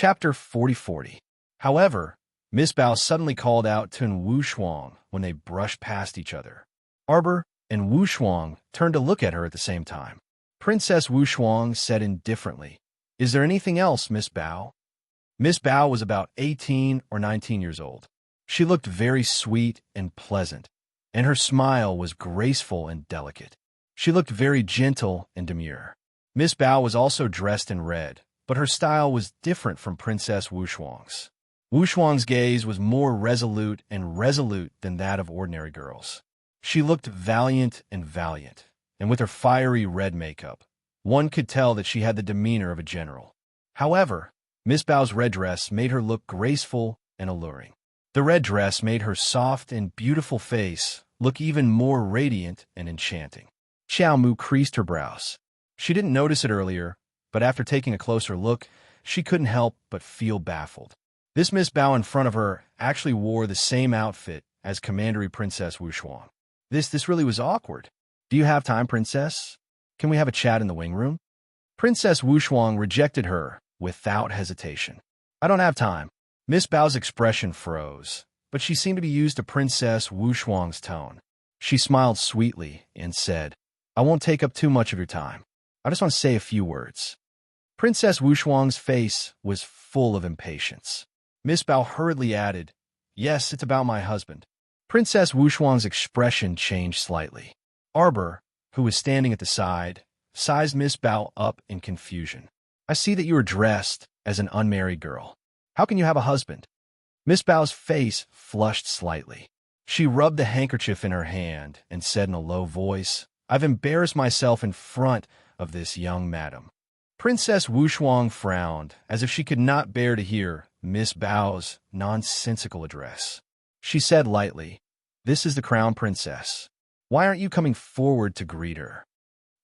Chapter 4040. However, Miss Bao suddenly called out to Wu Shuang when they brushed past each other. Arbor and Wu Shuang turned to look at her at the same time. Princess Wu Shuang said indifferently, "Is there anything else, Miss Bao?" Miss Bao was about 18 or 19 years old. She looked very sweet and pleasant, and her smile was graceful and delicate. She looked very gentle and demure. Miss Bao was also dressed in red, but her style was different from Princess Wu Shuang's. Wu Shuang's gaze was more resolute than that of ordinary girls. She looked valiant, and with her fiery red makeup, one could tell that she had the demeanor of a general. However, Miss Bao's red dress made her look graceful and alluring. The red dress made her soft and beautiful face look even more radiant and enchanting. Xiao Mu creased her brows. She didn't notice it earlier, but after taking a closer look, she couldn't help but feel baffled. This Miss Bao in front of her actually wore the same outfit as Commandery Princess Wu Shuang. This really was awkward. "Do you have time, Princess? Can we have a chat in the wing room?" Princess Wu Shuang rejected her without hesitation. "I don't have time." Miss Bao's expression froze, but she seemed to be used to Princess Wu Shuang's tone. She smiled sweetly and said, "I won't take up too much of your time. I just want to say a few words." Princess Wu Shuang's face was full of impatience. Miss Bao hurriedly added, "Yes, it's about my husband." Princess Wu Shuang's expression changed slightly. Arbor, who was standing at the side, sized Miss Bao up in confusion. "I see that you are dressed as an unmarried girl. How can you have a husband?" Miss Bao's face flushed slightly. She rubbed the handkerchief in her hand and said in a low voice, "I've embarrassed myself in front of this young madam." Princess Wu Shuang frowned, as if she could not bear to hear Miss Bao's nonsensical address. She said lightly, "This is the crown princess. Why aren't you coming forward to greet her?"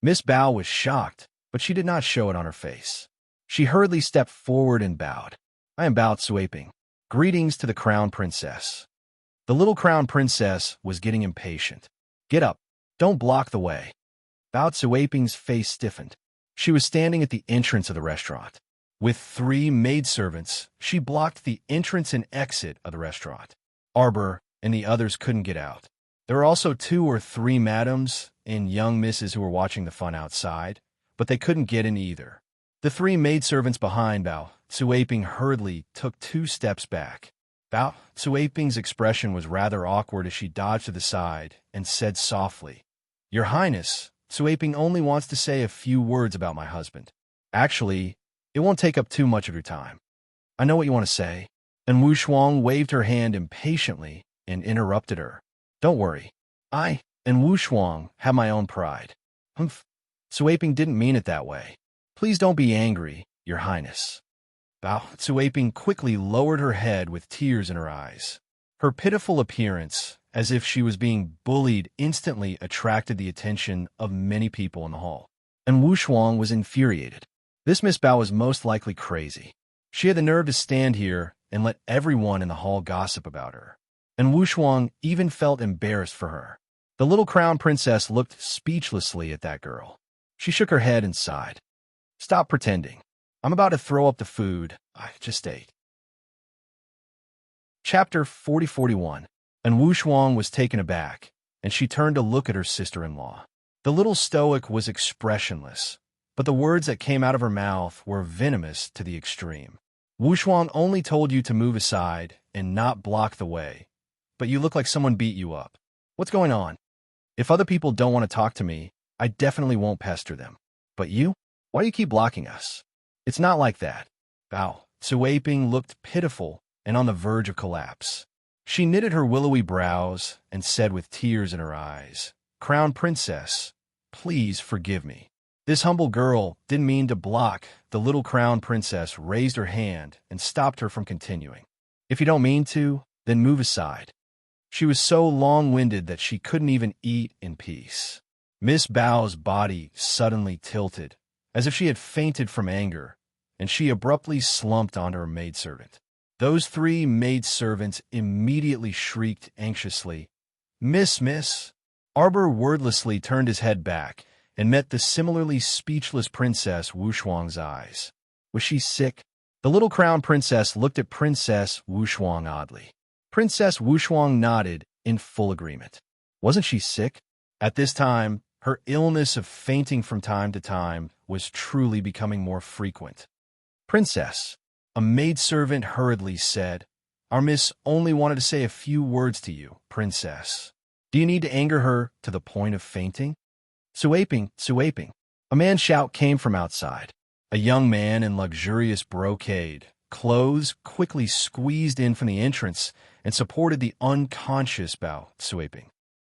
Miss Bao was shocked, but she did not show it on her face. She hurriedly stepped forward and bowed. "I am Bao Cuiping. Greetings to the crown princess." The little crown princess was getting impatient. "Get up. Don't block the way." Bao Cuiping's face stiffened. She was standing at the entrance of the restaurant. With 3 maidservants, she blocked the entrance and exit of the restaurant. Arbor and the others couldn't get out. There were also 2 or 3 madams and young misses who were watching the fun outside, but they couldn't get in either. The 3 maidservants behind Bao Cuiping hurriedly took 2 steps back. Bao Cuiping's expression was rather awkward as she dodged to the side and said softly, "Your Highness, Cuiping only wants to say a few words about my husband. Actually, it won't take up too much of your time. I know what you want to say." And Wu Shuang waved her hand impatiently and interrupted her. "Don't worry. I and Wu Shuang have my own pride." "Humph. Cuiping didn't mean it that way. Please don't be angry, Your Highness." Bao Cuiping quickly lowered her head with tears in her eyes. Her pitiful appearance, as if she was being bullied, instantly attracted the attention of many people in the hall. And Wu Shuang was infuriated. This Miss Bao was most likely crazy. She had the nerve to stand here and let everyone in the hall gossip about her. And Wu Shuang even felt embarrassed for her. The little crown princess looked speechlessly at that girl. She shook her head and sighed. "Stop pretending. I'm about to throw up the food I just ate." Chapter 4041. And Wu Shuang was taken aback, and she turned to look at her sister-in-law. The little stoic was expressionless, but the words that came out of her mouth were venomous to the extreme. "Wu Shuang only told you to move aside and not block the way, but you look like someone beat you up. What's going on? If other people don't want to talk to me, I definitely won't pester them. But you? Why do you keep blocking us? It's not like that." Bao Cuiping looked pitiful and on the verge of collapse. She knitted her willowy brows and said with tears in her eyes, "Crown Princess, please forgive me. This humble girl didn't mean to block." The little crown princess raised her hand and stopped her from continuing. "If you don't mean to, then move aside." She was so long-winded that she couldn't even eat in peace. Miss Bao's body suddenly tilted, as if she had fainted from anger, and she abruptly slumped onto her maidservant. Those 3 maidservants immediately shrieked anxiously, Miss." Arbor wordlessly turned his head back and met the similarly speechless Princess Wu Shuang's eyes. Was she sick? The little crown princess looked at Princess Wushuang oddly. Princess Wushuang nodded in full agreement. Wasn't she sick? At this time, her illness of fainting from time to time was truly becoming more frequent. Princess, a maidservant hurriedly said, "Our miss only wanted to say a few words to you, princess. Do you need to anger her to the point of fainting?" Suaping, suaping. A man's shout came from outside. A young man in luxurious brocade clothes quickly squeezed in from the entrance and supported the unconscious Bao Suaping.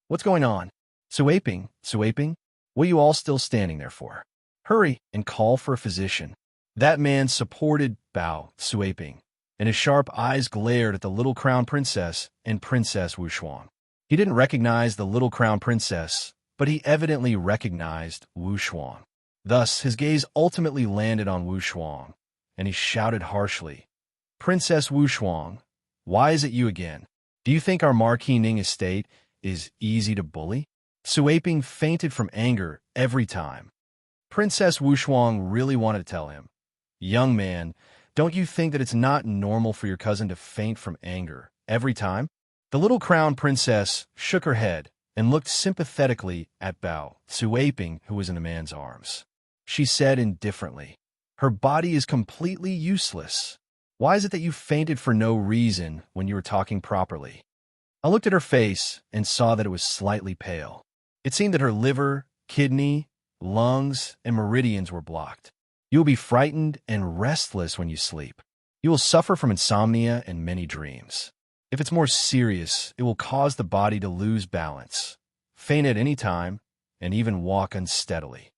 "What's going on? Suaping, suaping? What are you all still standing there for? Hurry and call for a physician." That man supported Bao Suaping, and his sharp eyes glared at the little crown princess and Princess Wushuang. He didn't recognize the little crown princess, but he evidently recognized Wushuang. Thus, his gaze ultimately landed on Wushuang, and he shouted harshly, "Princess Wushuang, why is it you again? Do you think our Marquis Ning estate is easy to bully?" Suaping fainted from anger every time. Princess Wushuang really wanted to tell him, "Young man, don't you think that it's not normal for your cousin to faint from anger every time?" The little crown princess shook her head and looked sympathetically at Bao Suaping, who was in the man's arms. She said indifferently, "Her body is completely useless. Why is it that you fainted for no reason when you were talking properly?" I looked at her face and saw that it was slightly pale. It seemed that her liver, kidney, lungs, and meridians were blocked. You will be frightened and restless when you sleep. You will suffer from insomnia and many dreams. If it's more serious, it will cause the body to lose balance, faint at any time, and even walk unsteadily.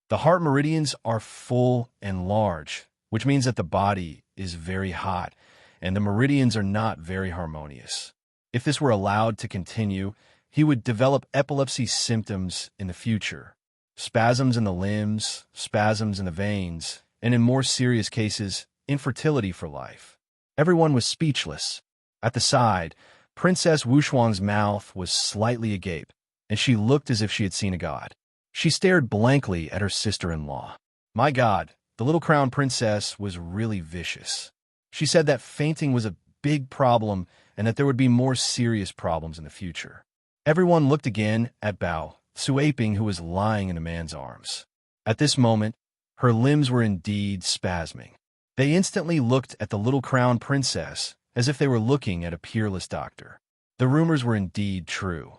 The heart meridians are full and large, which means that the body is very hot, and the meridians are not very harmonious. If this were allowed to continue, he would develop epilepsy symptoms in the future. Spasms in the limbs, spasms in the veins, and in more serious cases, infertility for life. Everyone was speechless. At the side, Princess Wushuang's mouth was slightly agape, and she looked as if she had seen a god. She stared blankly at her sister-in-law. My God, the little crown princess was really vicious. She said that fainting was a big problem and that there would be more serious problems in the future. Everyone looked again at Bao Suaping, who was lying in the man's arms. At this moment, her limbs were indeed spasming. They instantly looked at the little crown princess as if they were looking at a peerless doctor. The rumors were indeed true.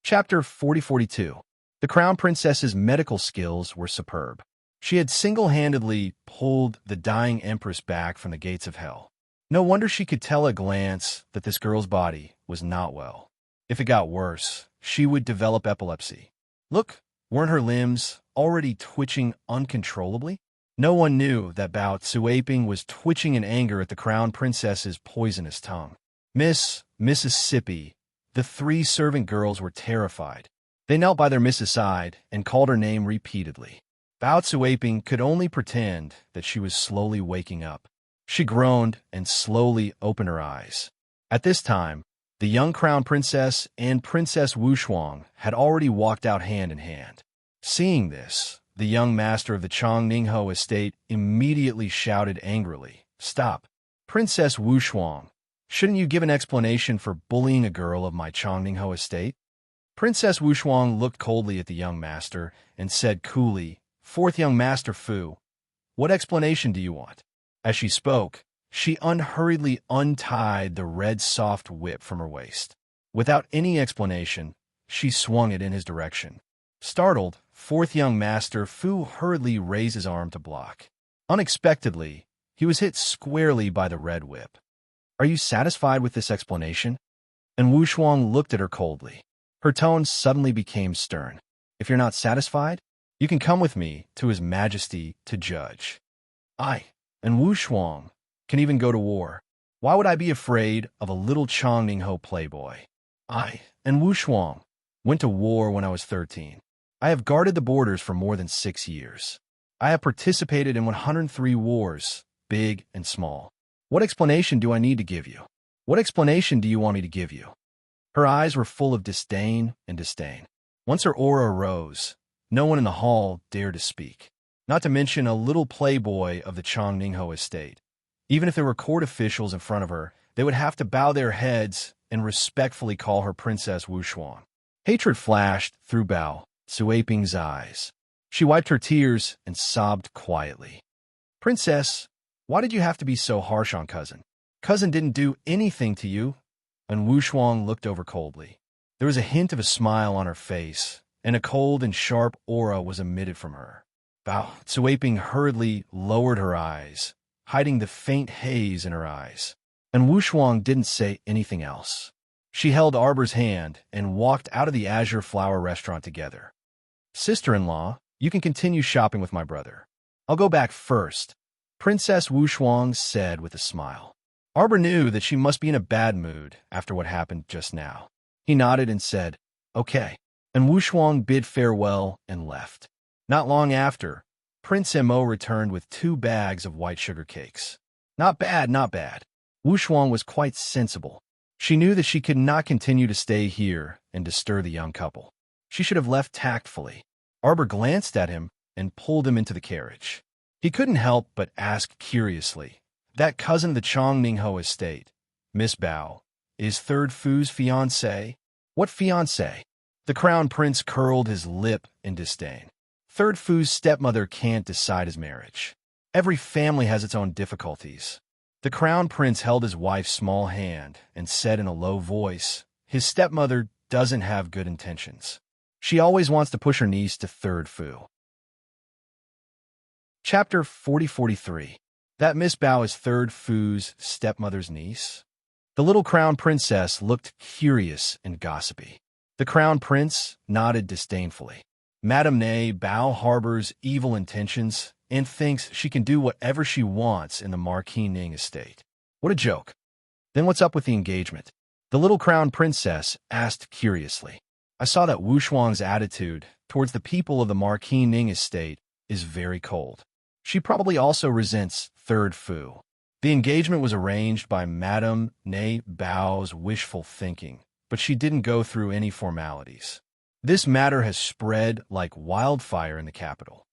Chapter 4042. The crown princess's medical skills were superb. She had single-handedly pulled the dying empress back from the gates of hell. No wonder she could tell at a glance that this girl's body was not well. If it got worse, she would develop epilepsy. Look, weren't her limbs already twitching uncontrollably? No one knew that Bao Suaping was twitching in anger at the crown princess's poisonous tongue. Mississippi. The three servant girls were terrified. They knelt by their miss's side and called her name repeatedly. Bao Suaping could only pretend that she was slowly waking up. She groaned and slowly opened her eyes. At this time, the young crown princess and Princess Wushuang had already walked out hand in hand. Seeing this, the young master of the Changningho estate immediately shouted angrily, "Stop! Princess Wushuang, shouldn't you give an explanation for bullying a girl of my Changningho estate?" Princess Wushuang looked coldly at the young master and said coolly, "Fourth young master Fu, what explanation do you want?" As she spoke, she unhurriedly untied the red soft whip from her waist. Without any explanation, she swung it in his direction. Startled, fourth young master Fu hurriedly raised his arm to block. Unexpectedly, he was hit squarely by the red whip. "Are you satisfied with this explanation?" And Wushuang looked at her coldly. Her tone suddenly became stern. "If you're not satisfied, you can come with me to His Majesty to judge. I, and Wushuang, can even go to war. Why would I be afraid of a little Changningho playboy? I, and Wushuang, went to war when I was 13. I have guarded the borders for more than 6 years. I have participated in 103 wars, big and small. What explanation do I need to give you? What explanation do you want me to give you?" Her eyes were full of disdain and disdain. Once her aura arose, no one in the hall dared to speak. not to mention a little playboy of the Changningho estate. Even if there were court officials in front of her, they would have to bow their heads and respectfully call her Princess Wuxuan. Hatred flashed through Bao Suiping's eyes. She wiped her tears and sobbed quietly. "Princess, why did you have to be so harsh on cousin? Cousin didn't do anything to you." And Wuxuan looked over coldly. There was a hint of a smile on her face, and a cold and sharp aura was emitted from her. Bao Suiping hurriedly lowered her eyes, hiding the faint haze in her eyes. And Wuxuan didn't say anything else. She held Arbor's hand and walked out of the Azure Flower restaurant together. "Sister-in-law, you can continue shopping with my brother. I'll go back first," Princess Wuxuan said with a smile. Arbor knew that she must be in a bad mood after what happened just now. He nodded and said, "Okay," and Wuxuan bid farewell and left. Not long after, Prince Mo returned with 2 bags of white sugar cakes. Not bad, not bad. Wuxuan was quite sensible. She knew that she could not continue to stay here and disturb the young couple. She should have left tactfully. Arbor glanced at him and pulled him into the carriage. He couldn't help but ask curiously, "That cousin of the Changningho estate, Miss Bao, is Third Fu's fiancé?" "What fiancé?" The crown prince curled his lip in disdain. "Third Fu's stepmother can't decide his marriage. Every family has its own difficulties." The crown prince held his wife's small hand and said in a low voice, "His stepmother doesn't have good intentions. She always wants to push her niece to Third Fu." Chapter 40-43. That Miss Bao is Third Fu's stepmother's niece? The little crown princess looked curious and gossipy. The crown prince nodded disdainfully. Madame Ne Bao harbors evil intentions and thinks she can do whatever she wants in the Marquis Ning estate. What a joke. Then what's up with the engagement? The little crown princess asked curiously. I saw that Wuxuan's attitude towards the people of the Marquis Ning estate is very cold. She probably also resents Third Fu. The engagement was arranged by Madame Ne Bao's wishful thinking, but she didn't go through any formalities. This matter has spread like wildfire in the capital.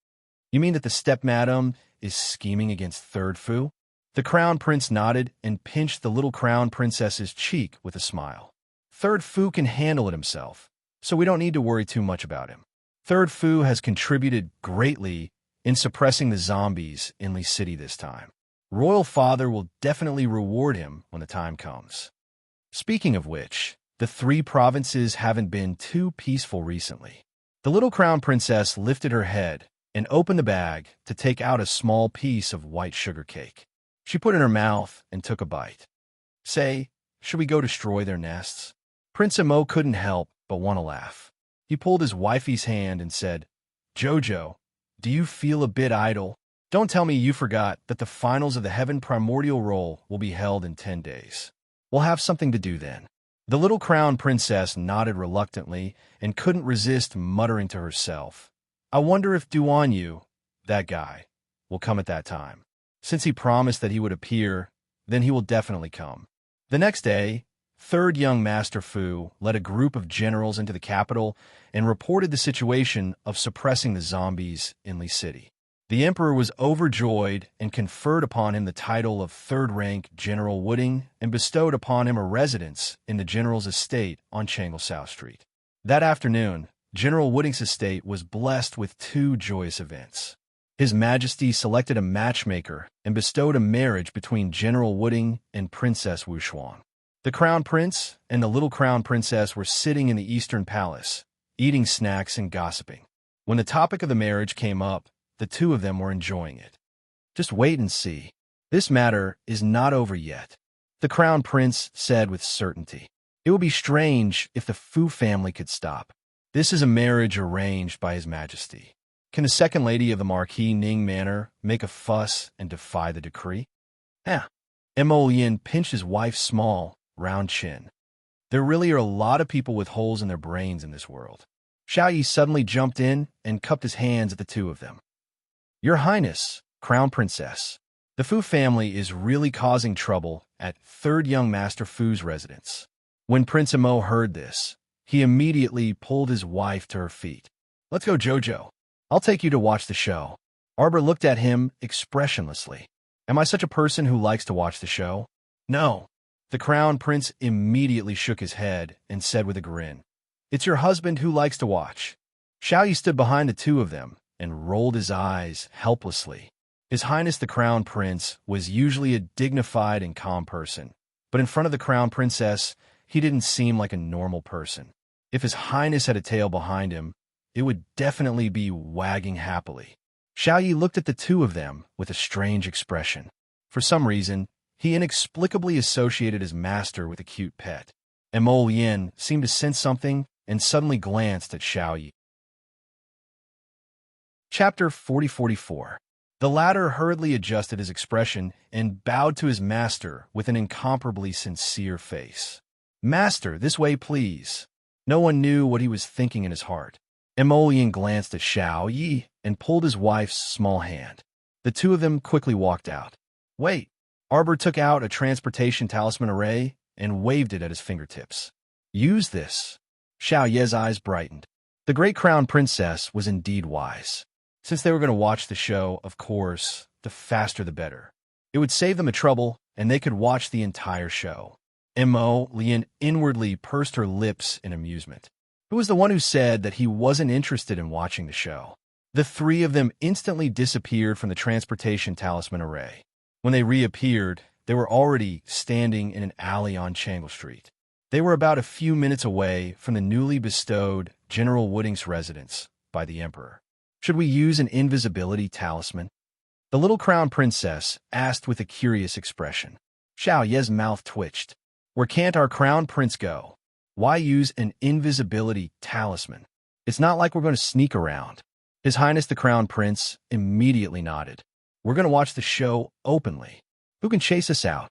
You mean that the stepmadam is scheming against Third Fu? The crown prince nodded and pinched the little crown princess's cheek with a smile. Third Fu can handle it himself, so we don't need to worry too much about him. Third Fu has contributed greatly in suppressing the zombies in Li City this time. Royal Father will definitely reward him when the time comes. Speaking of which, the 3 provinces haven't been too peaceful recently. The little crown princess lifted her head and opened the bag to take out a small piece of white sugar cake. She put it in her mouth and took a bite. "Say, should we go destroy their nests?" Prince Mo couldn't help but want to laugh. He pulled his wifey's hand and said, "Jojo, do you feel a bit idle? Don't tell me you forgot that the finals of the Heaven Primordial Roll will be held in 10 days. We'll have something to do then." The little crown princess nodded reluctantly and couldn't resist muttering to herself, "I wonder if Duan Yu, that guy, will come at that time. Since he promised that he would appear, then he will definitely come." The next day, Third Young Master Fu led a group of generals into the capital and reported the situation of suppressing the zombies in Li City. The emperor was overjoyed and conferred upon him the title of third-rank General Wooding and bestowed upon him a residence in the general's estate on Changlesao Street. That afternoon, General Wooding's estate was blessed with 2 joyous events. His Majesty selected a matchmaker and bestowed a marriage between General Wooding and Princess Wuxuan. The crown prince and the little crown princess were sitting in the Eastern Palace, eating snacks and gossiping. When the topic of the marriage came up, the 2 of them were enjoying it. "Just wait and see. This matter is not over yet," the crown prince said with certainty. "It would be strange if the Fu family could stop. This is a marriage arranged by His Majesty. Can the second lady of the Marquis Ning Manor make a fuss and defy the decree?" Mo Yin pinched his wife's small, round chin. There really are a lot of people with holes in their brains in this world. Xiao Yi suddenly jumped in and cupped his hands at the 2 of them. "Your Highness, Crown Princess, the Fu family is really causing trouble at Third Young Master Fu's residence." When Prince Mo heard this, he immediately pulled his wife to her feet. "Let's go, Jojo. I'll take you to watch the show." Arbor looked at him expressionlessly. Am I such a person who likes to watch the show? No. The Crown Prince immediately shook his head and said with a grin, It's your husband who likes to watch. Xiaoyi stood behind the two of them and rolled his eyes helplessly. His Highness the Crown Prince was usually a dignified and calm person, but in front of the Crown Princess, he didn't seem like a normal person. If His Highness had a tail behind him, it would definitely be wagging happily. Xiaoyi looked at the two of them with a strange expression. For some reason, he inexplicably associated his master with a cute pet. Mo Lien seemed to sense something and suddenly glanced at Xiaoyi. Chapter 4044. The latter hurriedly adjusted his expression and bowed to his master with an incomparably sincere face. Master, this way, please. No one knew what he was thinking in his heart. Emolian glanced at Xiaoyi and pulled his wife's small hand. The two of them quickly walked out. Wait. Arbor took out a transportation talisman array and waved it at his fingertips. Use this. Xiaoye's eyes brightened. The great crown princess was indeed wise. Since they were going to watch the show, of course, the faster the better. It would save them a trouble, and they could watch the entire show. Mo Lien inwardly pursed her lips in amusement. Who was the one who said that he wasn't interested in watching the show? The three of them instantly disappeared from the transportation talisman array. When they reappeared, they were already standing in an alley on Changle Street. They were about a few minutes away from the newly bestowed General Wooding's residence by the Emperor. Should we use an invisibility talisman? The little crown princess asked with a curious expression. Xiaoye's mouth twitched. Where can't our crown prince go? Why use an invisibility talisman? It's not like we're going to sneak around. His Highness the Crown Prince immediately nodded. We're going to watch the show openly. Who can chase us out?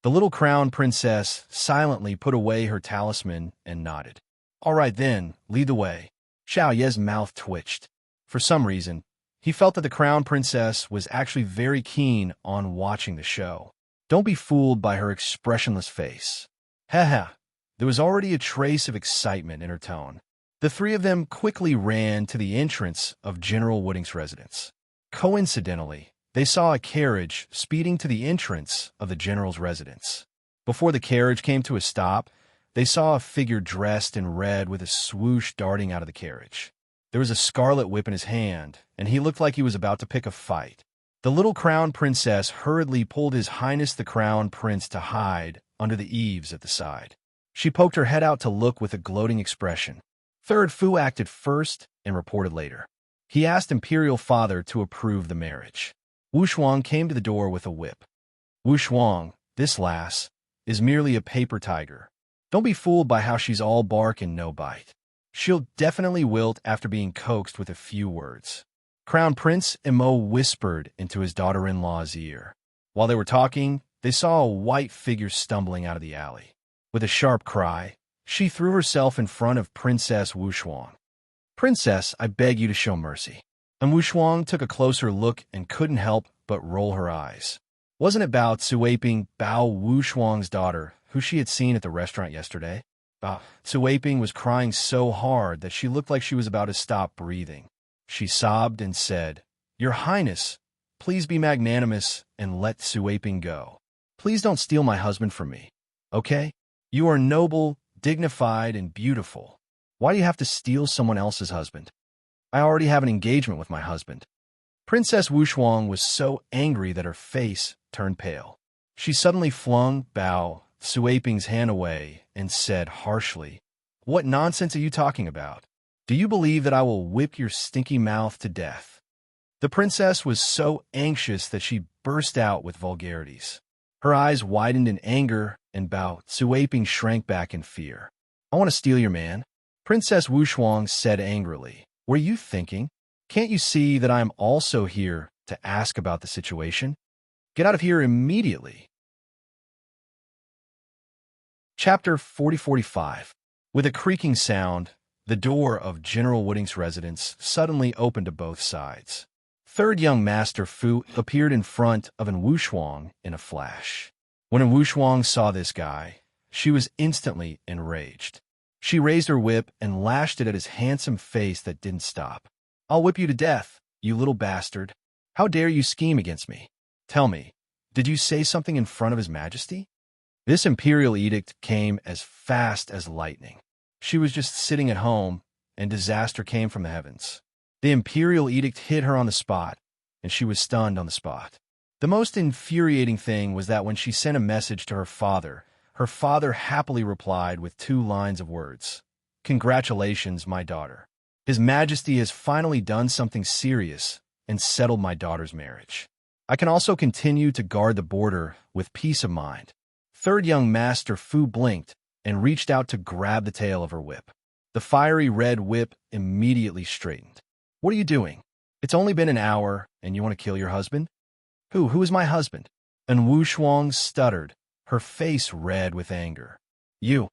The little crown princess silently put away her talisman and nodded. All right then, lead the way. Xiaoye's mouth twitched. For some reason, he felt that the crown princess was actually very keen on watching the show. Don't be fooled by her expressionless face. Haha. There was already a trace of excitement in her tone. The three of them quickly ran to the entrance of General Wooding's residence. Coincidentally, they saw a carriage speeding to the entrance of the general's residence. Before the carriage came to a stop, they saw a figure dressed in red with a swoosh darting out of the carriage. There was a scarlet whip in his hand, and he looked like he was about to pick a fight. The little crown princess hurriedly pulled His Highness the Crown Prince to hide under the eaves at the side. She poked her head out to look with a gloating expression. Third Fu acted first and reported later. He asked Imperial Father to approve the marriage. Wu Shuang came to the door with a whip. Wu Shuang, this lass, is merely a paper tiger. Don't be fooled by how she's all bark and no bite. She'll definitely wilt after being coaxed with a few words. Crown Prince Mo whispered into his daughter-in-law's ear. While they were talking, they saw a white figure stumbling out of the alley. With a sharp cry, she threw herself in front of Princess Wu Shuang. Princess, I beg you to show mercy. And Wu Shuang took a closer look and couldn't help but roll her eyes. Wasn't it Bao Cuiping, Bao Wu Shuang's daughter, who she had seen at the restaurant yesterday? Bao Cuiping was crying so hard that she looked like she was about to stop breathing. She sobbed and said, Your Highness, please be magnanimous and let Cuiping go. Please don't steal my husband from me, okay? You are noble, dignified, and beautiful. Why do you have to steal someone else's husband? I already have an engagement with my husband. Princess Wu Shuang was so angry that her face turned pale. She suddenly flung Bao Cuiping's hand away and said harshly, What nonsense are you talking about? Do you believe that I will whip your stinky mouth to death? The princess was so anxious that she burst out with vulgarities. Her eyes widened in anger, and Bao Cuiping shrank back in fear. I want to steal your man. Princess Wu Shuang said angrily. Were you thinking? Can't you see that I am also here to ask about the situation? Get out of here immediately. Chapter 4045. With a creaking sound, the door of General Wooding's residence suddenly opened to both sides. Third young Master Fu appeared in front of Wu Shuang in a flash. When Wu Shuang saw this guy, she was instantly enraged. She raised her whip and lashed it at his handsome face that didn't stop. I'll whip you to death, you little bastard. How dare you scheme against me? Tell me, did you say something in front of His Majesty? This imperial edict came as fast as lightning. She was just sitting at home, and disaster came from the heavens. The imperial edict hit her on the spot, and she was stunned on the spot. The most infuriating thing was that when she sent a message to her father happily replied with 2 lines of words. Congratulations, my daughter. His Majesty has finally done something serious and settled my daughter's marriage. I can also continue to guard the border with peace of mind. Third young Master Fu blinked and reached out to grab the tail of her whip. The fiery red whip immediately straightened. What are you doing? It's only been an hour, and you want to kill your husband? Who is my husband? And Wu Shuang stuttered, her face red with anger. You,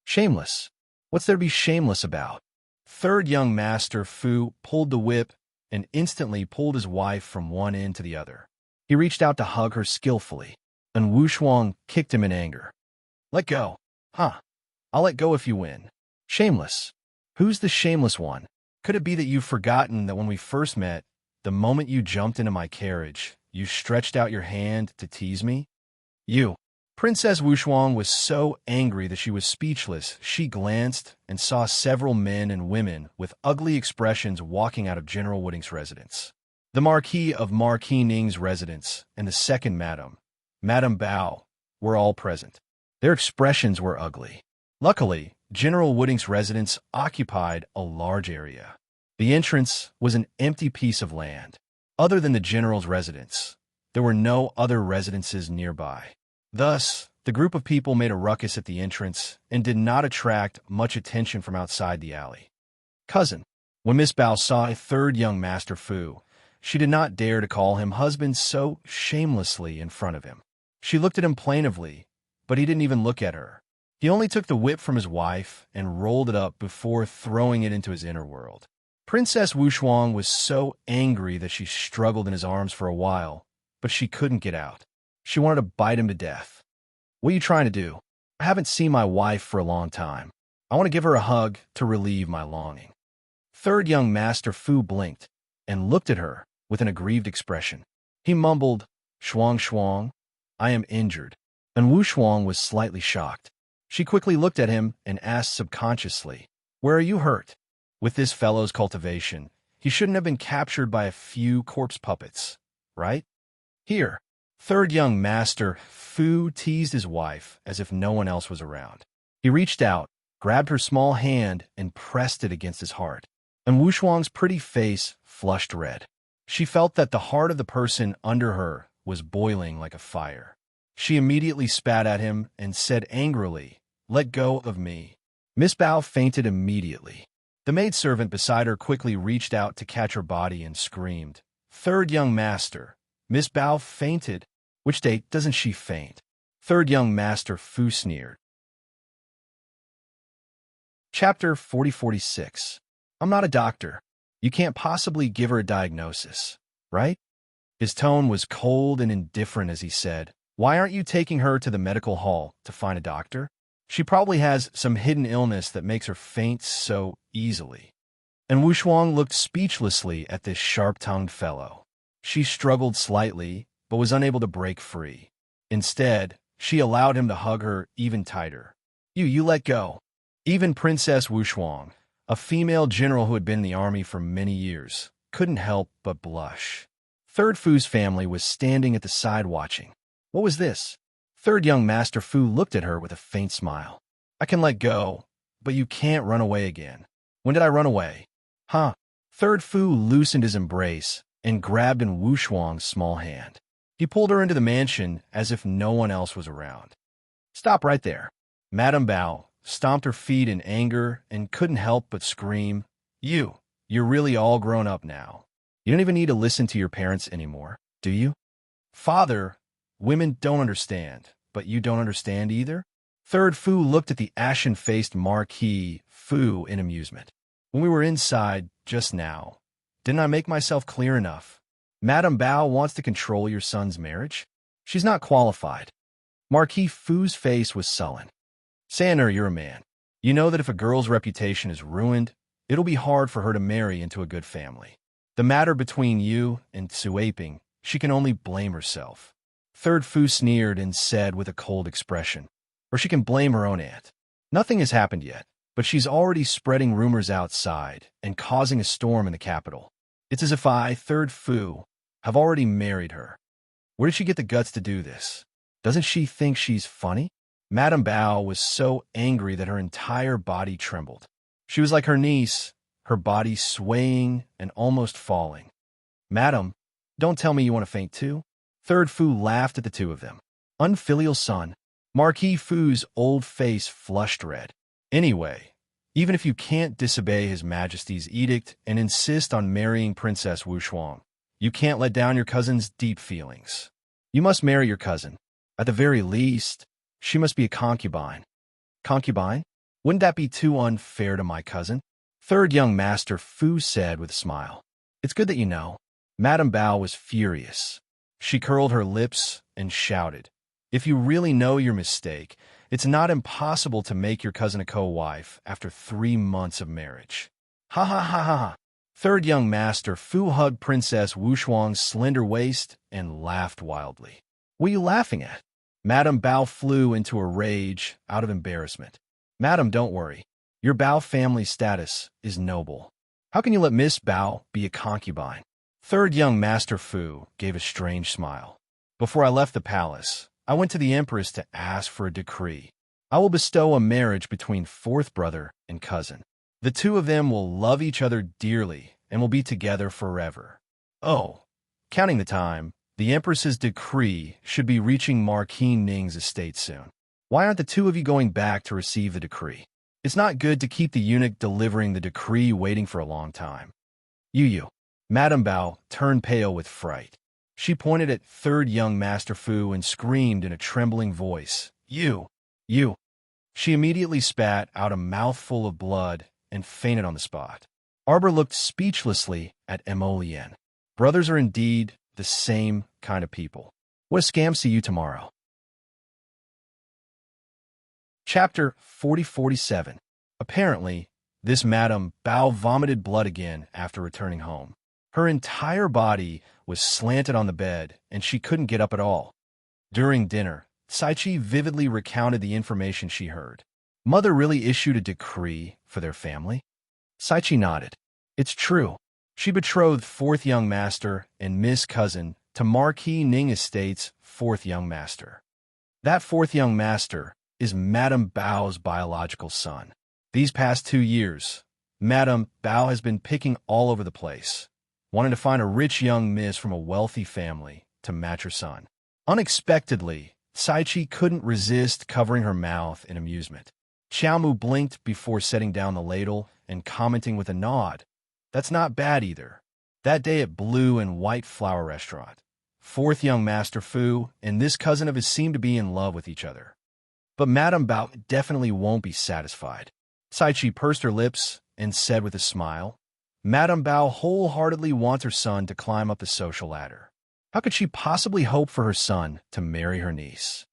shameless. What's there to be shameless about? Third young Master Fu pulled the whip and instantly pulled his wife from one end to the other. He reached out to hug her skillfully, and Wu Shuang kicked him in anger. Let go. Huh. I'll let go if you win. Shameless. Who's the shameless one? Could it be that you've forgotten that when we first met, the moment you jumped into my carriage, you stretched out your hand to tease me? You. Princess Wu Shuang was so angry that she was speechless. She glanced and saw several men and women with ugly expressions walking out of General Wooding's residence. The Marquis of Marquis Ning's residence and the second Madame Bao, were all present. Their expressions were ugly. Luckily, General Wooding's residence occupied a large area. The entrance was an empty piece of land. Other than the general's residence, there were no other residences nearby. Thus, the group of people made a ruckus at the entrance and did not attract much attention from outside the alley. Cousin. When Miss Bao saw a third young Master Fu, she did not dare to call him husband so shamelessly in front of him. She looked at him plaintively, but he didn't even look at her. He only took the whip from his wife and rolled it up before throwing it into his inner world. Princess Wu Shuang was so angry that she struggled in his arms for a while, but she couldn't get out. She wanted to bite him to death. What are you trying to do? I haven't seen my wife for a long time. I want to give her a hug to relieve my longing. Third young Master Fu blinked and looked at her with an aggrieved expression. He mumbled, Shuang, I am injured. And Wu Shuang was slightly shocked. She quickly looked at him and asked subconsciously, where are you hurt? With this fellow's cultivation, he shouldn't have been captured by a few corpse puppets, right? Here. Third young Master Fu teased his wife as if no one else was around. He reached out, grabbed her small hand, and pressed it against his heart. And Wu Shuang's pretty face flushed red. She felt that the heart of the person under her was boiling like a fire. She immediately spat at him and said angrily, let go of me. Miss Bao fainted immediately. The maidservant beside her quickly reached out to catch her body and screamed, Third young Master, Miss Bao fainted. Which day doesn't she faint? Third young Master Fu sneered. Chapter 4046. I'm not a doctor. You can't possibly give her a diagnosis, right? His tone was cold and indifferent as he said, why aren't you taking her to the medical hall to find a doctor? She probably has some hidden illness that makes her faint so easily. And Wu Shuang looked speechlessly at this sharp-tongued fellow. She struggled slightly, but was unable to break free. Instead, she allowed him to hug her even tighter. You let go. Even Princess Wu Shuang, a female general who had been in the army for many years, couldn't help but blush. Third Fu's family was standing at the side watching. What was this? Third young Master Fu looked at her with a faint smile. I can let go, but you can't run away again. When did I run away? Huh? Third Fu loosened his embrace and grabbed in Wu Shuang's small hand. He pulled her into the mansion as if no one else was around. Stop right there. Madame Bao stomped her feet in anger and couldn't help but scream, you're really all grown up now. You don't even need to listen to your parents anymore, do you? Father, women don't understand, but you don't understand either? Third Fu looked at the ashen-faced Marquis Fu in amusement. When we were inside just now, didn't I make myself clear enough? Madame Bao wants to control your son's marriage? She's not qualified. Marquis Fu's face was sullen. Sanner, you're a man. You know that if a girl's reputation is ruined, it'll be hard for her to marry into a good family. The matter between you and Tsuaping, she can only blame herself. Third Fu sneered and said with a cold expression, or she can blame her own aunt. Nothing has happened yet, but she's already spreading rumors outside and causing a storm in the capital. It's as if I, Third Fu, have already married her. Where did she get the guts to do this? Doesn't she think she's funny? Madame Bao was so angry that her entire body trembled. She was like her niece, her body swaying and almost falling. Madam, don't tell me you want to faint too? Third Fu laughed at the two of them. Unfilial son. Marquis Fu's old face flushed red. Anyway, even if you can't disobey His Majesty's edict and insist on marrying Princess Wushuang, you can't let down your cousin's deep feelings. You must marry your cousin. At the very least, she must be a concubine. Concubine? Wouldn't that be too unfair to my cousin? Third young master Fu said with a smile. It's good that you know. Madame Bao was furious. She curled her lips and shouted, if you really know your mistake, it's not impossible to make your cousin a co-wife after 3 months of marriage. Ha ha ha ha ha. Third young master Fu hugged Princess Wushuang's slender waist and laughed wildly. What are you laughing at? Madame Bao flew into a rage out of embarrassment. Madam, don't worry. Your Bao family status is noble. How can you let Miss Bao be a concubine? Third young master Fu gave a strange smile. Before I left the palace, I went to the Empress to ask for a decree. I will bestow a marriage between fourth brother and cousin. The two of them will love each other dearly and will be together forever. Oh, counting the time, the Empress's decree should be reaching Marquis Ning's estate soon. Why aren't the two of you going back to receive the decree? It's not good to keep the eunuch delivering the decree waiting for a long time. You. Madame Bao turned pale with fright. She pointed at third young master Fu and screamed in a trembling voice, You! She immediately spat out a mouthful of blood and fainted on the spot. Arbor looked speechlessly at Emolien. Brothers are indeed the same kind of people. What a scam, see you tomorrow. Chapter 4047. Apparently, this Madame Bao vomited blood again after returning home. Her entire body was slanted on the bed, and she couldn't get up at all. During dinner, Saichi vividly recounted the information she heard. Mother really issued a decree for their family? Saichi nodded. It's true. She betrothed fourth young master and Miss Cousin to Marquis Ning Estate's fourth young master. That fourth young master is Madame Bao's biological son. These past 2 years, Madame Bao has been picking all over the place, wanting to find a rich young miss from a wealthy family to match her son. Unexpectedly, Saichi couldn't resist covering her mouth in amusement. Xiaomu blinked before setting down the ladle and commenting with a nod. That's not bad either. That day at Blue and White Flower Restaurant, fourth young master Fu and this cousin of his seemed to be in love with each other. But Madame Bao definitely won't be satisfied. Saichi pursed her lips and said with a smile, Madame Bao wholeheartedly wants her son to climb up the social ladder. How could she possibly hope for her son to marry her niece?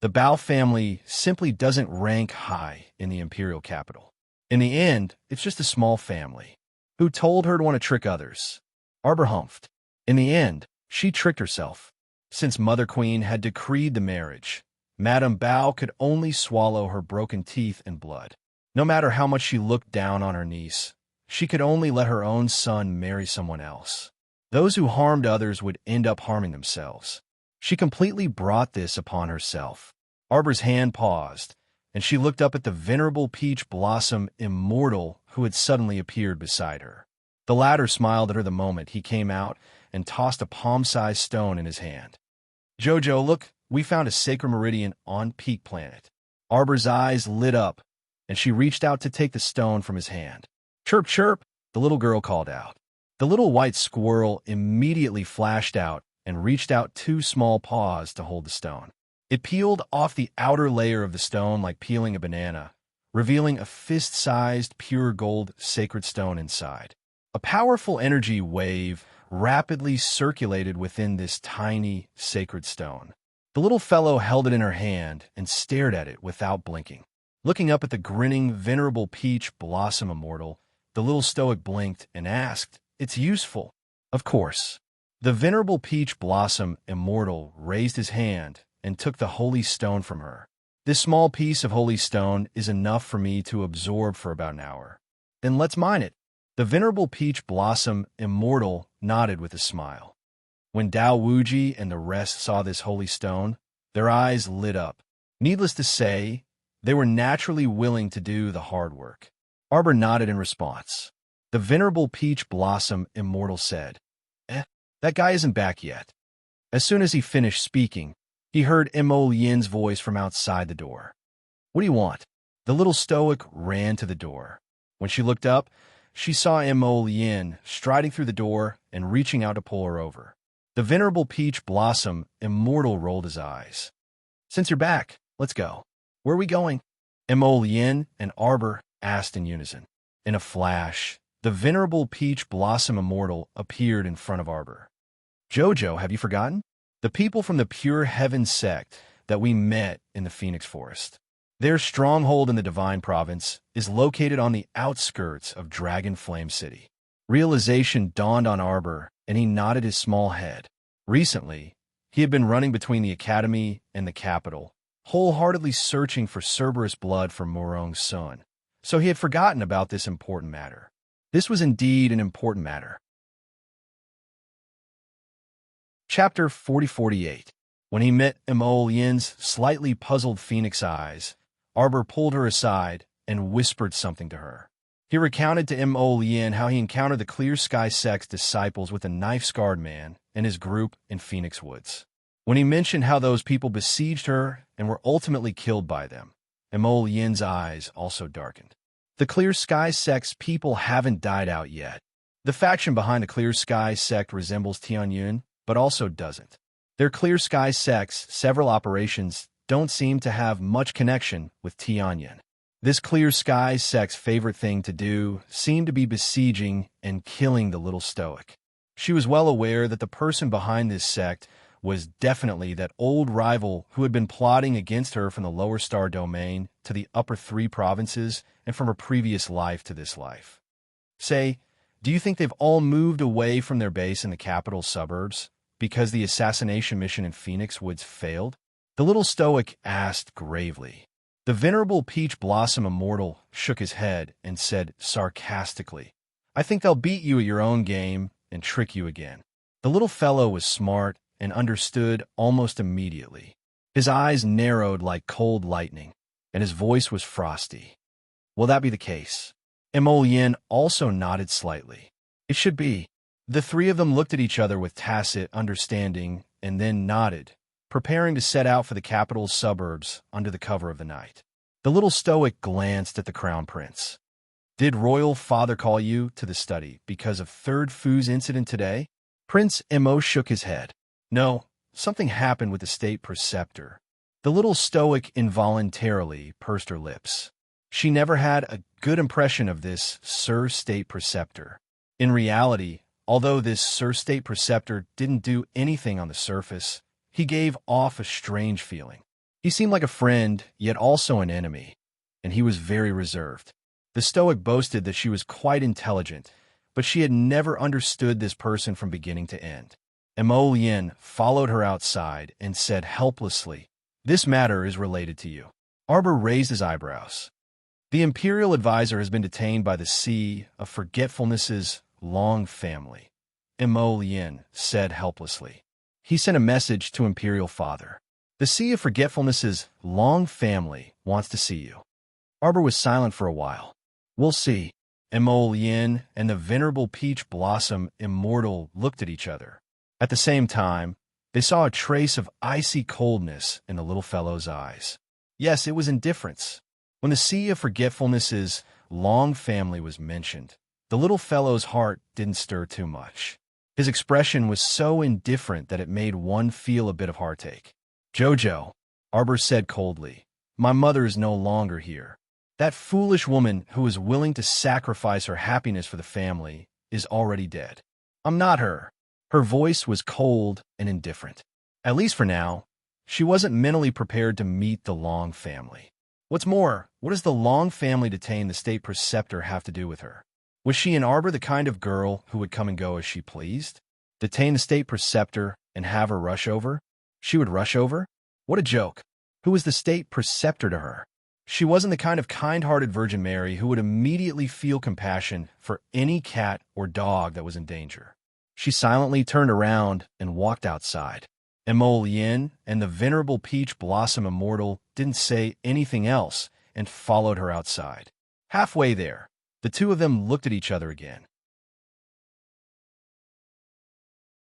The Bao family simply doesn't rank high in the imperial capital. In the end, it's just a small family. Who told her to want to trick others? Arbor humphed. In the end, she tricked herself. Since Mother Queen had decreed the marriage, Madame Bao could only swallow her broken teeth and blood. No matter how much she looked down on her niece, she could only let her own son marry someone else. Those who harmed others would end up harming themselves. She completely brought this upon herself. Arbor's hand paused, and she looked up at the venerable peach blossom immortal who had suddenly appeared beside her. The latter smiled at her the moment he came out and tossed a palm-sized stone in his hand. Jojo, look, we found a sacred meridian on Peak Planet. Arbor's eyes lit up, and she reached out to take the stone from his hand. Chirp, chirp, the little girl called out. The little white squirrel immediately flashed out and reached out 2 small paws to hold the stone. It peeled off the outer layer of the stone like peeling a banana, revealing a fist-sized pure gold sacred stone inside. A powerful energy wave rapidly circulated within this tiny sacred stone. The little fellow held it in her hand and stared at it without blinking. Looking up at the grinning, venerable peach blossom immortal, the little stoic blinked and asked, It's useful. Of course. The venerable peach blossom immortal raised his hand and took the holy stone from her. This small piece of holy stone is enough for me to absorb for about an hour. Then let's mine it. The venerable peach blossom immortal nodded with a smile. When Dao Wuji and the rest saw this holy stone, their eyes lit up. Needless to say, they were naturally willing to do the hard work. Arbor nodded in response. The venerable peach blossom immortal said, that guy isn't back yet. As soon as he finished speaking, he heard Mo Yin's voice from outside the door. What do you want? The little stoic ran to the door. When she looked up, she saw Mo Yin striding through the door and reaching out to pull her over. The venerable peach blossom immortal rolled his eyes. Since you're back, let's go. Where are we going? Mo Yin and Arbor asked in unison. In a flash, the venerable peach blossom immortal appeared in front of Arbor. Jojo, have you forgotten? The people from the Pure Heaven sect that we met in the Phoenix Forest. Their stronghold in the Divine Province is located on the outskirts of Dragon Flame City. Realization dawned on Arbor, and he nodded his small head. Recently, he had been running between the academy and the capital, wholeheartedly searching for Cerberus blood for Morong's son, so he had forgotten about this important matter. This was indeed an important matter. Chapter 40-48. When he met Mo Yin's slightly puzzled phoenix eyes, Arbor pulled her aside and whispered something to her. He recounted to Mo Yin how he encountered the Clear Sky Sect's disciples with a knife-scarred man and his group in Phoenix Woods. When he mentioned how those people besieged her and were ultimately killed by them, Mo Yin's eyes also darkened. The Clear Sky Sect's people haven't died out yet. The faction behind the Clear Sky Sect resembles Tianyun, but also doesn't. Their Clear Sky Sect's several operations don't seem to have much connection with Tianyun. This Clear Sky Sect's favorite thing to do seemed to be besieging and killing the little stoic. She was well aware that the person behind this sect was definitely that old rival who had been plotting against her from the Lower Star Domain to the Upper Three Provinces and from her previous life to this life. Say, do you think they've all moved away from their base in the capital suburbs because the assassination mission in Phoenix Woods failed? The little stoic asked gravely. The venerable peach blossom immortal shook his head and said sarcastically, I think they'll beat you at your own game and trick you again. The little fellow was smart and understood almost immediately. His eyes narrowed like cold lightning, and his voice was frosty. Will that be the case? Mo Yin also nodded slightly. It should be. The three of them looked at each other with tacit understanding and then nodded, preparing to set out for the capital's suburbs under the cover of the night. The little stoic glanced at the crown prince. Did royal father call you to the study because of Third Fu's incident today? Prince Mo shook his head. No, something happened with the state preceptor. The little stoic involuntarily pursed her lips. She never had a good impression of this Sir State Preceptor. In reality, although this Sir State Preceptor didn't do anything on the surface, he gave off a strange feeling. He seemed like a friend, yet also an enemy, and he was very reserved. The stoic boasted that she was quite intelligent, but she had never understood this person from beginning to end. Mo Yin followed her outside and said helplessly, This matter is related to you. Arbor raised his eyebrows. The Imperial Advisor has been detained by the Sea of Forgetfulness's Long family, Mo Yin said helplessly. He sent a message to Imperial Father. The Sea of Forgetfulness's Long family wants to see you. Arbor was silent for a while. We'll see. Mo Yin and the venerable peach blossom immortal looked at each other. At the same time, they saw a trace of icy coldness in the little fellow's eyes. Yes, it was indifference. When the Sea of Forgetfulness's Long family was mentioned, the little fellow's heart didn't stir too much. His expression was so indifferent that it made one feel a bit of heartache. Jojo, Arbor said coldly, my mother is no longer here. That foolish woman who was willing to sacrifice her happiness for the family is already dead. I'm not her. Her voice was cold and indifferent. At least for now, she wasn't mentally prepared to meet the Long family. What's more, what does the Long family detain the state preceptor have to do with her? Was she and Arbor the kind of girl who would come and go as she pleased? Detain the state preceptor and have her rush over? She would rush over? What a joke. Who was the state preceptor to her? She wasn't the kind of kind-hearted Virgin Mary who would immediately feel compassion for any cat or dog that was in danger. She silently turned around and walked outside. Emolien and the venerable peach blossom immortal didn't say anything else and followed her outside. Halfway there, the two of them looked at each other again.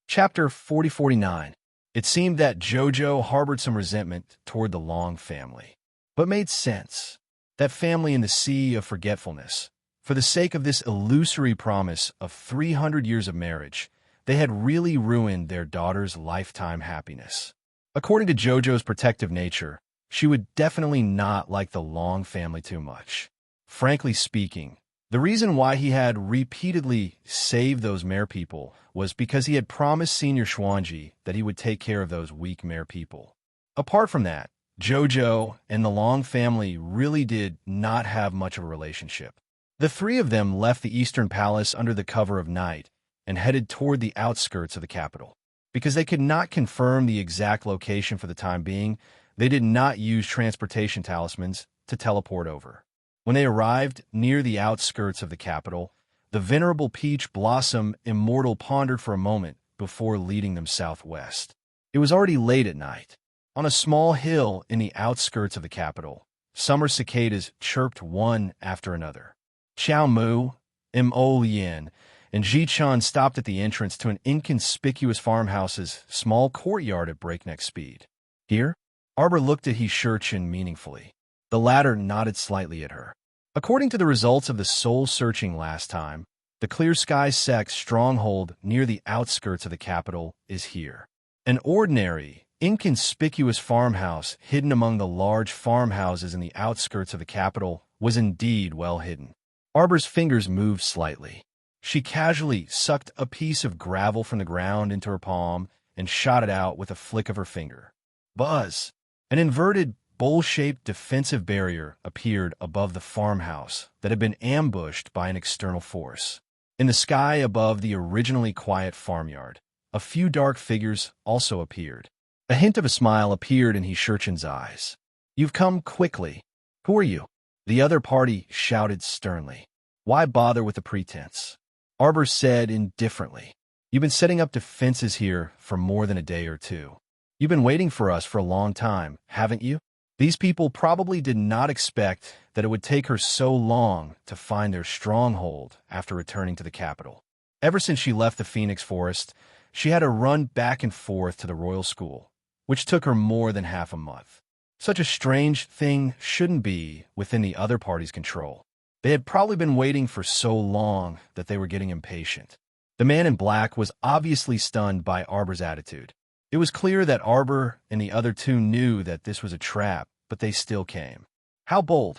Chapter 4049. It seemed that Jojo harbored some resentment toward the Long family, but made sense. That family in the sea of forgetfulness. For the sake of this illusory promise of 300 years of marriage, they had really ruined their daughter's lifetime happiness. According to Jojo's protective nature, she would definitely not like the Long family too much. Frankly speaking, the reason why he had repeatedly saved those mare people was because he had promised Senior Xuanji that he would take care of those weak mare people. Apart from that, Jojo and the Long family really did not have much of a relationship. The three of them left the Eastern Palace under the cover of night and headed toward the outskirts of the capital. Because they could not confirm the exact location for the time being, they did not use transportation talismans to teleport over. When they arrived near the outskirts of the capital, the venerable peach blossom immortal pondered for a moment before leading them southwest. It was already late at night. On a small hill in the outskirts of the capital, summer cicadas chirped one after another. Xiao Mu, Imolien, and Ji-chan stopped at the entrance to an inconspicuous farmhouse's small courtyard at breakneck speed. Here, Arbor looked at He-Shurchin meaningfully. The latter nodded slightly at her. According to the results of the soul-searching last time, the Clear Sky Sect's stronghold near the outskirts of the capital is here. An ordinary, inconspicuous farmhouse hidden among the large farmhouses in the outskirts of the capital was indeed well hidden. Arbor's fingers moved slightly. She casually sucked a piece of gravel from the ground into her palm and shot it out with a flick of her finger. Buzz! An inverted, bowl-shaped defensive barrier appeared above the farmhouse that had been ambushed by an external force. In the sky above the originally quiet farmyard, a few dark figures also appeared. A hint of a smile appeared in He-Shurchin's eyes. "You've come quickly. Who are you?" The other party shouted sternly. "Why bother with the pretense?" Arbor said indifferently. "You've been setting up defenses here for more than a day or two. You've been waiting for us for a long time, haven't you?" These people probably did not expect that it would take her so long to find their stronghold after returning to the capital. Ever since she left the Phoenix Forest, she had to run back and forth to the royal school, which took her more than half a month. Such a strange thing shouldn't be within the other party's control. They had probably been waiting for so long that they were getting impatient. The man in black was obviously stunned by Arbor's attitude. It was clear that Arbor and the other two knew that this was a trap, but they still came. "How bold."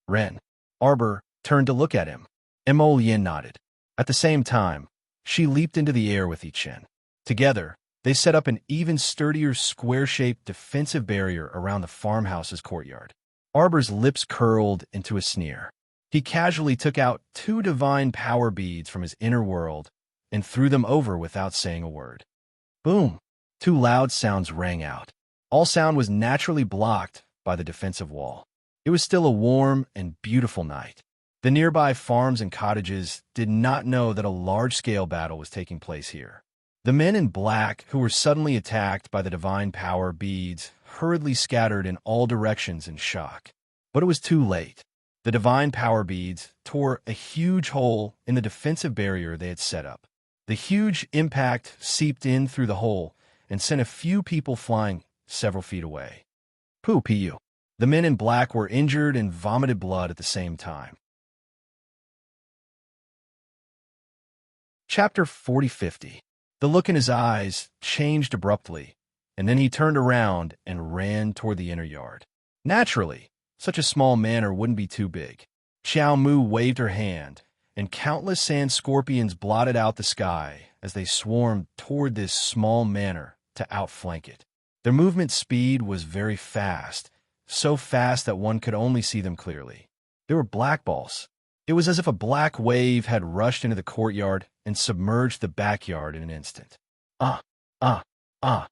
Ren. Arbor turned to look at him. Emolien nodded. At the same time, she leaped into the air with Yi-Chen. Together, they set up an even sturdier square-shaped defensive barrier around the farmhouse's courtyard. Arbor's lips curled into a sneer. He casually took out 2 divine power beads from his inner world and threw them over without saying a word. Boom! 2 loud sounds rang out. All sound was naturally blocked by the defensive wall. It was still a warm and beautiful night. The nearby farms and cottages did not know that a large-scale battle was taking place here. The men in black, who were suddenly attacked by the divine power beads, hurriedly scattered in all directions in shock. But it was too late. The divine power beads tore a huge hole in the defensive barrier they had set up. The huge impact seeped in through the hole and sent a few people flying several feet away. Pu. The men in black were injured and vomited blood at the same time. Chapter 4050. The look in his eyes changed abruptly, and then he turned around and ran toward the inner yard. Naturally, such a small manor wouldn't be too big. Xiao Mu waved her hand, and countless sand scorpions blotted out the sky as they swarmed toward this small manor to outflank it. Their movement speed was very fast, so fast that one could only see them clearly. They were black balls. It was as if a black wave had rushed into the courtyard and submerged the backyard in an instant. Ah, ah, ah.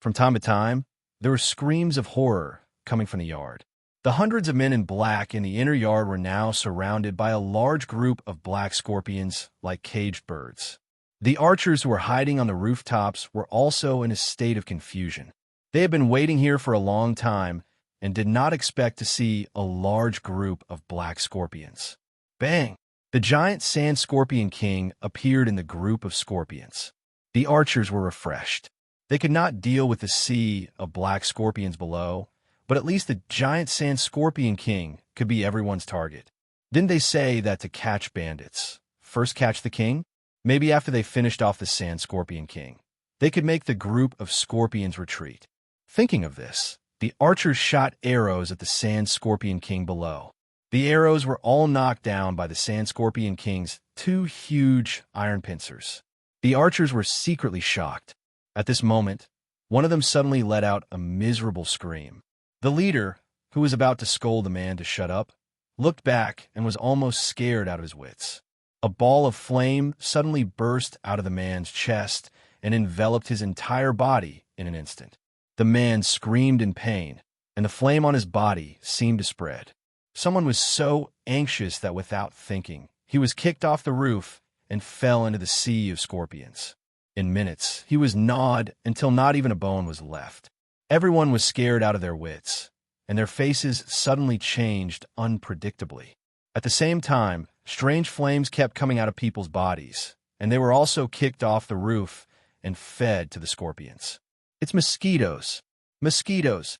From time to time, there were screams of horror coming from the yard. The hundreds of men in black in the inner yard were now surrounded by a large group of black scorpions like caged birds. The archers who were hiding on the rooftops were also in a state of confusion. They had been waiting here for a long time and did not expect to see a large group of black scorpions. Bang! The giant sand scorpion king appeared in the group of scorpions. The archers were refreshed. They could not deal with the sea of black scorpions below, but at least the giant sand scorpion king could be everyone's target. Didn't they say that to catch bandits, first catch the king? Maybe after they finished off the sand scorpion king, they could make the group of scorpions retreat. Thinking of this, the archers shot arrows at the sand scorpion king below. The arrows were all knocked down by the sand scorpion king's two huge iron pincers. The archers were secretly shocked. At this moment, one of them suddenly let out a miserable scream. The leader, who was about to scold the man to shut up, looked back and was almost scared out of his wits. A ball of flame suddenly burst out of the man's chest and enveloped his entire body in an instant. The man screamed in pain, and the flame on his body seemed to spread. Someone was so anxious that without thinking, he was kicked off the roof and fell into the sea of scorpions. In minutes, he was gnawed until not even a bone was left. Everyone was scared out of their wits, and their faces suddenly changed unpredictably. At the same time, strange flames kept coming out of people's bodies, and they were also kicked off the roof and fed to the scorpions. It's mosquitoes! Mosquitoes!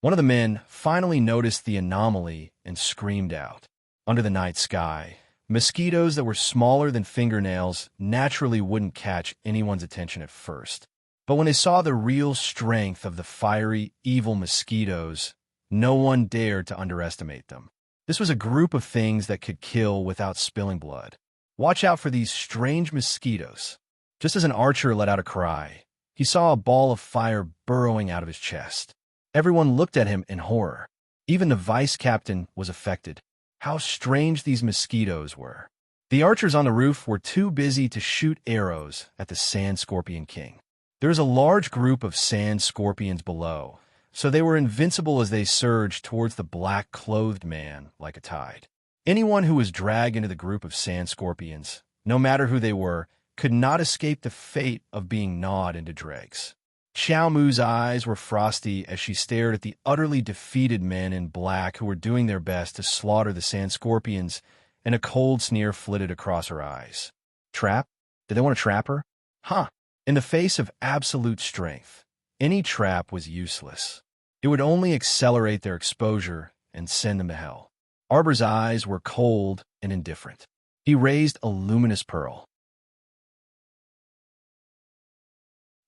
One of the men finally noticed the anomaly and screamed out. Under the night sky, mosquitoes that were smaller than fingernails naturally wouldn't catch anyone's attention at first. But when they saw the real strength of the fiery, evil mosquitoes, no one dared to underestimate them. This was a group of things that could kill without spilling blood. Watch out for these strange mosquitoes. Just as an archer let out a cry, he saw a ball of fire burrowing out of his chest. Everyone looked at him in horror. Even the vice captain was affected. How strange these mosquitoes were. The archers on the roof were too busy to shoot arrows at the sand scorpion king. There was a large group of sand scorpions below, so they were invincible as they surged towards the black-clothed man like a tide. Anyone who was dragged into the group of sand scorpions, no matter who they were, could not escape the fate of being gnawed into dregs. Xiao Mu's eyes were frosty as she stared at the utterly defeated men in black who were doing their best to slaughter the sand scorpions, and a cold sneer flitted across her eyes. Trap? Did they want to trap her? Huh. In the face of absolute strength, any trap was useless. It would only accelerate their exposure and send them to hell. Arbor's eyes were cold and indifferent. He raised a luminous pearl.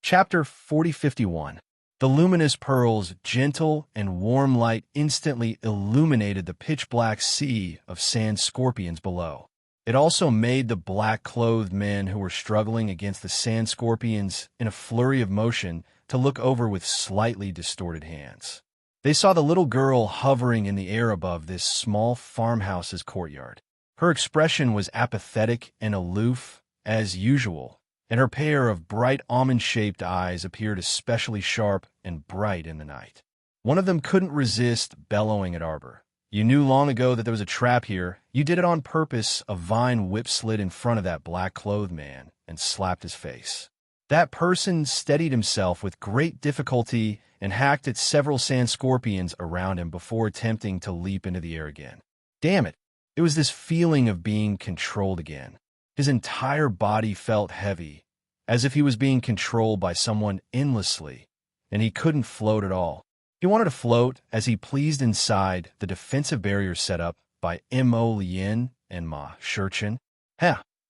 Chapter 4051. The luminous pearl's gentle and warm light instantly illuminated the pitch-black sea of sand scorpions below. It also made the black-clothed men who were struggling against the sand scorpions in a flurry of motion to look over with slightly distorted hands. They saw the little girl hovering in the air above this small farmhouse's courtyard. Her expression was apathetic and aloof, as usual, and her pair of bright almond-shaped eyes appeared especially sharp and bright in the night. One of them couldn't resist bellowing at Arbor. You knew long ago that there was a trap here. You did it on purpose. A vine whip slid in front of that black-clothed man and slapped his face. That person steadied himself with great difficulty and hacked at several sand scorpions around him before attempting to leap into the air again. Damn it! It was this feeling of being controlled again. His entire body felt heavy, as if he was being controlled by someone endlessly, and he couldn't float at all. He wanted to float as he pleased inside the defensive barrier set up by Mo Lien and Ma Shurchen.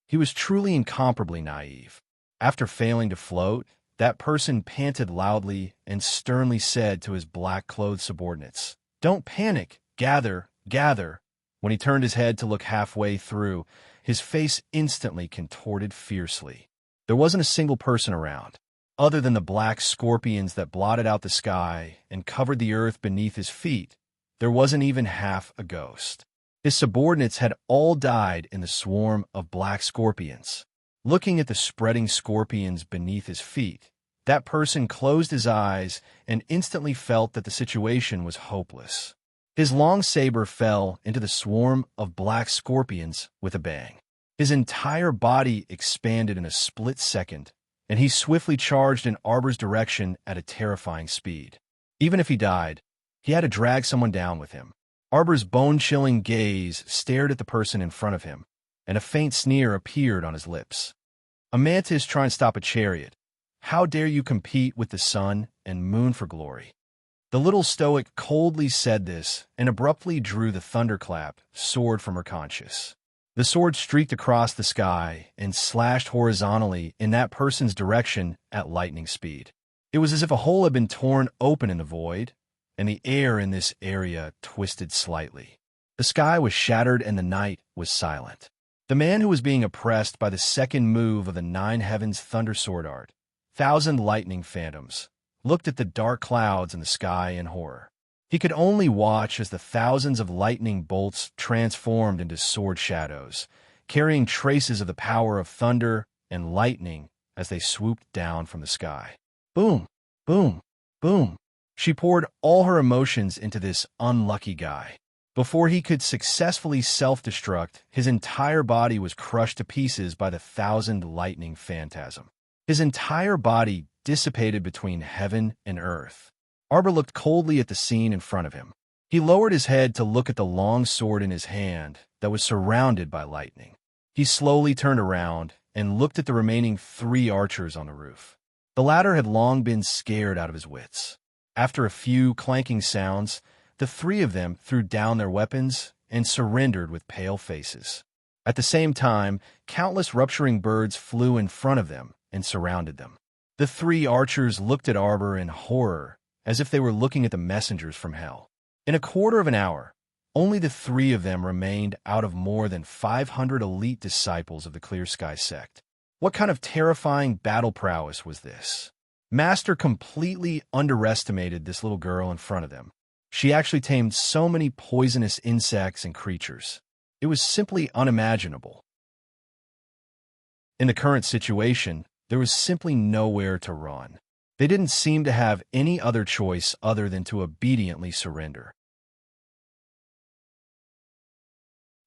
He was truly incomparably naive. After failing to float, that person panted loudly and sternly said to his black-clothed subordinates, "Don't panic, gather, gather." When he turned his head to look halfway through, his face instantly contorted fiercely. There wasn't a single person around, other than the black scorpions that blotted out the sky and covered the earth beneath his feet. There wasn't even half a ghost. His subordinates had all died in the swarm of black scorpions. Looking at the spreading scorpions beneath his feet, that person closed his eyes and instantly felt that the situation was hopeless. His long saber fell into the swarm of black scorpions with a bang. His entire body expanded in a split second, and he swiftly charged in Arbor's direction at a terrifying speed. Even if he died, he had to drag someone down with him. Arbor's bone-chilling gaze stared at the person in front of him, and a faint sneer appeared on his lips. A mantis trying to stop a chariot. How dare you compete with the sun and moon for glory? The little stoic coldly said this and abruptly drew the thunderclap sword from her conscience. The sword streaked across the sky and slashed horizontally in that person's direction at lightning speed. It was as if a hole had been torn open in the void, and the air in this area twisted slightly. The sky was shattered and the night was silent. The man who was being oppressed by the second move of the Nine Heavens Thunder Sword Art, Thousand Lightning Phantoms, looked at the dark clouds in the sky in horror. He could only watch as the thousands of lightning bolts transformed into sword shadows, carrying traces of the power of thunder and lightning as they swooped down from the sky. Boom, boom, boom. She poured all her emotions into this unlucky guy. Before he could successfully self-destruct, his entire body was crushed to pieces by the thousand lightning phantasm. His entire body dissipated between heaven and earth. Arbor looked coldly at the scene in front of him. He lowered his head to look at the long sword in his hand that was surrounded by lightning. He slowly turned around and looked at the remaining 3 archers on the roof. The latter had long been scared out of his wits. After a few clanking sounds, the 3 of them threw down their weapons and surrendered with pale faces. At the same time, countless rupturing birds flew in front of them and surrounded them. The 3 archers looked at Arbor in horror, as if they were looking at the messengers from hell. In a quarter of an hour, only the 3 of them remained out of more than 500 elite disciples of the Clear Sky sect. What kind of terrifying battle prowess was this? Master completely underestimated this little girl in front of them. She actually tamed so many poisonous insects and creatures. It was simply unimaginable. In the current situation, there was simply nowhere to run. They didn't seem to have any other choice other than to obediently surrender.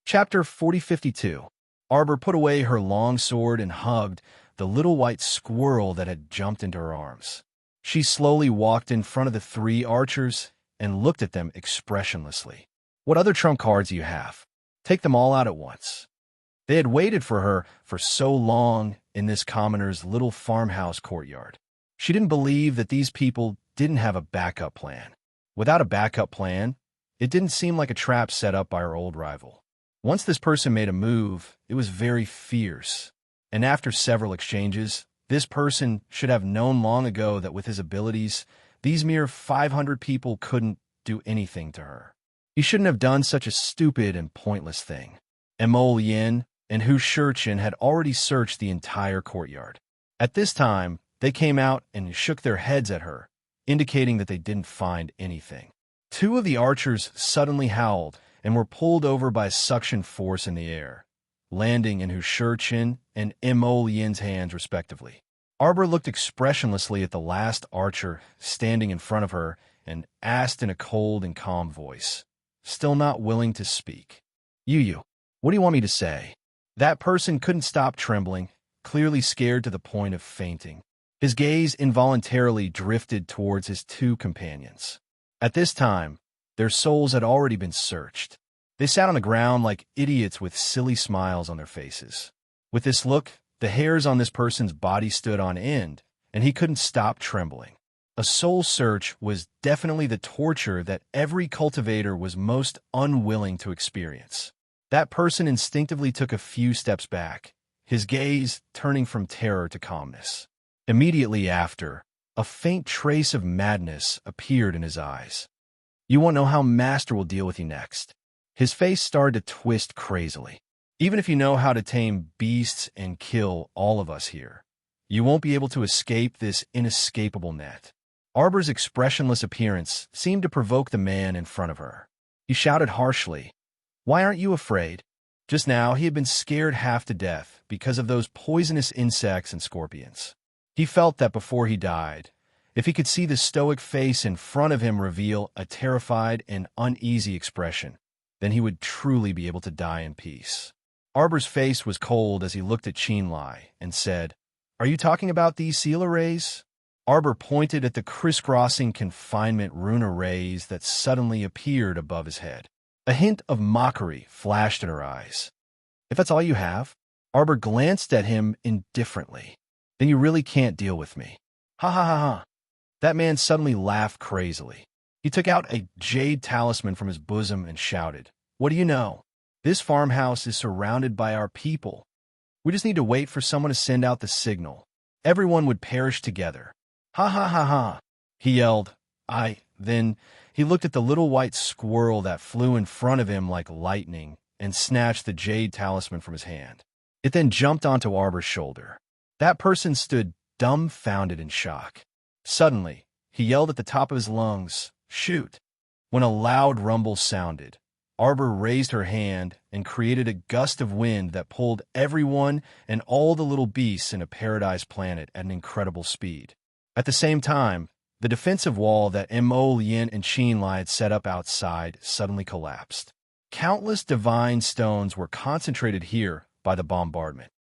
Chapter 4052. Arbor put away her long sword and hugged the little white squirrel that had jumped into her arms. She slowly walked in front of the 3 archers and looked at them expressionlessly. What other trump cards do you have? Take them all out at once. They had waited for her for so long in this commoner's little farmhouse courtyard. She didn't believe that these people didn't have a backup plan. Without a backup plan, it didn't seem like a trap set up by her old rival. Once this person made a move, it was very fierce. And after several exchanges, this person should have known long ago that with his abilities, these mere 500 people couldn't do anything to her. He shouldn't have done such a stupid and pointless thing. Emol Yin and Hu Shurchin had already searched the entire courtyard. At this time, they came out and shook their heads at her, indicating that they didn't find anything. 2 of the archers suddenly howled and were pulled over by a suction force in the air, landing in Hu Shurchin and Emol Yin's hands respectively. Arbor looked expressionlessly at the last archer standing in front of her and asked in a cold and calm voice, still not willing to speak, "Yu, what do you want me to say?" That person couldn't stop trembling, clearly scared to the point of fainting. His gaze involuntarily drifted towards his 2 companions. At this time, their souls had already been searched. They sat on the ground like idiots with silly smiles on their faces. With this look, the hairs on this person's body stood on end, and he couldn't stop trembling. A soul search was definitely the torture that every cultivator was most unwilling to experience. That person instinctively took a few steps back, his gaze turning from terror to calmness. Immediately after, a faint trace of madness appeared in his eyes. "You won't know how Master will deal with you next." His face started to twist crazily. "Even if you know how to tame beasts and kill all of us here, you won't be able to escape this inescapable net." Arbor's expressionless appearance seemed to provoke the man in front of her. He shouted harshly, "Why aren't you afraid? Just now, he had been scared half to death because of those poisonous insects and scorpions. He felt that before he died, if he could see the stoic face in front of him reveal a terrified and uneasy expression, then he would truly be able to die in peace. Arbor's face was cold as he looked at Qinlai and said, "Are you talking about these seal arrays?" Arbor pointed at the crisscrossing confinement rune arrays that suddenly appeared above his head. A hint of mockery flashed in her eyes. "If that's all you have?" Arbor glanced at him indifferently. "Then you really can't deal with me." "Ha ha ha ha." That man suddenly laughed crazily. He took out a jade talisman from his bosom and shouted, "What do you know? This farmhouse is surrounded by our people. We just need to wait for someone to send out the signal. Everyone would perish together." "Ha ha ha ha," he yelled. Then he looked at the little white squirrel that flew in front of him like lightning and snatched the jade talisman from his hand. It then jumped onto Arbor's shoulder. That person stood dumbfounded in shock. Suddenly, he yelled at the top of his lungs, "Shoot!" When a loud rumble sounded, Arbor raised her hand and created a gust of wind that pulled everyone and all the little beasts in a paradise planet at an incredible speed. At the same time, the defensive wall that Mo Yin and Qinlai had set up outside suddenly collapsed. Countless divine stones were concentrated here by the bombardment.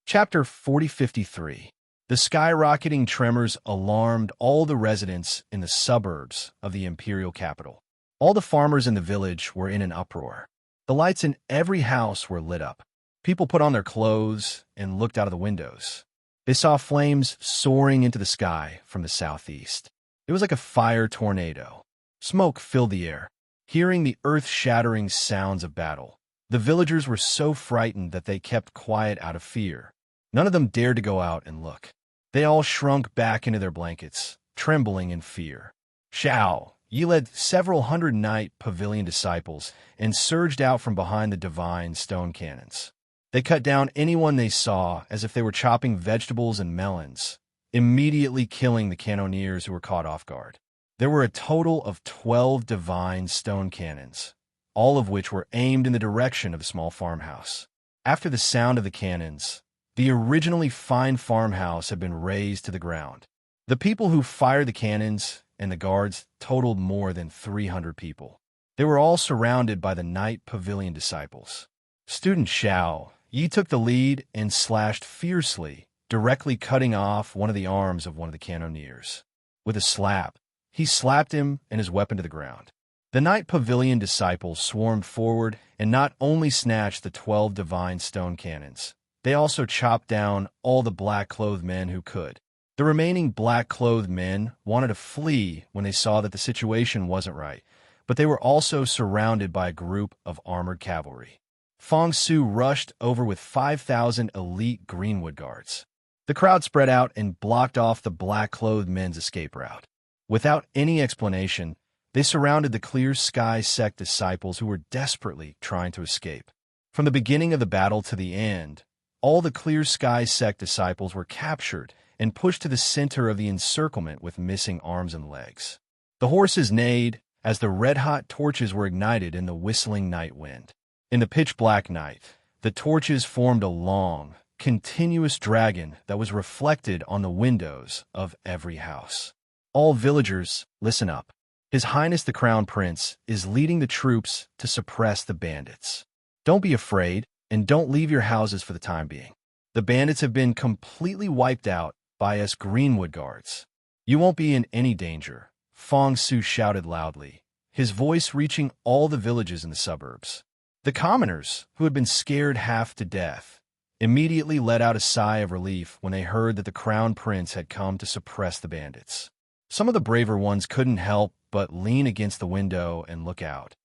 Chapter 4053. The skyrocketing tremors alarmed all the residents in the suburbs of the imperial capital. All the farmers in the village were in an uproar. The lights in every house were lit up. People put on their clothes and looked out of the windows. They saw flames soaring into the sky from the southeast. It was like a fire tornado. Smoke filled the air. Hearing the earth-shattering sounds of battle, the villagers were so frightened that they kept quiet out of fear. None of them dared to go out and look. They all shrunk back into their blankets, trembling in fear. Xiao Yi led several hundred knight pavilion disciples and surged out from behind the divine stone cannons. They cut down anyone they saw as if they were chopping vegetables and melons, immediately killing the cannoneers who were caught off guard. There were a total of 12 divine stone cannons, all of which were aimed in the direction of the small farmhouse. After the sound of the cannons, the originally fine farmhouse had been razed to the ground. The people who fired the cannons and the guards totaled more than 300 people. They were all surrounded by the knight pavilion disciples. Student Xiao Yi took the lead and slashed fiercely, directly cutting off one of the arms of one of the cannoneers. With a slap, he slapped him and his weapon to the ground. The knight pavilion disciples swarmed forward and not only snatched the 12 divine stone cannons, they also chopped down all the black-clothed men who could. The remaining black-clothed men wanted to flee when they saw that the situation wasn't right, but they were also surrounded by a group of armored cavalry. Fong Su rushed over with 5,000 elite Greenwood guards. The crowd spread out and blocked off the black-clothed men's escape route. Without any explanation, they surrounded the Clear Sky sect disciples who were desperately trying to escape. From the beginning of the battle to the end, all the Clear Sky sect disciples were captured and pushed to the center of the encirclement with missing arms and legs. The horses neighed as the red-hot torches were ignited in the whistling night wind. In the pitch-black night, the torches formed a long, continuous dragon that was reflected on the windows of every house. All villagers, listen up. His Highness the Crown Prince is leading the troops to suppress the bandits. Don't be afraid, and don't leave your houses for the time being. The bandits have been completely wiped out by us Greenwood guards. You won't be in any danger, Fong Su shouted loudly, his voice reaching all the villages in the suburbs. The commoners, who had been scared half to death, immediately let out a sigh of relief when they heard that the Crown Prince had come to suppress the bandits. Some of the braver ones couldn't help but lean against the window and look out,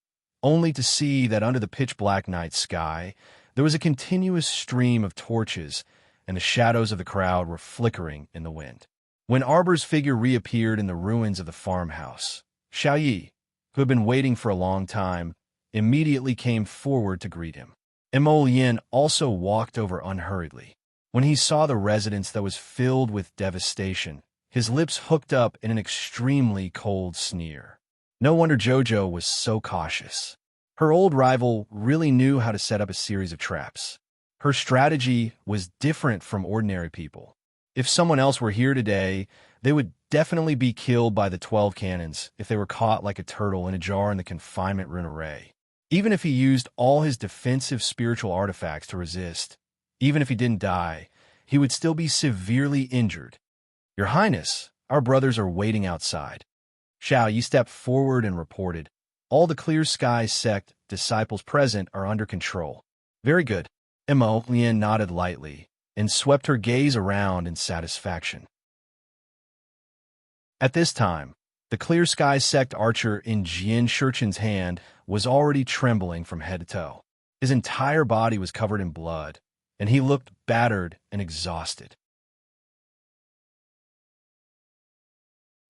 only to see that under the pitch-black night sky, there was a continuous stream of torches, and the shadows of the crowd were flickering in the wind. When Arbor's figure reappeared in the ruins of the farmhouse, Xiao Yi, who had been waiting for a long time, immediately came forward to greet him. Mo Yin also walked over unhurriedly. When he saw the residence that was filled with devastation, his lips hooked up in an extremely cold sneer. No wonder Jojo was so cautious. Her old rival really knew how to set up a series of traps. Her strategy was different from ordinary people. If someone else were here today, they would definitely be killed by the 12 cannons if they were caught like a turtle in a jar in the confinement room array. Even if he used all his defensive spiritual artifacts to resist, even if he didn't die, he would still be severely injured. Your Highness, our brothers are waiting outside. Xiao Yi stepped forward and reported, all the Clear Sky sect disciples present are under control. Very good. Mo Lian nodded lightly and swept her gaze around in satisfaction. At this time, the Clear Sky sect archer in Jian Shurchen's hand was already trembling from head to toe. His entire body was covered in blood, and he looked battered and exhausted.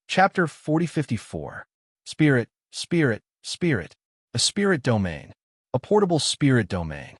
Chapter 4054. Spirit, Spirit, Spirit. A spirit domain. A portable spirit domain.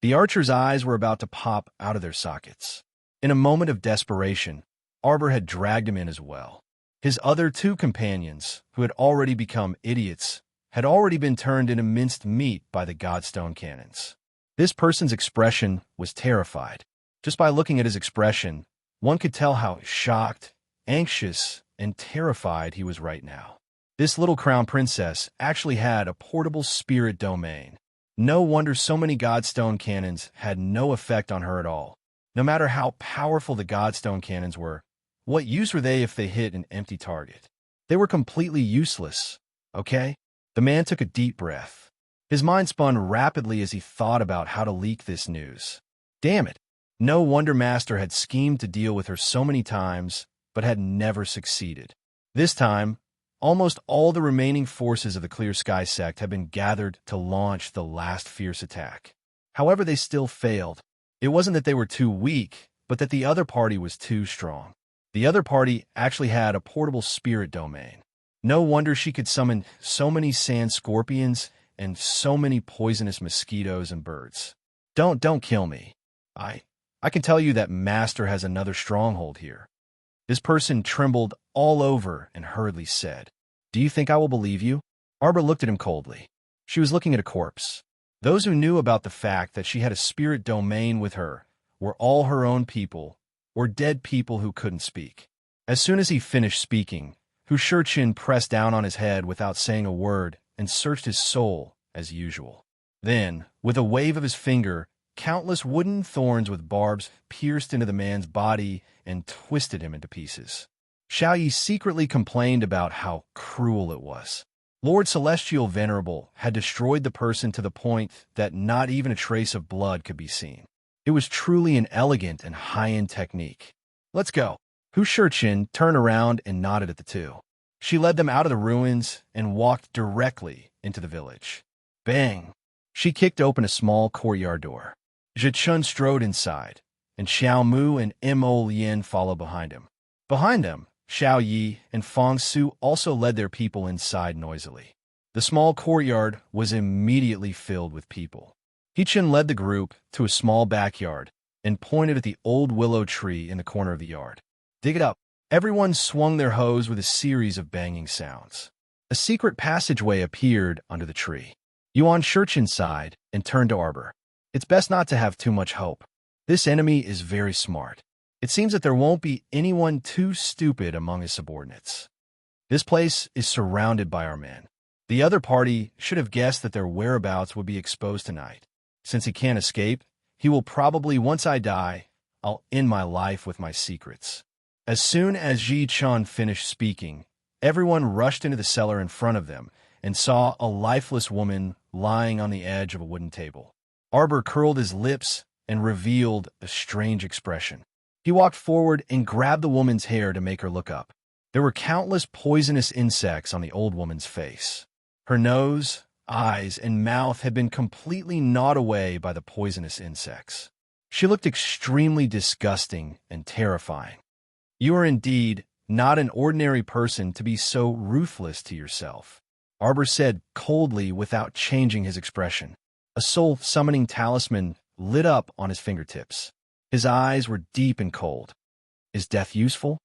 The archer's eyes were about to pop out of their sockets. In a moment of desperation, Arbor had dragged him in as well. His other two companions, who had already become idiots, had already been turned into minced meat by the Godstone cannons. This person's expression was terrified. Just by looking at his expression, one could tell how shocked, anxious, and terrified he was right now. This little crown princess actually had a portable spirit domain. No wonder so many Godstone cannons had no effect on her at all. No matter how powerful the Godstone cannons were, what use were they if they hit an empty target? They were completely useless, okay? The man took a deep breath. His mind spun rapidly as he thought about how to leak this news. Damn it! No wonder Master had schemed to deal with her so many times, but had never succeeded. This time, almost all the remaining forces of the Clear Sky sect had been gathered to launch the last fierce attack. However, they still failed. It wasn't that they were too weak, but that the other party was too strong. The other party actually had a portable spirit domain. No wonder she could summon so many sand scorpions and so many poisonous mosquitoes and birds. Don't kill me. I can tell you that Master has another stronghold here. This person trembled all over and hurriedly said, Do you think I will believe you? Arbor looked at him coldly. She was looking at a corpse. Those who knew about the fact that she had a spirit domain with her were all her own people, or dead people who couldn't speak. As soon as he finished speaking, Hu Shurchen pressed down on his head without saying a word and searched his soul as usual. Then, with a wave of his finger, countless wooden thorns with barbs pierced into the man's body and twisted him into pieces. Xiao Yi secretly complained about how cruel it was. Lord Celestial Venerable had destroyed the person to the point that not even a trace of blood could be seen. It was truly an elegant and high-end technique. Let's go. Hu Shurchen turned around and nodded at the two. She led them out of the ruins and walked directly into the village. Bang! She kicked open a small courtyard door. Zhe Chun strode inside, and Xiao Mu and Mo Lian followed behind him. Behind them, Xiao Yi and Fong Su also led their people inside noisily. The small courtyard was immediately filled with people. He-Chen led the group to a small backyard and pointed at the old willow tree in the corner of the yard. Dig it up. Everyone swung their hoes with a series of banging sounds. A secret passageway appeared under the tree. Yuan Shurchen sighed and turned to Arbor. It's best not to have too much hope. This enemy is very smart. It seems that there won't be anyone too stupid among his subordinates. This place is surrounded by our men. The other party should have guessed that their whereabouts would be exposed tonight. Since he can't escape, he will probably, once I die, I'll end my life with my secrets. As soon as Ji Chun finished speaking, everyone rushed into the cellar in front of them and saw a lifeless woman lying on the edge of a wooden table. Arbor curled his lips and revealed a strange expression. He walked forward and grabbed the woman's hair to make her look up. There were countless poisonous insects on the old woman's face. Her nose, eyes, and mouth had been completely gnawed away by the poisonous insects. She looked extremely disgusting and terrifying. You are indeed not an ordinary person to be so ruthless to yourself, Arbor said coldly without changing his expression. A soul-summoning talisman lit up on his fingertips. His eyes were deep and cold. Is death useful?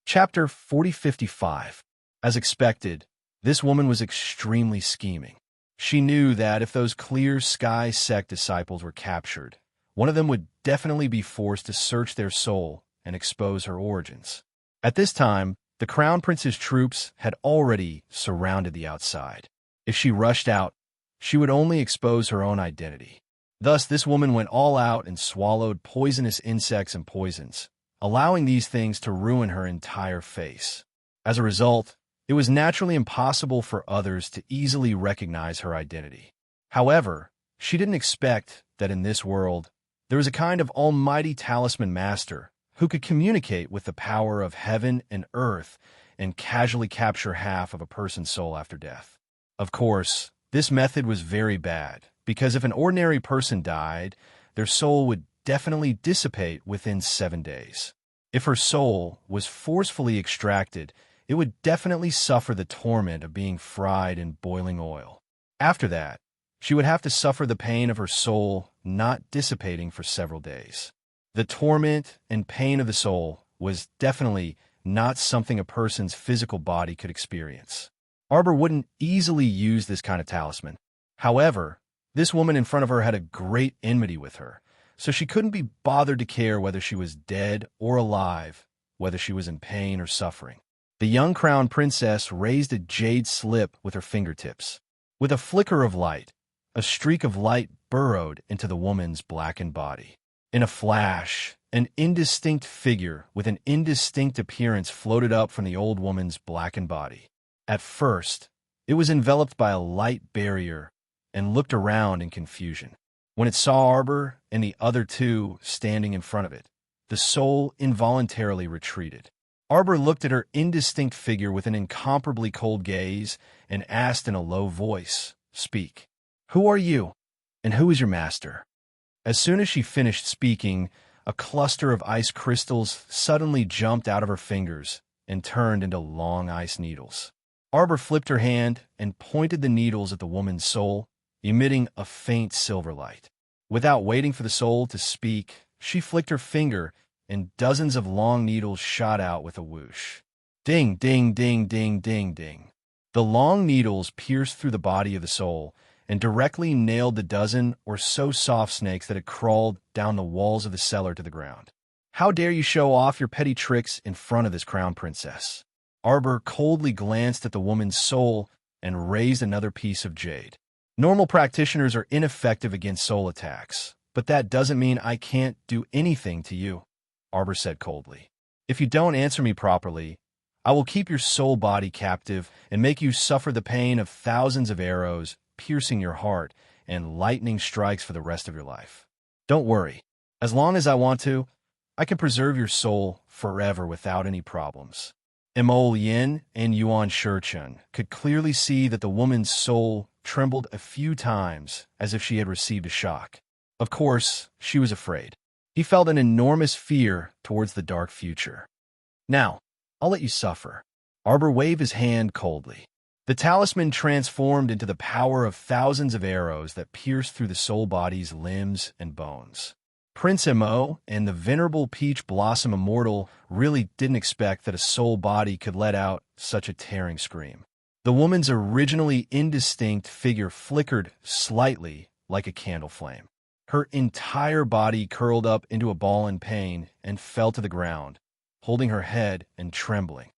Chapter 4055. As expected, This woman was extremely scheming. She knew that if those Clear Sky sect disciples were captured, one of them would definitely be forced to search their soul and expose her origins. At this time, the Crown Prince's troops had already surrounded the outside. If she rushed out, she would only expose her own identity. Thus, this woman went all out and swallowed poisonous insects and poisons, allowing these things to ruin her entire face. As a result, it was naturally impossible for others to easily recognize her identity. However, she didn't expect that in this world, there was a kind of almighty talisman master who could communicate with the power of heaven and earth and casually capture half of a person's soul after death. Of course, this method was very bad, because if an ordinary person died, their soul would definitely dissipate within 7 days. If her soul was forcefully extracted, it would definitely suffer the torment of being fried in boiling oil. After that, she would have to suffer the pain of her soul not dissipating for several days. The torment and pain of the soul was definitely not something a person's physical body could experience. Arbor wouldn't easily use this kind of talisman. However, this woman in front of her had a great enmity with her, so she couldn't be bothered to care whether she was dead or alive, whether she was in pain or suffering. The young crown princess raised a jade slip with her fingertips. With a flicker of light, a streak of light burrowed into the woman's blackened body. In a flash, an indistinct figure with an indistinct appearance floated up from the old woman's blackened body. At first, it was enveloped by a light barrier and looked around in confusion. When it saw Arbor and the other two standing in front of it, the soul involuntarily retreated. Arbor looked at her indistinct figure with an incomparably cold gaze and asked in a low voice, "Speak. Who are you, and who is your master?" As soon as she finished speaking, a cluster of ice crystals suddenly jumped out of her fingers and turned into long ice needles. Arbor flipped her hand and pointed the needles at the woman's soul, emitting a faint silver light. Without waiting for the soul to speak, she flicked her finger, and dozens of long needles shot out with a whoosh. Ding, ding, ding, ding, ding, ding. The long needles pierced through the body of the soul and directly nailed the dozen or so soft snakes that had crawled down the walls of the cellar to the ground. "How dare you show off your petty tricks in front of this crown princess?" Arbor coldly glanced at the woman's soul and raised another piece of jade. "Normal practitioners are ineffective against soul attacks, but that doesn't mean I can't do anything to you," Arbor said coldly. "If you don't answer me properly, I will keep your soul body captive and make you suffer the pain of thousands of arrows piercing your heart and lightning strikes for the rest of your life. Don't worry. As long as I want to, I can preserve your soul forever without any problems." Emol Yin and Yuan Shichun could clearly see that the woman's soul trembled a few times as if she had received a shock. Of course, she was afraid. He felt an enormous fear towards the dark future. "Now, I'll let you suffer." Arbor waved his hand coldly. The talisman transformed into the power of thousands of arrows that pierced through the soul body's limbs and bones. Prince Emo and the venerable Peach Blossom Immortal really didn't expect that a soul body could let out such a tearing scream. The woman's originally indistinct figure flickered slightly like a candle flame. Her entire body curled up into a ball in pain and fell to the ground, holding her head and trembling.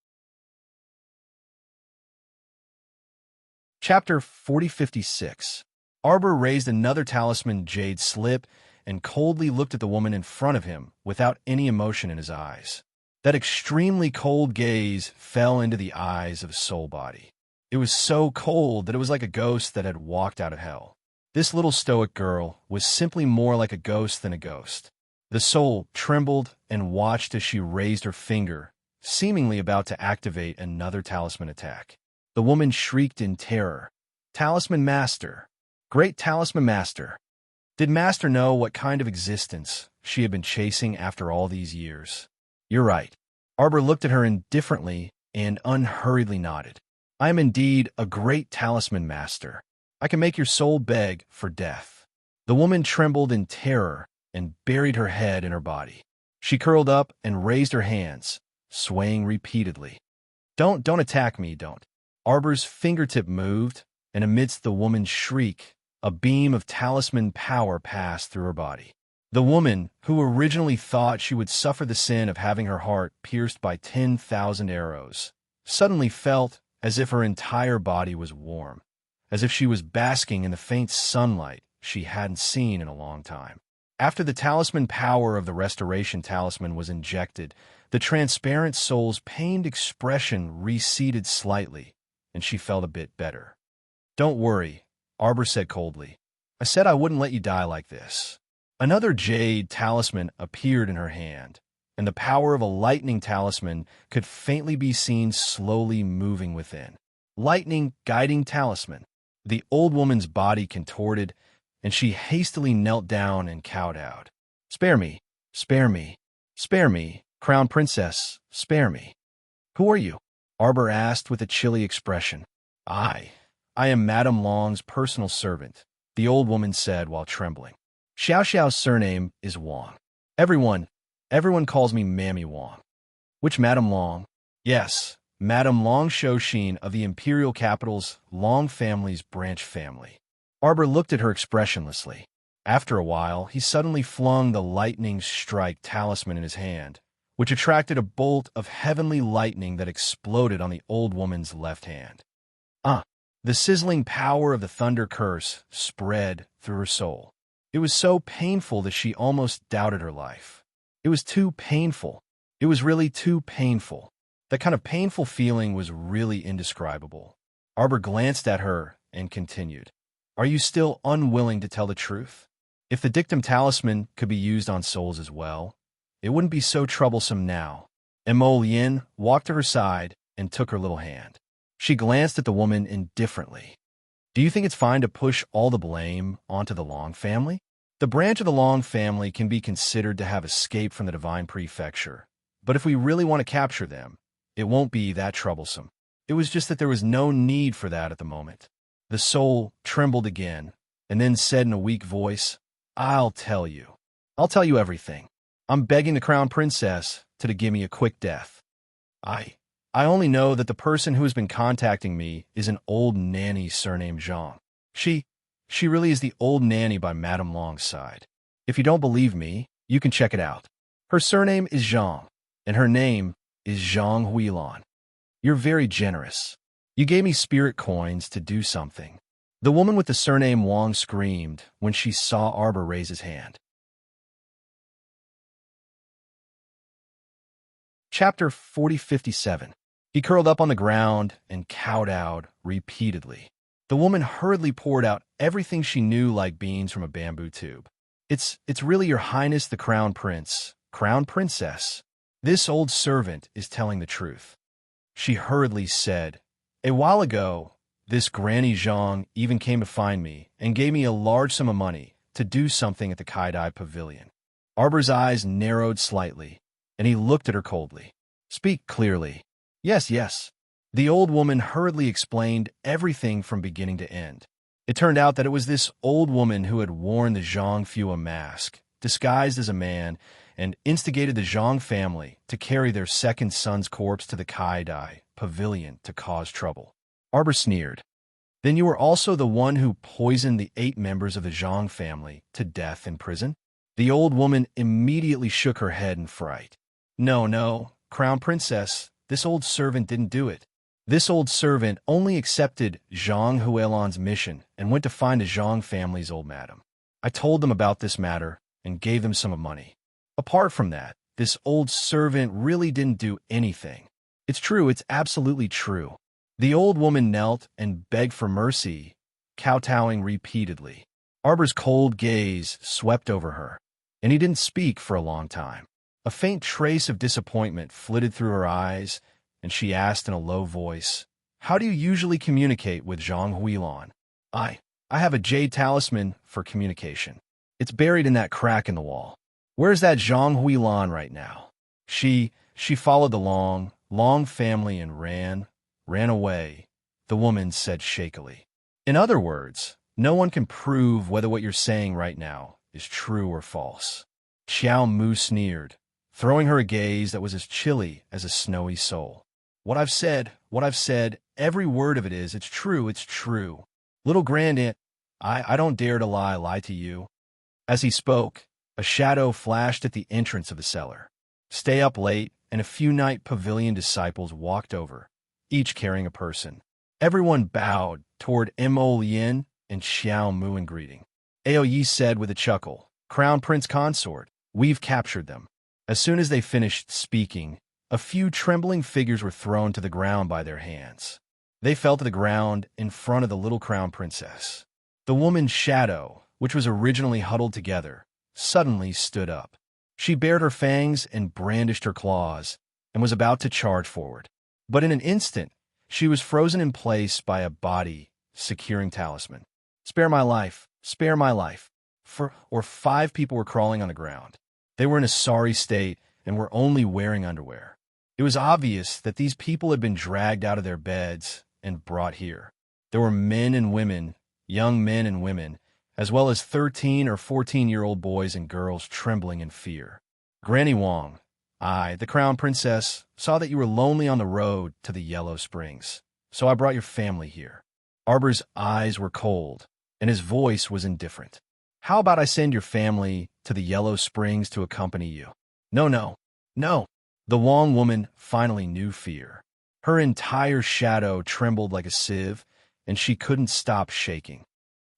Chapter 4056. Arbor raised another talisman jade slip and coldly looked at the woman in front of him without any emotion in his eyes. That extremely cold gaze fell into the eyes of a soul body. It was so cold that it was like a ghost that had walked out of hell. This little stoic girl was simply more like a ghost than a ghost. The soul trembled and watched as she raised her finger, seemingly about to activate another talisman attack. The woman shrieked in terror. "Talisman Master! Great Talisman Master!" Did Master know what kind of existence she had been chasing after all these years? "You're right." Arbor looked at her indifferently and unhurriedly nodded. "I am indeed a great Talisman Master. I can make your soul beg for death." The woman trembled in terror and buried her head in her body. She curled up and raised her hands, swaying repeatedly. Don't attack me, don't. Arbor's fingertip moved, and amidst the woman's shriek, a beam of talisman power passed through her body. The woman, who originally thought she would suffer the sin of having her heart pierced by 10,000 arrows, suddenly felt as if her entire body was warm, as if she was basking in the faint sunlight she hadn't seen in a long time. After the talisman power of the restoration talisman was injected, the transparent soul's pained expression receded slightly, and she felt a bit better. "Don't worry," Arbor said coldly. "I said I wouldn't let you die like this." Another jade talisman appeared in her hand, and the power of a lightning talisman could faintly be seen slowly moving within. Lightning guiding talisman. The old woman's body contorted, and she hastily knelt down and kowtowed. "Spare me, spare me, spare me, Crown Princess, spare me." "Who are you?" Arbor asked with a chilly expression. I am Madame Long's personal servant," the old woman said while trembling. "Xiao Xiao's surname is Wang. Everyone calls me Mammy Wang." "Which Madame Long?" "Yes, Madame Long Shoshin of the imperial capital's Long family's branch family." Arbor looked at her expressionlessly. After a while, he suddenly flung the lightning strike talisman in his hand, which attracted a bolt of heavenly lightning that exploded on the old woman's left hand. The sizzling power of the thunder curse spread through her soul. It was so painful that she almost doubted her life. It was too painful. It was really too painful. That kind of painful feeling was really indescribable. Arbor glanced at her and continued. "Are you still unwilling to tell the truth? If the dictum talisman could be used on souls as well, it wouldn't be so troublesome now." Emo Yin walked to her side and took her little hand. She glanced at the woman indifferently. "Do you think it's fine to push all the blame onto the Long family? The branch of the Long family can be considered to have escaped from the divine prefecture, but if we really want to capture them, it won't be that troublesome. It was just that there was no need for that at the moment." The soul trembled again, and then said in a weak voice, I'll tell you everything. I'm begging the Crown Princess to give me a quick death. I only know that the person who has been contacting me is an old nanny surnamed Zhang. She really is the old nanny by Madame Long's side. If you don't believe me, you can check it out. Her surname is Zhang, and her name is Zhang Huilan. You're very generous. You gave me spirit coins to do something. The woman with the surname Wang screamed when she saw Arbor raise his hand. Chapter 4057. He curled up on the ground and kowtowed repeatedly. The woman hurriedly poured out everything she knew like beans from a bamboo tube. It's really Your Highness the Crown Prince, Crown Princess. This old servant is telling the truth. She hurriedly said, A while ago, this Granny Zhang even came to find me and gave me a large sum of money to do something at the Kaidai Pavilion. Arbor's eyes narrowed slightly, and he looked at her coldly. Speak clearly. Yes. The old woman hurriedly explained everything from beginning to end. It turned out that it was this old woman who had worn the Zhang Fua mask, disguised as a man, and instigated the Zhang family to carry their second son's corpse to the Kaidai Pavilion to cause trouble. Arbor sneered. Then you were also the one who poisoned the 8 members of the Zhang family to death in prison? The old woman immediately shook her head in fright. No, Crown Princess, this old servant didn't do it. This old servant only accepted Zhang Huilan's mission and went to find the Zhang family's old madam. I told them about this matter and gave them some money. Apart from that, this old servant really didn't do anything. It's true, it's absolutely true. The old woman knelt and begged for mercy, kowtowing repeatedly. Arbor's cold gaze swept over her, and he didn't speak for a long time. A faint trace of disappointment flitted through her eyes, and she asked in a low voice, How do you usually communicate with Zhang Huilan? I have a jade talisman for communication. It's buried in that crack in the wall. Where's that Zhang Huilan right now? She followed the Long family and ran away, the woman said shakily. In other words, no one can prove whether what you're saying right now is true or false. Xiao Mu sneered, throwing her a gaze that was as chilly as a snowy soul. What I've said, every word of it is, it's true, it's true. Little Grandaunt, I don't dare to lie to you. As he spoke, a shadow flashed at the entrance of the cellar. Stay up late, and a few night pavilion disciples walked over, each carrying a person. Everyone bowed toward Mo Lien and Xiao Mu in greeting. Aoyi said with a chuckle, Crown Prince Consort, we've captured them. As soon as they finished speaking, a few trembling figures were thrown to the ground by their hands. They fell to the ground in front of the little crown princess. The woman's shadow, which was originally huddled together, suddenly stood up. She bared her fangs and brandished her claws, and was about to charge forward. But in an instant, she was frozen in place by a body securing talisman. Spare my life, spare my life. 5 people were crawling on the ground. They were in a sorry state and were only wearing underwear. It was obvious that these people had been dragged out of their beds and brought here. There were men and women, young men and women, as well as 13 or 14-year-old boys and girls trembling in fear. Granny Wong, I, the Crown Princess, saw that you were lonely on the road to the Yellow Springs, so I brought your family here. Arbor's eyes were cold, and his voice was indifferent. How about I send your family to the Yellow Springs to accompany you? No. The Wong woman finally knew fear. Her entire shadow trembled like a sieve, and she couldn't stop shaking.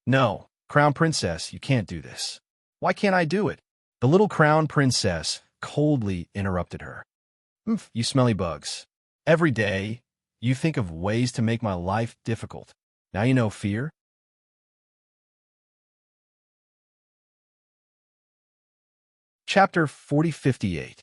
No, Crown Princess, you can't do this. Why can't I do it? The little Crown Princess coldly interrupted her. You smelly bugs. Every day, you think of ways to make my life difficult. Now you know fear? Chapter 4058.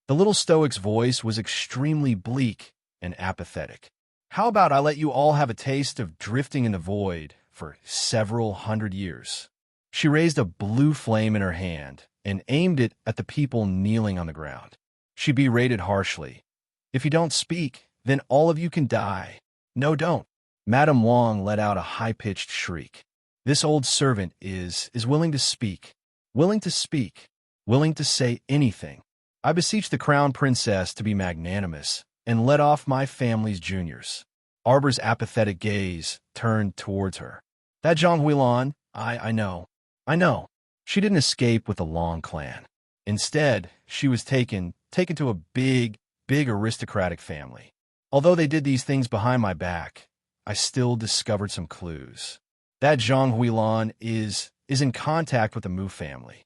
The little stoic's voice was extremely bleak and apathetic. How about I let you all have a taste of drifting in the void for several hundred years? She raised a blue flame in her hand and aimed it at the people kneeling on the ground. She berated harshly. If you don't speak, then all of you can die. No, don't. Madame Wong let out a high-pitched shriek. This old servant is willing to speak, willing to speak, willing to say anything. I beseech the Crown Princess to be magnanimous and let off my family's juniors. Arbor's apathetic gaze turned towards her. That Zhang Huilan, I know. She didn't escape with the Long clan. Instead, she was taken to a big aristocratic family. Although they did these things behind my back, I still discovered some clues. That Zhang Huilan is in contact with the Mu family.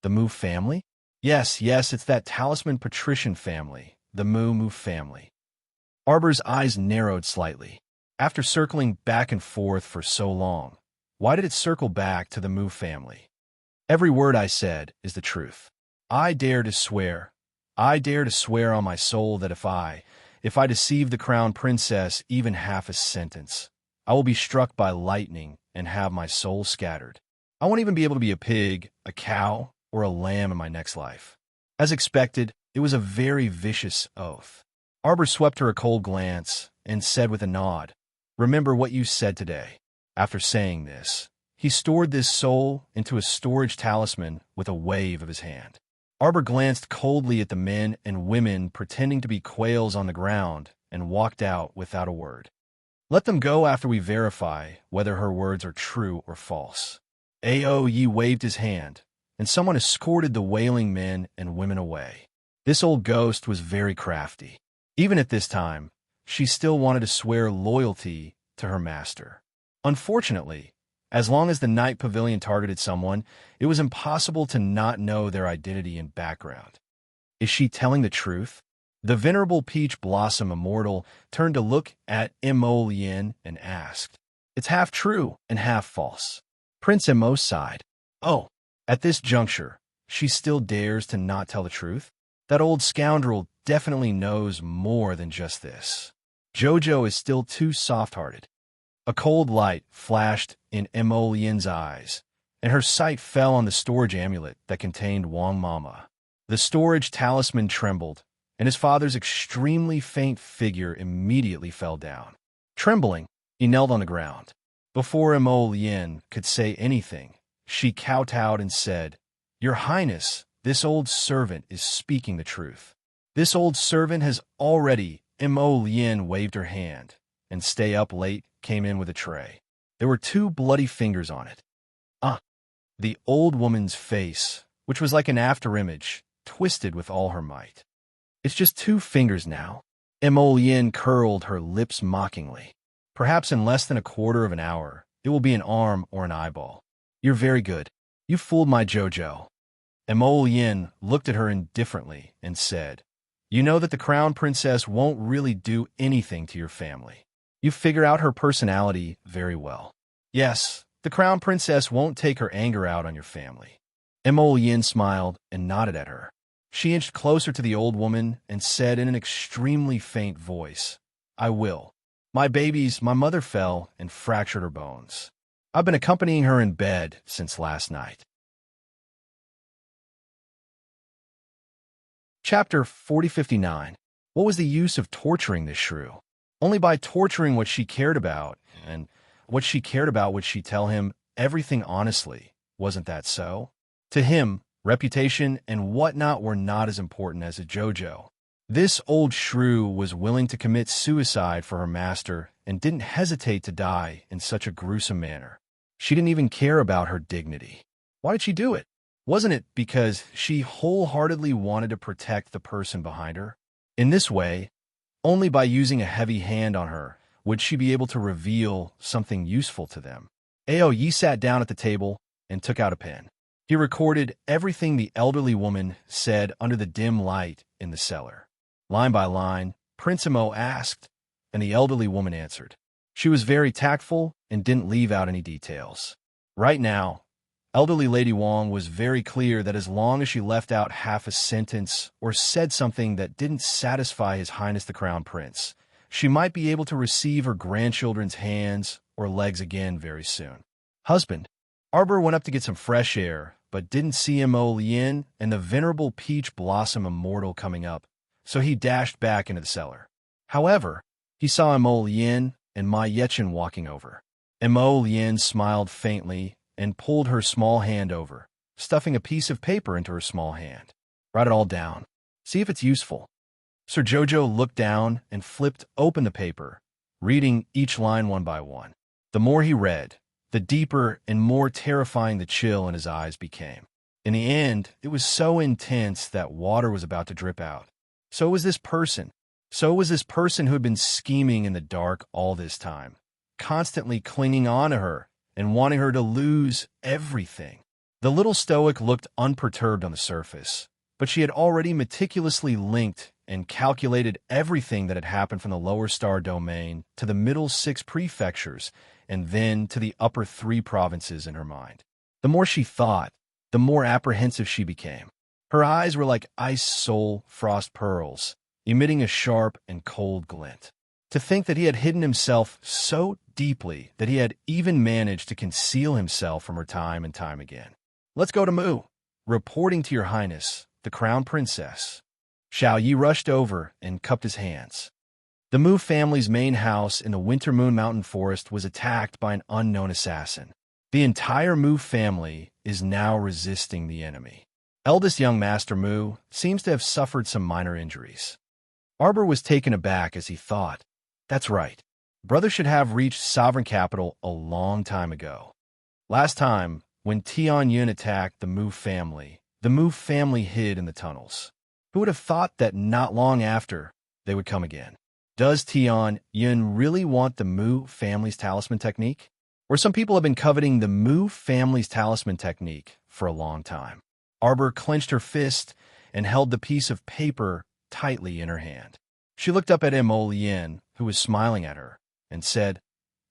The Mu family? Yes, it's that talisman patrician family, the Mu family. Arbor's eyes narrowed slightly. After circling back and forth for so long, why did it circle back to the Mu family? Every word I said is the truth. I dare to swear on my soul that if I deceive the Crown Princess even half a sentence, I will be struck by lightning and have my soul scattered. I won't even be able to be a pig, a cow, or a lamb in my next life. As expected, it was a very vicious oath. Arbor swept her a cold glance and said with a nod, Remember what you said today. After saying this, he stored this soul into a storage talisman with a wave of his hand. Arbor glanced coldly at the men and women pretending to be quails on the ground and walked out without a word. Let them go after we verify whether her words are true or false. Aoyi waved his hand, and someone escorted the wailing men and women away. This old ghost was very crafty. Even at this time, she still wanted to swear loyalty to her master. Unfortunately, as long as the night pavilion targeted someone, it was impossible to not know their identity and background. Is she telling the truth? The venerable peach blossom immortal turned to look at Mo Lien and asked, It's half true and half false. Prince Mo sighed. Oh, at this juncture, she still dares to not tell the truth? That old scoundrel definitely knows more than just this. Jojo is still too soft-hearted. A cold light flashed in Mo Lien's eyes, and her sight fell on the storage amulet that contained Wang Mama. The storage talisman trembled, and his father's extremely faint figure immediately fell down. Trembling, he knelt on the ground. Before Mo Lien could say anything, she kowtowed and said, Your Highness, this old servant is speaking the truth. This old servant has already Mo Lien waved her hand, and Stay Up Late came in with a tray. There were 2 bloody fingers on it. The old woman's face, which was like an afterimage, twisted with all her might. It's just 2 fingers now. Mo Lien curled her lips mockingly. Perhaps in less than a quarter of an hour, it will be an arm or an eyeball. You're very good. You fooled my Jojo. Mo Lien looked at her indifferently and said, You know that the crown princess won't really do anything to your family. You figure out her personality very well. Yes, the crown princess won't take her anger out on your family. Mo Lien smiled and nodded at her. She inched closer to the old woman and said in an extremely faint voice, I will. My mother fell and fractured her bones. I've been accompanying her in bed since last night. Chapter 4059. What was the use of torturing this shrew? Only by torturing what she cared about, and what she cared about would she tell him everything honestly. Wasn't that so? To him, reputation and whatnot were not as important as a Jojo. This old shrew was willing to commit suicide for her master and didn't hesitate to die in such a gruesome manner. She didn't even care about her dignity. Why did she do it? Wasn't it because she wholeheartedly wanted to protect the person behind her? In this way, only by using a heavy hand on her would she be able to reveal something useful to them. Aoyi sat down at the table and took out a pen. He recorded everything the elderly woman said under the dim light in the cellar. Line by line, Prince Mo asked, and the elderly woman answered. She was very tactful and didn't leave out any details. Right now, elderly Lady Wong was very clear that as long as she left out half a sentence or said something that didn't satisfy His Highness the Crown Prince, she might be able to receive her grandchildren's hands or legs again very soon. Husband, Arbor went up to get some fresh air, but didn't see Mo Lien and the venerable peach blossom immortal coming up, so he dashed back into the cellar. However, he saw Mo Lien and Ma Yechen walking over. Mo Lien smiled faintly and pulled her small hand over, stuffing a piece of paper into her small hand. Write it all down. See if it's useful. Sir Jojo looked down and flipped open the paper, reading each line one by one. The more he read, the deeper and more terrifying the chill in his eyes became. In the end, it was so intense that water was about to drip out. So was this person. So was this person who had been scheming in the dark all this time, constantly clinging on to her and wanting her to lose everything. The little stoic looked unperturbed on the surface, but she had already meticulously linked and calculated everything that had happened from the lower star domain to the middle 6 prefectures and then to the upper 3 provinces in her mind. The more she thought, the more apprehensive she became. Her eyes were like ice soul frost pearls, emitting a sharp and cold glint. To think that he had hidden himself so deeply that he had even managed to conceal himself from her time and time again. Let's go to Mu. Reporting to your highness, the crown princess. Xiao Yi rushed over and cupped his hands. The Mu family's main house in the Winter Moon Mountain Forest was attacked by an unknown assassin. The entire Mu family is now resisting the enemy. Eldest young Master Mu seems to have suffered some minor injuries. Arbor was taken aback as he thought, that's right. Brother should have reached Sovereign Capital a long time ago. Last time, when Tian Yun attacked the Mu family hid in the tunnels. Who would have thought that not long after, they would come again? Does Tian Yun really want the Mu family's talisman technique? Or some people have been coveting the Mu family's talisman technique for a long time. Arbor clenched her fist and held the piece of paper tightly in her hand. She looked up at Mo Lien, who was smiling at her, and said,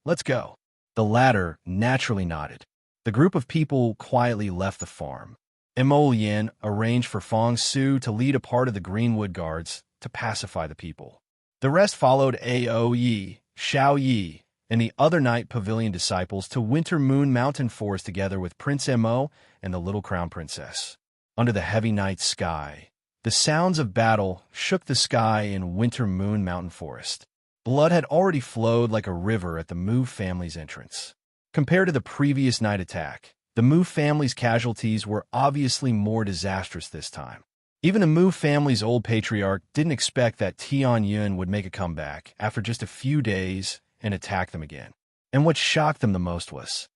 Let's go. The latter naturally nodded. The group of people quietly left the farm. Mo Lien arranged for Fong Su to lead a part of the Greenwood Guards to pacify the people. The rest followed Aoyi, Xiao Yi, and the other Night Pavilion disciples to Winter Moon Mountain Forest together with Prince Mo and the little Crown Princess. Under the heavy night sky, the sounds of battle shook the sky in Winter Moon Mountain Forest. Blood had already flowed like a river at the Mu family's entrance. Compared to the previous night attack, the Mu family's casualties were obviously more disastrous this time. Even the Mu family's old patriarch didn't expect that Tian Yun would make a comeback after just a few days and attack them again. And what shocked them the most was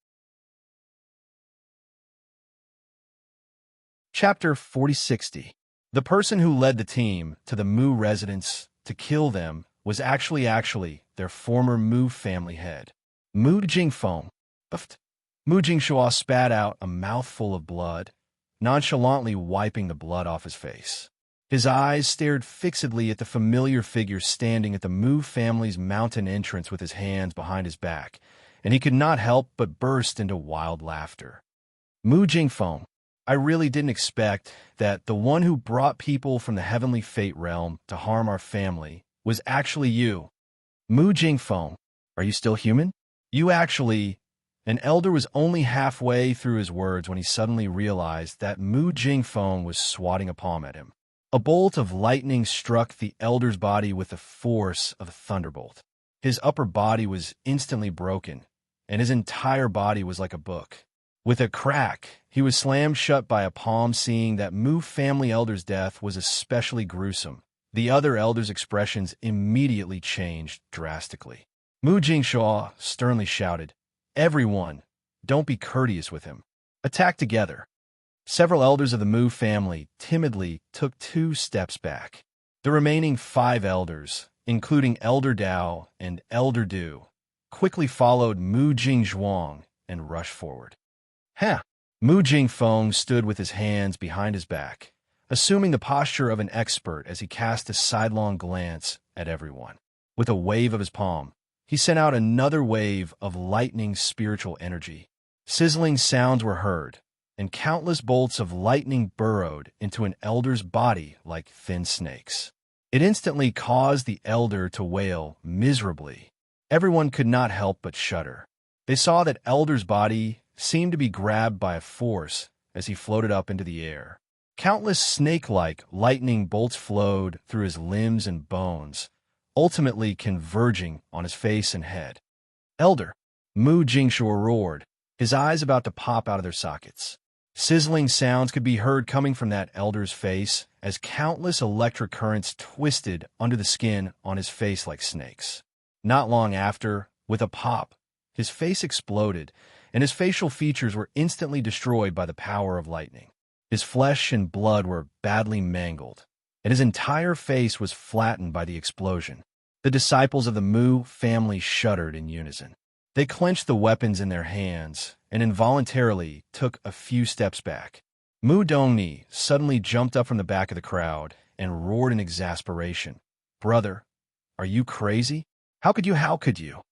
Chapter 4060. The person who led the team to the Mu residence to kill them was actually their former Mu family head, Mu Jingfeng. Mu Jingshuo spat out a mouthful of blood, nonchalantly wiping the blood off his face. His eyes stared fixedly at the familiar figure standing at the Mu family's mountain entrance with his hands behind his back, and he could not help but burst into wild laughter. Mu Jingfeng, I really didn't expect that the one who brought people from the heavenly fate realm to harm our family was actually you. Mu Jingfeng, are you still human? You actually... An elder was only halfway through his words when he suddenly realized that Mu Jingfeng was swatting a palm at him. A bolt of lightning struck the elder's body with the force of a thunderbolt. His upper body was instantly broken, and his entire body was like a book. With a crack, he was slammed shut by a palm. Seeing that Mu family elder's death was especially gruesome, the other elders' expressions immediately changed drastically. Mu Jingshuo sternly shouted, "Everyone, don't be courteous with him. Attack together." Several elders of the Mu family timidly took 2 steps back. The remaining 5 elders, including Elder Dao and Elder Du, quickly followed Mu Jingzhuang and rushed forward. Mu Jingfeng stood with his hands behind his back, assuming the posture of an expert as he cast a sidelong glance at everyone. With a wave of his palm, he sent out another wave of lightning spiritual energy. Sizzling sounds were heard, and countless bolts of lightning burrowed into an elder's body like thin snakes. It instantly caused the elder to wail miserably. Everyone could not help but shudder. They saw that elder's body seemed to be grabbed by a force as he floated up into the air. Countless snake-like lightning bolts flowed through his limbs and bones, ultimately converging on his face and head. "Elder!" Mu Jingshuo roared, his eyes about to pop out of their sockets. Sizzling sounds could be heard coming from that elder's face as countless electric currents twisted under the skin on his face like snakes. Not long after, with a pop, his face exploded, and his facial features were instantly destroyed by the power of lightning. His flesh and blood were badly mangled, and his entire face was flattened by the explosion. The disciples of the Mu family shuddered in unison. They clenched the weapons in their hands and involuntarily took a few steps back. Mu Dongni suddenly jumped up from the back of the crowd and roared in exasperation. "Brother, are you crazy? How could you?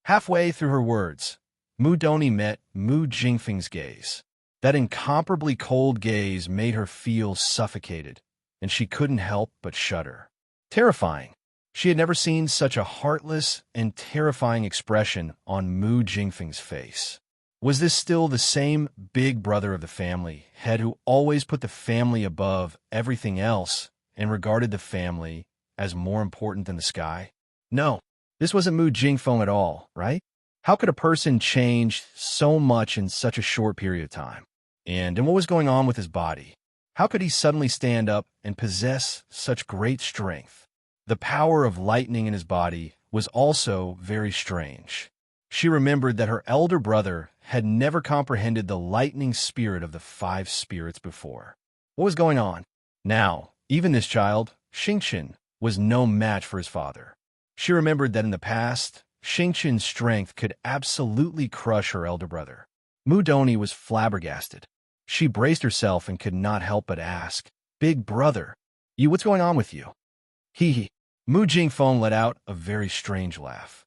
Halfway through her words, Mu Dongni met Mu Jingfeng's gaze. That incomparably cold gaze made her feel suffocated, and she couldn't help but shudder. Terrifying. She had never seen such a heartless and terrifying expression on Mu Jingfeng's face. Was this still the same big brother of the family, head who always put the family above everything else and regarded the family as more important than the sky? No, this wasn't Mu Jingfeng at all, right? How could a person change so much in such a short period of time? And what was going on with his body? How could he suddenly stand up and possess such great strength? The power of lightning in his body was also very strange. She remembered that her elder brother had never comprehended the lightning spirit of the 5 spirits before. What was going on? Now, even this child, Xingqian, was no match for his father. She remembered that in the past, Xingqian's strength could absolutely crush her elder brother. Mu Dongni was flabbergasted. She braced herself and could not help but ask, "Big brother, what's going on with you?" Hee. Mu Jingfeng let out a very strange laugh.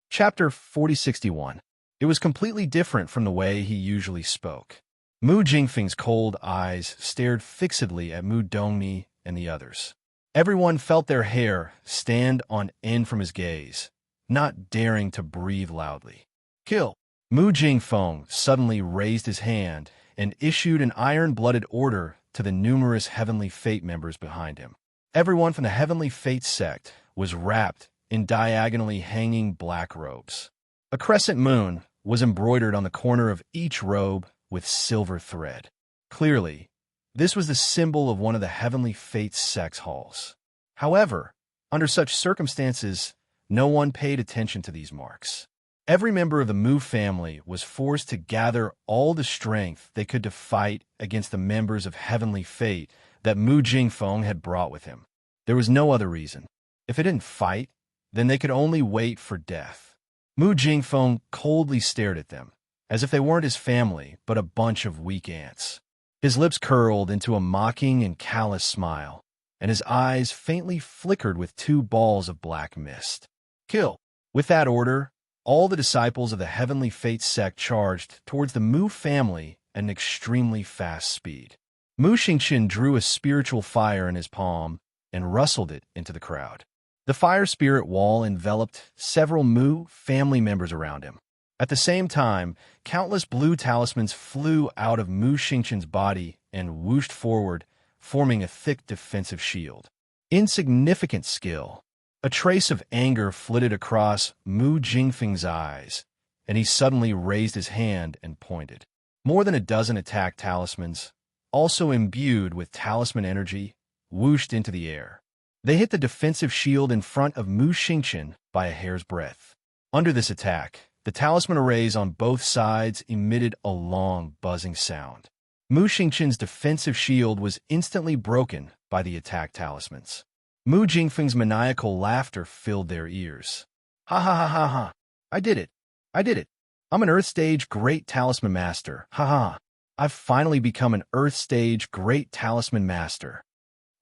Chapter 4061. It was completely different from the way he usually spoke. Mu Jingfeng's cold eyes stared fixedly at Mu Dongni and the others. Everyone felt their hair stand on end from his gaze, not daring to breathe loudly. "Kill!" Mu Jingfeng suddenly raised his hand and issued an iron-blooded order to the numerous Heavenly Fate members behind him. Everyone from the Heavenly Fate sect was wrapped in diagonally hanging black robes. A crescent moon was embroidered on the corner of each robe with silver thread. Clearly, this was the symbol of one of the heavenly fate's sex halls. However, under such circumstances, no one paid attention to these marks. Every member of the Mu family was forced to gather all the strength they could to fight against the members of heavenly fate that Mu Jingfeng had brought with him. There was no other reason. If they didn't fight, then they could only wait for death. Mu Jingfeng coldly stared at them, as if they weren't his family, but a bunch of weak ants. His lips curled into a mocking and callous smile, and his eyes faintly flickered with 2 balls of black mist. Kill! With that order, all the disciples of the Heavenly Fate sect charged towards the Mu family at an extremely fast speed. Mu Xingqian drew a spiritual fire in his palm and rustled it into the crowd. The fire spirit wall enveloped several Mu family members around him. At the same time, countless blue talismans flew out of Mu Xingqian's body and whooshed forward, forming a thick defensive shield. Insignificant skill. A trace of anger flitted across Mu Jingfeng's eyes, and he suddenly raised his hand and pointed. More than a dozen attack talismans, also imbued with talisman energy, whooshed into the air. They hit the defensive shield in front of Mu Xingqian by a hair's breadth. Under this attack, the talisman arrays on both sides emitted a long, buzzing sound. Mu Xingqian's defensive shield was instantly broken by the attack talismans. Mu Jingfeng's maniacal laughter filled their ears. Ha ha ha ha ha! I did it! I did it! I'm an Earth Stage Great Talisman Master! Ha ha! I've finally become an Earth Stage Great Talisman Master.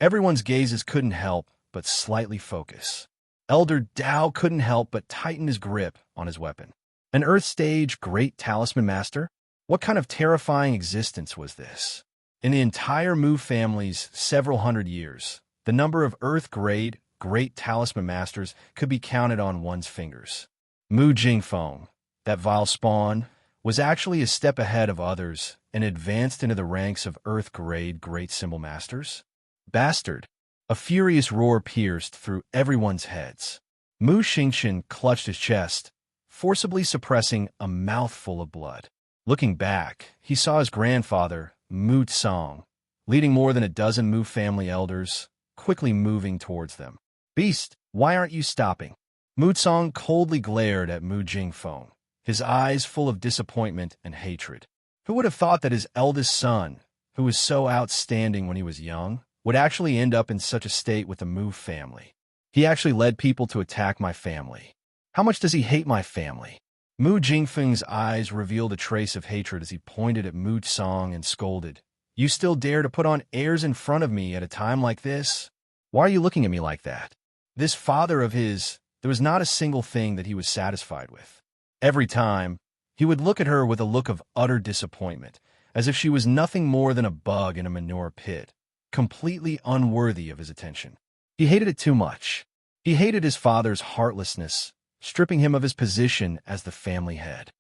Everyone's gazes couldn't help but slightly focus. Elder Dao couldn't help but tighten his grip on his weapon. An Earth Stage Great Talisman Master? What kind of terrifying existence was this? In the entire Mu family's several hundred years, the number of Earth-grade Great Talisman Masters could be counted on one's fingers. Mu Jingfeng, that vile spawn, was actually a step ahead of others and advanced into the ranks of Earth-grade Great Symbol Masters. Bastard! A furious roar pierced through everyone's heads. Mu Xingqian clutched his chest, forcibly suppressing a mouthful of blood. Looking back, he saw his grandfather, Mu Tsong, leading more than a dozen Mu family elders, quickly moving towards them. Beast, why aren't you stopping? Mu Tsong coldly glared at Mu Jingfeng, his eyes full of disappointment and hatred. Who would have thought that his eldest son, who was so outstanding when he was young, would actually end up in such a state with the Mu family? He actually led people to attack my family. How much does he hate my family? Mu Jingfeng's eyes revealed a trace of hatred as he pointed at Mu Tsong and scolded. You still dare to put on airs in front of me at a time like this? Why are you looking at me like that? This father of his, there was not a single thing that he was satisfied with. Every time, he would look at her with a look of utter disappointment, as if she was nothing more than a bug in a manure pit, completely unworthy of his attention. He hated it too much. He hated his father's heartlessness, stripping him of his position as the family head.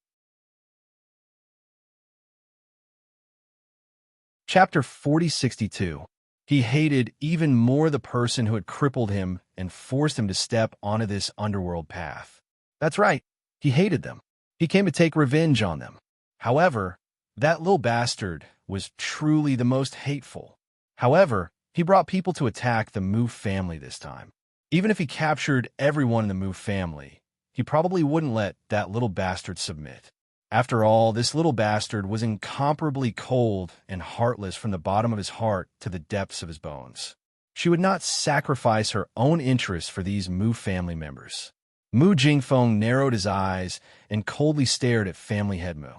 Chapter 4062. He hated even more the person who had crippled him and forced him to step onto this underworld path. That's right, he hated them. He came to take revenge on them. However, that little bastard was truly the most hateful. However, he brought people to attack the Mu family this time. Even if he captured everyone in the Mu family, he probably wouldn't let that little bastard submit. After all, this little bastard was incomparably cold and heartless from the bottom of his heart to the depths of his bones. She would not sacrifice her own interests for these Mu family members. Mu Jingfeng narrowed his eyes and coldly stared at family head Mu.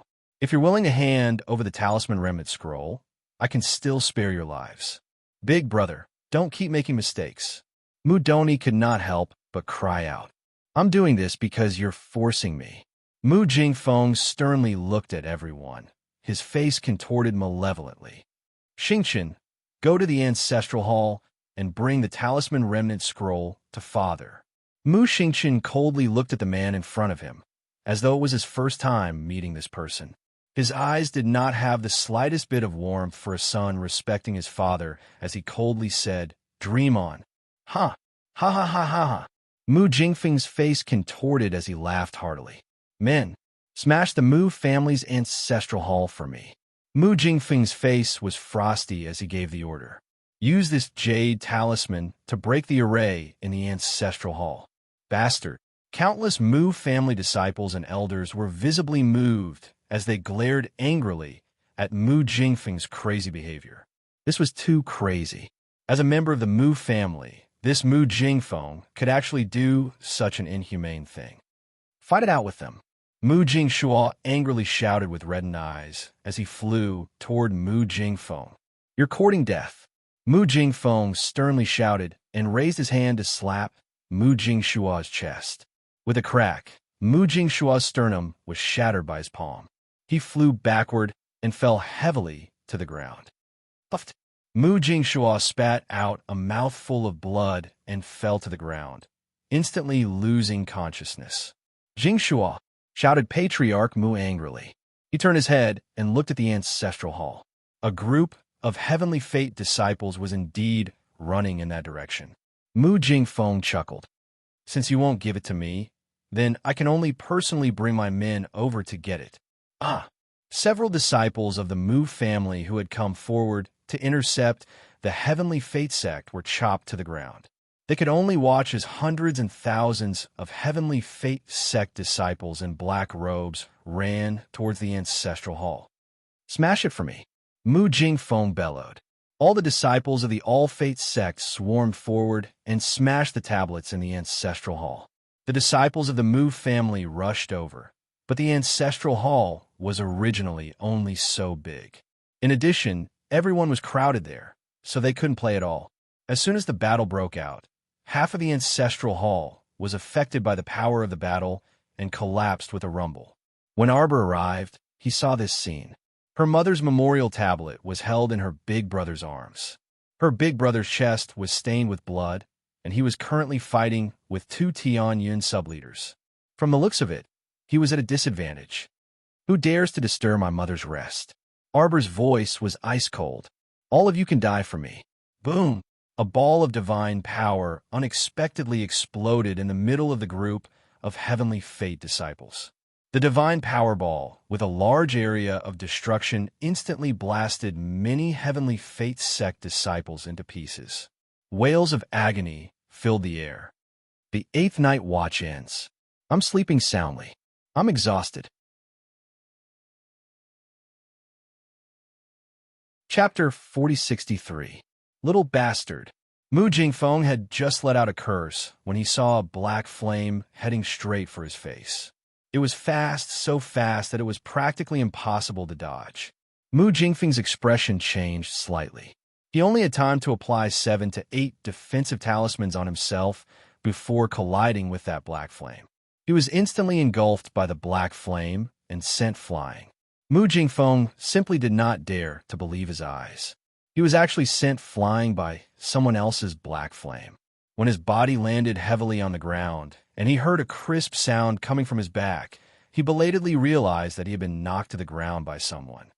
If you're willing to hand over the Talisman Remnant Scroll, I can still spare your lives. Big brother, don't keep making mistakes. Mu Doni could not help but cry out. I'm doing this because you're forcing me. Mu Jingfeng sternly looked at everyone, his face contorted malevolently. Xingqian, go to the Ancestral Hall and bring the Talisman Remnant Scroll to Father. Mu Xingqian coldly looked at the man in front of him, as though it was his first time meeting this person. His eyes did not have the slightest bit of warmth for a son respecting his father as he coldly said, Dream on. Ha! Ha ha ha ha ha! Mu Jingfeng's face contorted as he laughed heartily. Men, smash the Mu family's Ancestral Hall for me. Mu Jingfeng's face was frosty as he gave the order. Use this jade talisman to break the array in the ancestral hall. Bastard. Countless Mu family disciples and elders were visibly moved as they glared angrily at Mu Jingfeng's crazy behavior. This was too crazy. As a member of the Mu family, this Mu Jingfeng could actually do such an inhumane thing. Fight it out with them. Mu Jingshua angrily shouted with reddened eyes as he flew toward Mu Jingfeng. You're courting death. Mu Jingfeng sternly shouted and raised his hand to slap Mu Jingshua's chest. With a crack, Mu Jingshua's sternum was shattered by his palm. He flew backward and fell heavily to the ground. Puffed. Mu Jingshua spat out a mouthful of blood and fell to the ground, instantly losing consciousness. Jingshua, shouted Patriarch Mu angrily. He turned his head and looked at the ancestral hall. A group of Heavenly Fate disciples was indeed running in that direction. Mu Jingfeng chuckled. Since you won't give it to me, then I can only personally bring my men over to get it. Several disciples of the Mu family who had come forward to intercept the Heavenly Fate sect were chopped to the ground. They could only watch as hundreds and thousands of Heavenly Fate sect disciples in black robes ran towards the ancestral hall. Smash it for me, Mu Jingfeng bellowed. All the disciples of the All Fate sect swarmed forward and smashed the tablets in the ancestral hall. The disciples of the Mu family rushed over, but the ancestral hall was originally only so big. In addition, everyone was crowded there, so they couldn't play at all. As soon as the battle broke out, half of the ancestral hall was affected by the power of the battle and collapsed with a rumble. When Arbor arrived, he saw this scene. Her mother's memorial tablet was held in her big brother's arms. Her big brother's chest was stained with blood, and he was currently fighting with 2 Tianyun subleaders. From the looks of it, he was at a disadvantage. Who dares to disturb my mother's rest? Arbor's voice was ice-cold. All of you can die for me. Boom! A ball of divine power unexpectedly exploded in the middle of the group of Heavenly Fate disciples. The divine power ball, with a large area of destruction, instantly blasted many Heavenly Fate sect disciples into pieces. Wails of agony filled the air. The 8th night watch ends. I'm sleeping soundly. I'm exhausted. Chapter 4063. Little Bastard. Mu Jingfeng had just let out a curse when he saw a black flame heading straight for his face. It was fast, so fast that it was practically impossible to dodge. Mu Jingfeng's expression changed slightly. He only had time to apply 7 to 8 defensive talismans on himself before colliding with that black flame. He was instantly engulfed by the black flame and sent flying. Mu Jingfeng simply did not dare to believe his eyes. He was actually sent flying by someone else's black flame. When his body landed heavily on the ground, and he heard a crisp sound coming from his back, he belatedly realized that he had been knocked to the ground by someone.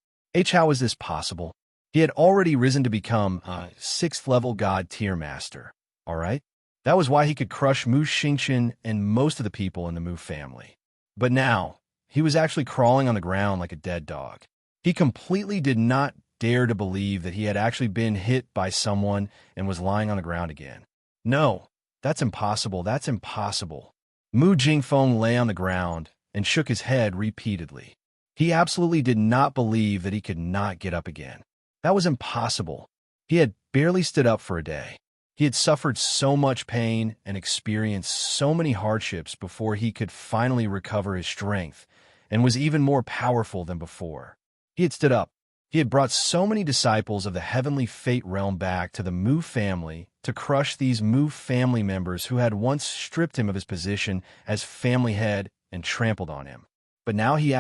How is this possible? He had already risen to become a 6th-level god tier master, alright? That was why he could crush Mu Xingqian and most of the people in the Mu family. But now, he was actually crawling on the ground like a dead dog. He completely did not dare to believe that he had actually been hit by someone and was lying on the ground again. No, that's impossible, that's impossible. Mu Jingfeng lay on the ground and shook his head repeatedly. He absolutely did not believe that he could not get up again. That was impossible. He had barely stood up for a day. He had suffered so much pain and experienced so many hardships before he could finally recover his strength and was even more powerful than before. He had stood up. He had brought so many disciples of the Heavenly Fate realm back to the Mu family to crush these Mu family members who had once stripped him of his position as family head and trampled on him. But now he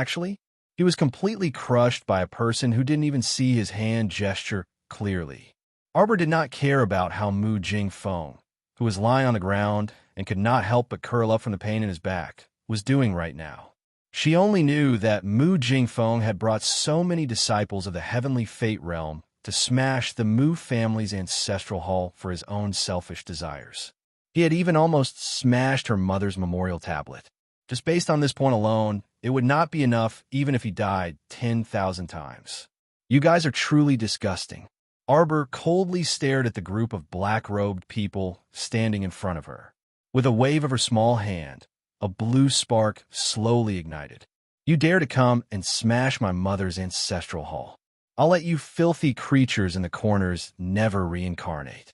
was completely crushed by a person who didn't even see his hand gesture clearly. Arbor did not care about how Mu Jingfeng, who was lying on the ground and could not help but curl up from the pain in his back, was doing right now. She only knew that Mu Jingfeng had brought so many disciples of the Heavenly Fate realm to smash the Mu family's ancestral hall for his own selfish desires. He had even almost smashed her mother's memorial tablet. Just based on this point alone, it would not be enough even if he died 10,000 times. You guys are truly disgusting. Arbor coldly stared at the group of black-robed people standing in front of her. With a wave of her small hand, a blue spark slowly ignited. You dare to come and smash my mother's ancestral hall. I'll let you filthy creatures in the corners never reincarnate.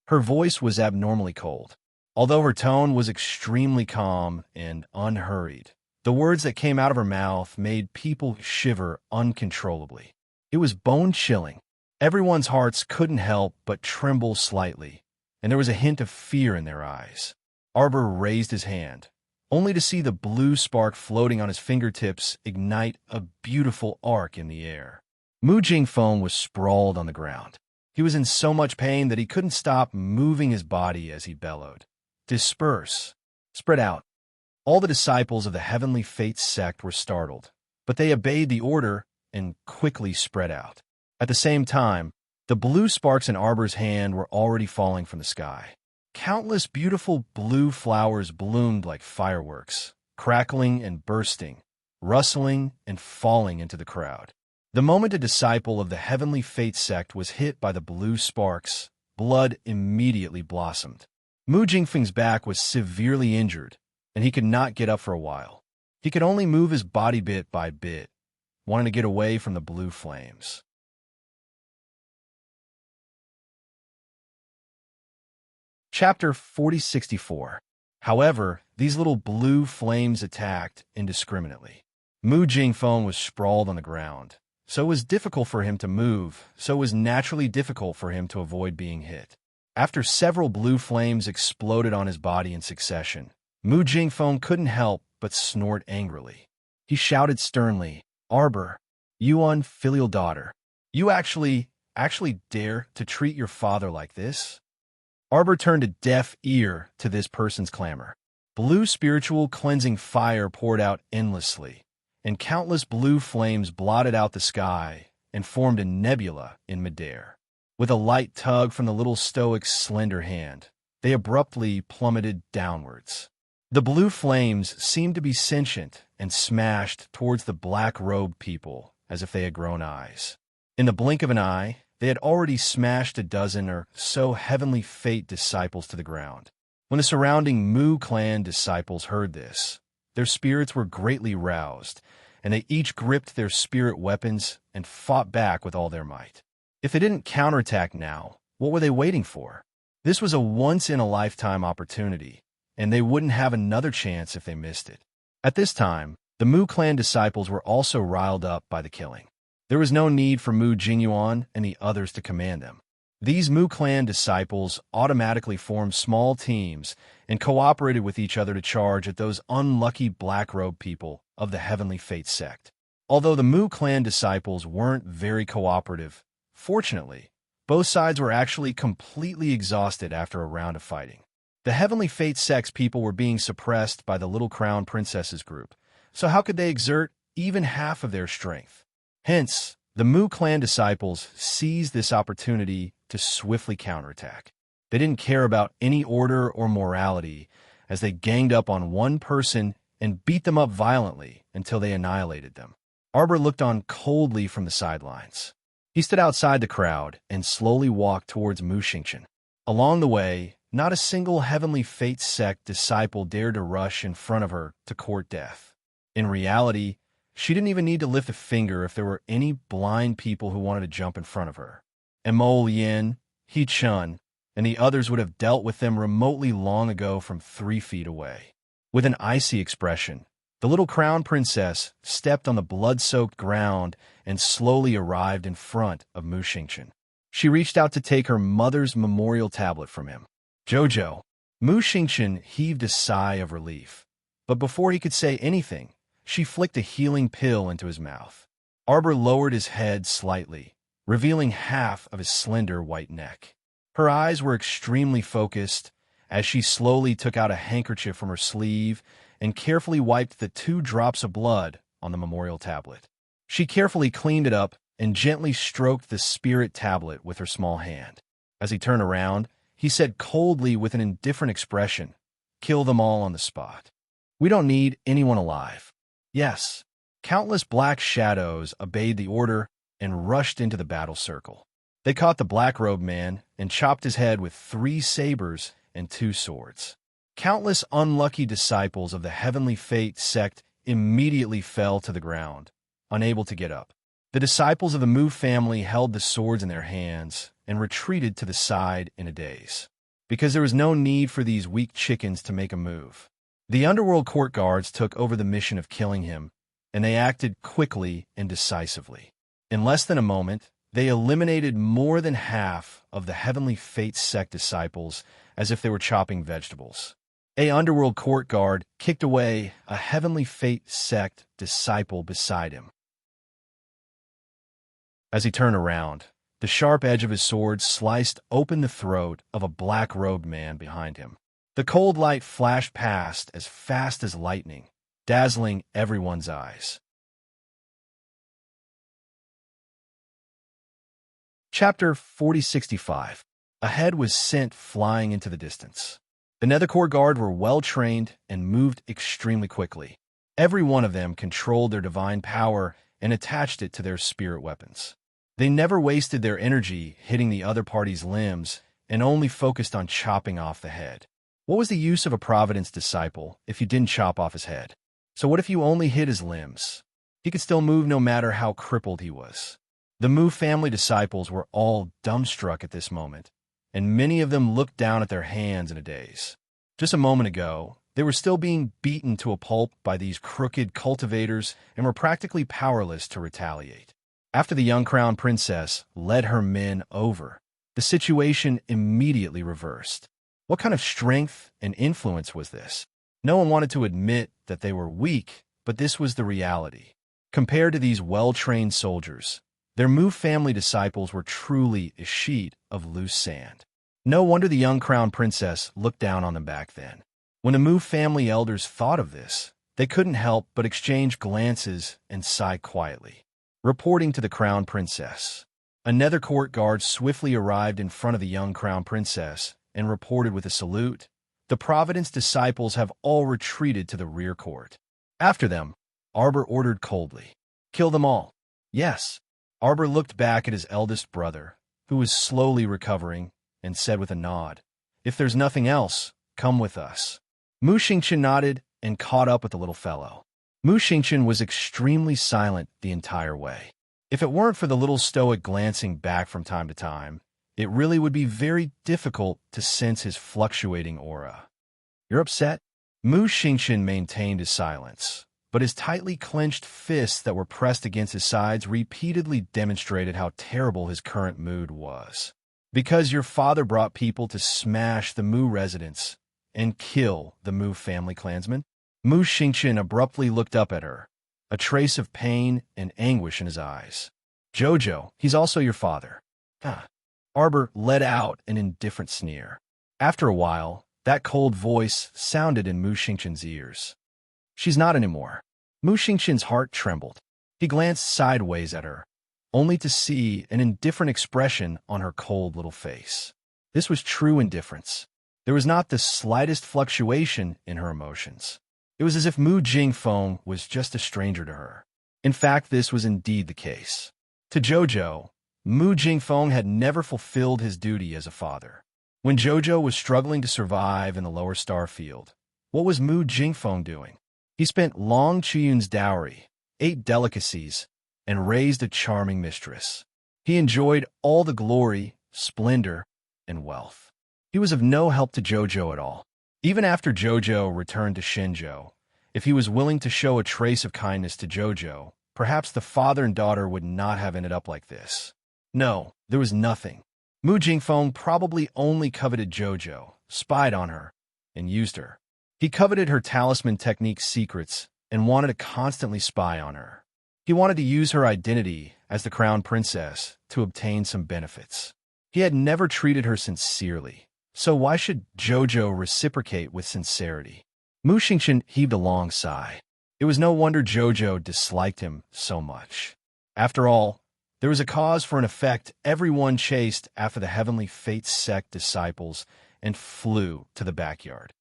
Her voice was abnormally cold. Although her tone was extremely calm and unhurried, the words that came out of her mouth made people shiver uncontrollably. It was bone-chilling. Everyone's hearts couldn't help but tremble slightly, and there was a hint of fear in their eyes. Arbor raised his hand, only to see the blue spark floating on his fingertips ignite a beautiful arc in the air. Mu Jingfeng was sprawled on the ground. He was in so much pain that he couldn't stop moving his body as he bellowed. Disperse. Spread out. All the disciples of the Heavenly Fates sect were startled, but they obeyed the order and quickly spread out. At the same time, the blue sparks in Arbor's hand were already falling from the sky. Countless beautiful blue flowers bloomed like fireworks, crackling and bursting, rustling and falling into the crowd. The moment a disciple of the Heavenly Fates sect was hit by the blue sparks, blood immediately blossomed. Mu Jingfeng's back was severely injured, and he could not get up for a while. He could only move his body bit by bit, wanting to get away from the blue flames. Chapter 4064. However, these little blue flames attacked indiscriminately. Mu Jingfeng was sprawled on the ground, so it was difficult for him to move, so it was naturally difficult for him to avoid being hit. After several blue flames exploded on his body in succession, Mu Jingfeng couldn't help but snort angrily. He shouted sternly, "Arbor, you unfilial daughter, you actually dare to treat your father like this?" Arbor turned a deaf ear to this person's clamor. Blue spiritual cleansing fire poured out endlessly, and countless blue flames blotted out the sky and formed a nebula in midair. With a light tug from the little stoic's slender hand, they abruptly plummeted downwards. The blue flames seemed to be sentient and smashed towards the black-robed people as if they had grown eyes. In the blink of an eye, they had already smashed a dozen or so Heavenly Fate disciples to the ground. When the surrounding Mu clan disciples heard this, their spirits were greatly roused, and they each gripped their spirit weapons and fought back with all their might. If they didn't counterattack now, what were they waiting for? This was a once-in-a-lifetime opportunity, and they wouldn't have another chance if they missed it. At this time, the Mu clan disciples were also riled up by the killing. There was no need for Mu Jingyuan and the others to command them. These Mu clan disciples automatically formed small teams and cooperated with each other to charge at those unlucky black-robed people of the Heavenly Fate sect. Although the Mu clan disciples weren't very cooperative, fortunately, both sides were actually completely exhausted after a round of fighting. The Heavenly Fate sect's people were being suppressed by the Little Crown Princess's group, so how could they exert even half of their strength? Hence, the Mu clan disciples seized this opportunity to swiftly counterattack. They didn't care about any order or morality as they ganged up on one person and beat them up violently until they annihilated them. Arbor looked on coldly from the sidelines. He stood outside the crowd and slowly walked towards Mu Xingchen. Along the way, not a single Heavenly Fate sect disciple dared to rush in front of her to court death. In reality, she didn't even need to lift a finger if there were any blind people who wanted to jump in front of her. Mo Yin, He Chun, and the others would have dealt with them remotely long ago from 3 feet away. With an icy expression, the little crown princess stepped on the blood-soaked ground and slowly arrived in front of Mu Xingchen. She reached out to take her mother's memorial tablet from him. "Jojo." Mu Xingchen heaved a sigh of relief, but before he could say anything, she flicked a healing pill into his mouth. Arbor lowered his head slightly, revealing half of his slender white neck. Her eyes were extremely focused as she slowly took out a handkerchief from her sleeve and carefully wiped the 2 drops of blood on the memorial tablet. She carefully cleaned it up and gently stroked the spirit tablet with her small hand. As he turned around, he said coldly with an indifferent expression, "Kill them all on the spot. We don't need anyone alive." Yes, countless black shadows obeyed the order and rushed into the battle circle. They caught the black-robed man and chopped his head with 3 sabers and 2 swords. Countless unlucky disciples of the Heavenly Fate sect immediately fell to the ground, unable to get up. The disciples of the Mu family held the swords in their hands and retreated to the side in a daze, because there was no need for these weak chickens to make a move. The underworld court guards took over the mission of killing him, and they acted quickly and decisively. In less than a moment, they eliminated more than half of the Heavenly Fate sect disciples as if they were chopping vegetables. A underworld court guard kicked away a Heavenly Fate sect disciple beside him. As he turned around, the sharp edge of his sword sliced open the throat of a black-robed man behind him. The cold light flashed past as fast as lightning, dazzling everyone's eyes. Chapter 4065. A head was sent flying into the distance. The Nethercore Guard were well-trained and moved extremely quickly. Every one of them controlled their divine power and attached it to their spirit weapons. They never wasted their energy hitting the other party's limbs and only focused on chopping off the head. What was the use of a Providence disciple if you didn't chop off his head? So what if you only hit his limbs? He could still move no matter how crippled he was. The Mu family disciples were all dumbstruck at this moment, and many of them looked down at their hands in a daze. Just a moment ago, they were still being beaten to a pulp by these crooked cultivators and were practically powerless to retaliate. After the young crown princess led her men over, the situation immediately reversed. What kind of strength and influence was this? No one wanted to admit that they were weak, but this was the reality. Compared to these well-trained soldiers, their Mu family disciples were truly a sheet of loose sand. No wonder the young crown princess looked down on them back then. When the Mu family elders thought of this, they couldn't help but exchange glances and sigh quietly. Reporting to the crown princess, another court guard swiftly arrived in front of the young crown princess and reported with a salute, "The Providence disciples have all retreated to the rear court." After them, Arbor ordered coldly, "Kill them all." "Yes." Arbor looked back at his eldest brother, who was slowly recovering, and said with a nod, "If there's nothing else, come with us." Mu Xingqian nodded and caught up with the little fellow. Mu Xingqian was extremely silent the entire way. If it weren't for the little stoic glancing back from time to time, it really would be very difficult to sense his fluctuating aura. "You're upset?" Mu Xingqian maintained his silence, but his tightly clenched fists that were pressed against his sides repeatedly demonstrated how terrible his current mood was. "Because your father brought people to smash the Mu residence and kill the Mu family clansmen?" Mu Xingqian abruptly looked up at her, a trace of pain and anguish in his eyes. "Jojo, he's also your father." Arbor let out an indifferent sneer. After a while, that cold voice sounded in Mu Xingqian's ears. "She's not anymore." Mu Xingqian's heart trembled. He glanced sideways at her, only to see an indifferent expression on her cold little face. This was true indifference. There was not the slightest fluctuation in her emotions. It was as if Mu Jingfeng was just a stranger to her. In fact, this was indeed the case. To Jojo, Mu Jingfeng had never fulfilled his duty as a father. When Jojo was struggling to survive in the lower star field, what was Mu Jingfeng doing? He spent Long Chiyun's dowry, ate delicacies, and raised a charming mistress. He enjoyed all the glory, splendor, and wealth. He was of no help to Jojo at all. Even after Jojo returned to Shenzhou, if he was willing to show a trace of kindness to Jojo, perhaps the father and daughter would not have ended up like this. No, there was nothing. Mu Jingfeng probably only coveted Jojo, spied on her, and used her. He coveted her talisman technique secrets and wanted to constantly spy on her. He wanted to use her identity as the crown princess to obtain some benefits. He had never treated her sincerely, so why should Jojo reciprocate with sincerity? Mu Xingqian heaved a long sigh. It was no wonder Jojo disliked him so much. After all, there was a cause for an effect. Everyone chased after the Heavenly Fate sect disciples and flew to the backyard.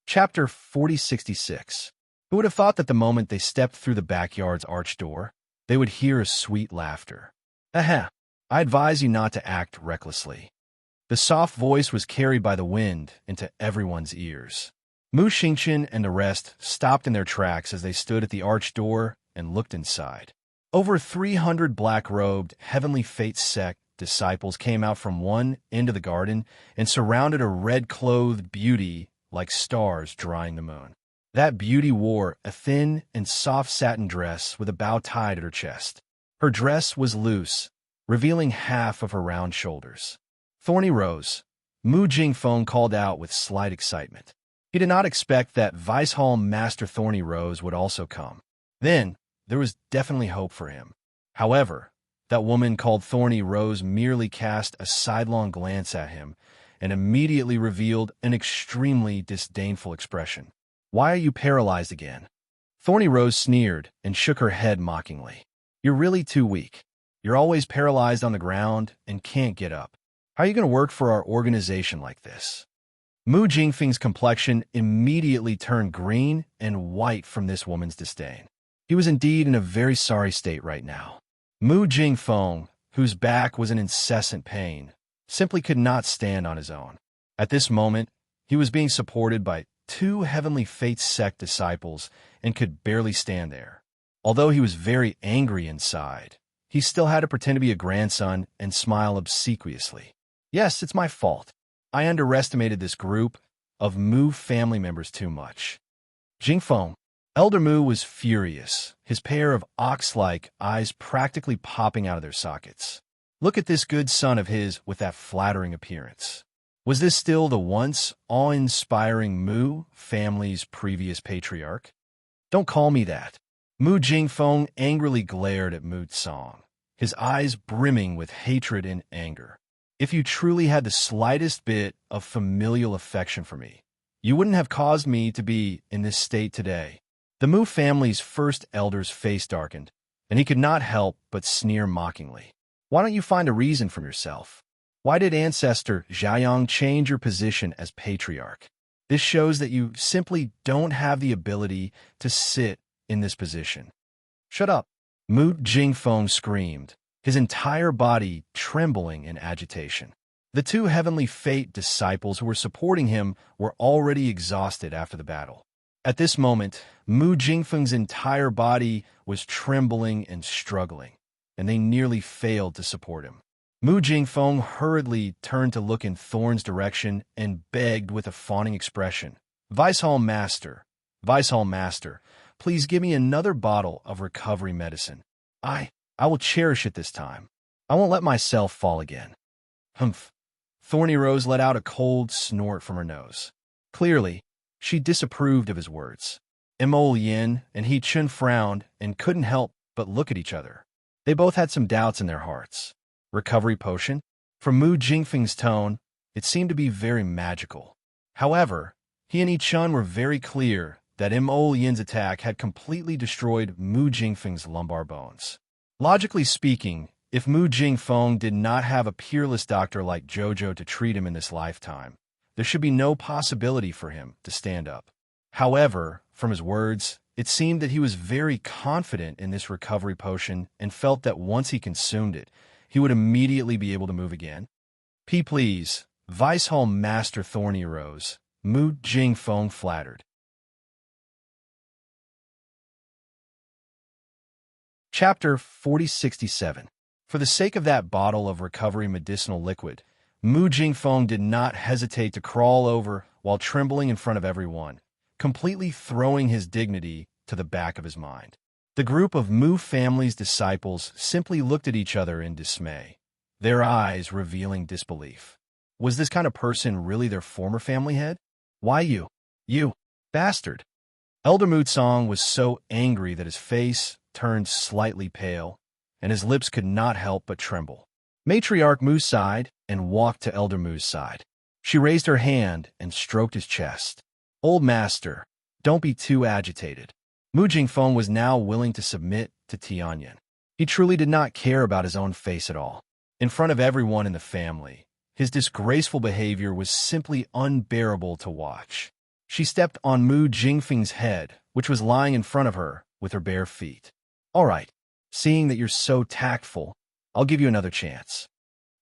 Chapter 4066. Who would have thought that the moment they stepped through the backyard's arched door, they would hear a sweet laughter? Aha! I advise you not to act recklessly. The soft voice was carried by the wind into everyone's ears. Mu Xingqian and the rest stopped in their tracks as they stood at the arched door and looked inside. Over 300 black-robed, heavenly fate sect disciples came out from one end of the garden and surrounded a red-clothed beauty like stars drying the moon. That beauty wore a thin and soft satin dress with a bow tied at her chest. Her dress was loose, revealing half of her round shoulders. Thorny Rose, Mu Jingfeng called out with slight excitement. He did not expect that Vice Hall Master Thorny Rose would also come. Then, there was definitely hope for him. However, that woman called Thorny Rose merely cast a sidelong glance at him and immediately revealed an extremely disdainful expression. Why are you paralyzed again? Thorny Rose sneered and shook her head mockingly. You're really too weak. You're always paralyzed on the ground and can't get up. How are you going to work for our organization like this? Mu Jingfeng's complexion immediately turned green and white from this woman's disdain. He was indeed in a very sorry state right now. Mu Jingfeng, whose back was in incessant pain, simply could not stand on his own. At this moment, he was being supported by 2 Heavenly Fate sect disciples and could barely stand there. Although he was very angry inside, he still had to pretend to be a grandson and smile obsequiously. Yes, it's my fault. I underestimated this group of Mu family members too much. Jingfeng, Elder Mu was furious, his pair of ox-like eyes practically popping out of their sockets. Look at this good son of his with that flattering appearance. Was this still the once awe-inspiring Mu family's previous patriarch? Don't call me that. Mu Jingfeng angrily glared at Mu Tsang, his eyes brimming with hatred and anger. If you truly had the slightest bit of familial affection for me, you wouldn't have caused me to be in this state today. The Mu family's first elder's face darkened, and he could not help but sneer mockingly. Why don't you find a reason from yourself? Why did ancestor Xiaoyang change your position as patriarch? This shows that you simply don't have the ability to sit in this position. Shut up, Mu Jingfeng screamed, his entire body trembling in agitation. The 2 Heavenly Fate disciples who were supporting him were already exhausted after the battle. At this moment, Mu Jingfeng's entire body was trembling and struggling, and they nearly failed to support him. Mu Jingfeng hurriedly turned to look in Thorn's direction and begged with a fawning expression, Vice Hall Master, please give me another bottle of recovery medicine. I will cherish it this time. I won't let myself fall again. Humph. Thorny Rose let out a cold snort from her nose. Clearly, she disapproved of his words. Mo Yin and He Chun frowned and couldn't help but look at each other. They both had some doubts in their hearts. Recovery potion? From Mu Jingfeng's tone, it seemed to be very magical. However, he and He Chun were very clear that Mo Yin's attack had completely destroyed Mu Jingfeng's lumbar bones. Logically speaking, if Mu Jingfeng did not have a peerless doctor like Jojo to treat him in this lifetime, there should be no possibility for him to stand up. However, from his words, it seemed that he was very confident in this recovery potion and felt that once he consumed it, he would immediately be able to move again. Please, Vice Hall Master Thorny Rose, Mu Jingfeng flattered. Chapter 4067. For the sake of that bottle of recovery medicinal liquid, Mu Jingfeng did not hesitate to crawl over while trembling in front of everyone, completely throwing his dignity to the back of his mind. The group of Mu family's disciples simply looked at each other in dismay, their eyes revealing disbelief. Was this kind of person really their former family head? Why you bastard! Elder Mu Tsang was so angry that his face turned slightly pale, and his lips could not help but tremble. Matriarch Mu sighed and walked to Elder Mu's side. She raised her hand and stroked his chest. Old master, don't be too agitated. Mu Jingfeng was now willing to submit to Tianyan. He truly did not care about his own face at all. In front of everyone in the family, his disgraceful behavior was simply unbearable to watch. She stepped on Mu Jingfeng's head, which was lying in front of her, with her bare feet. All right, seeing that you're so tactful, I'll give you another chance.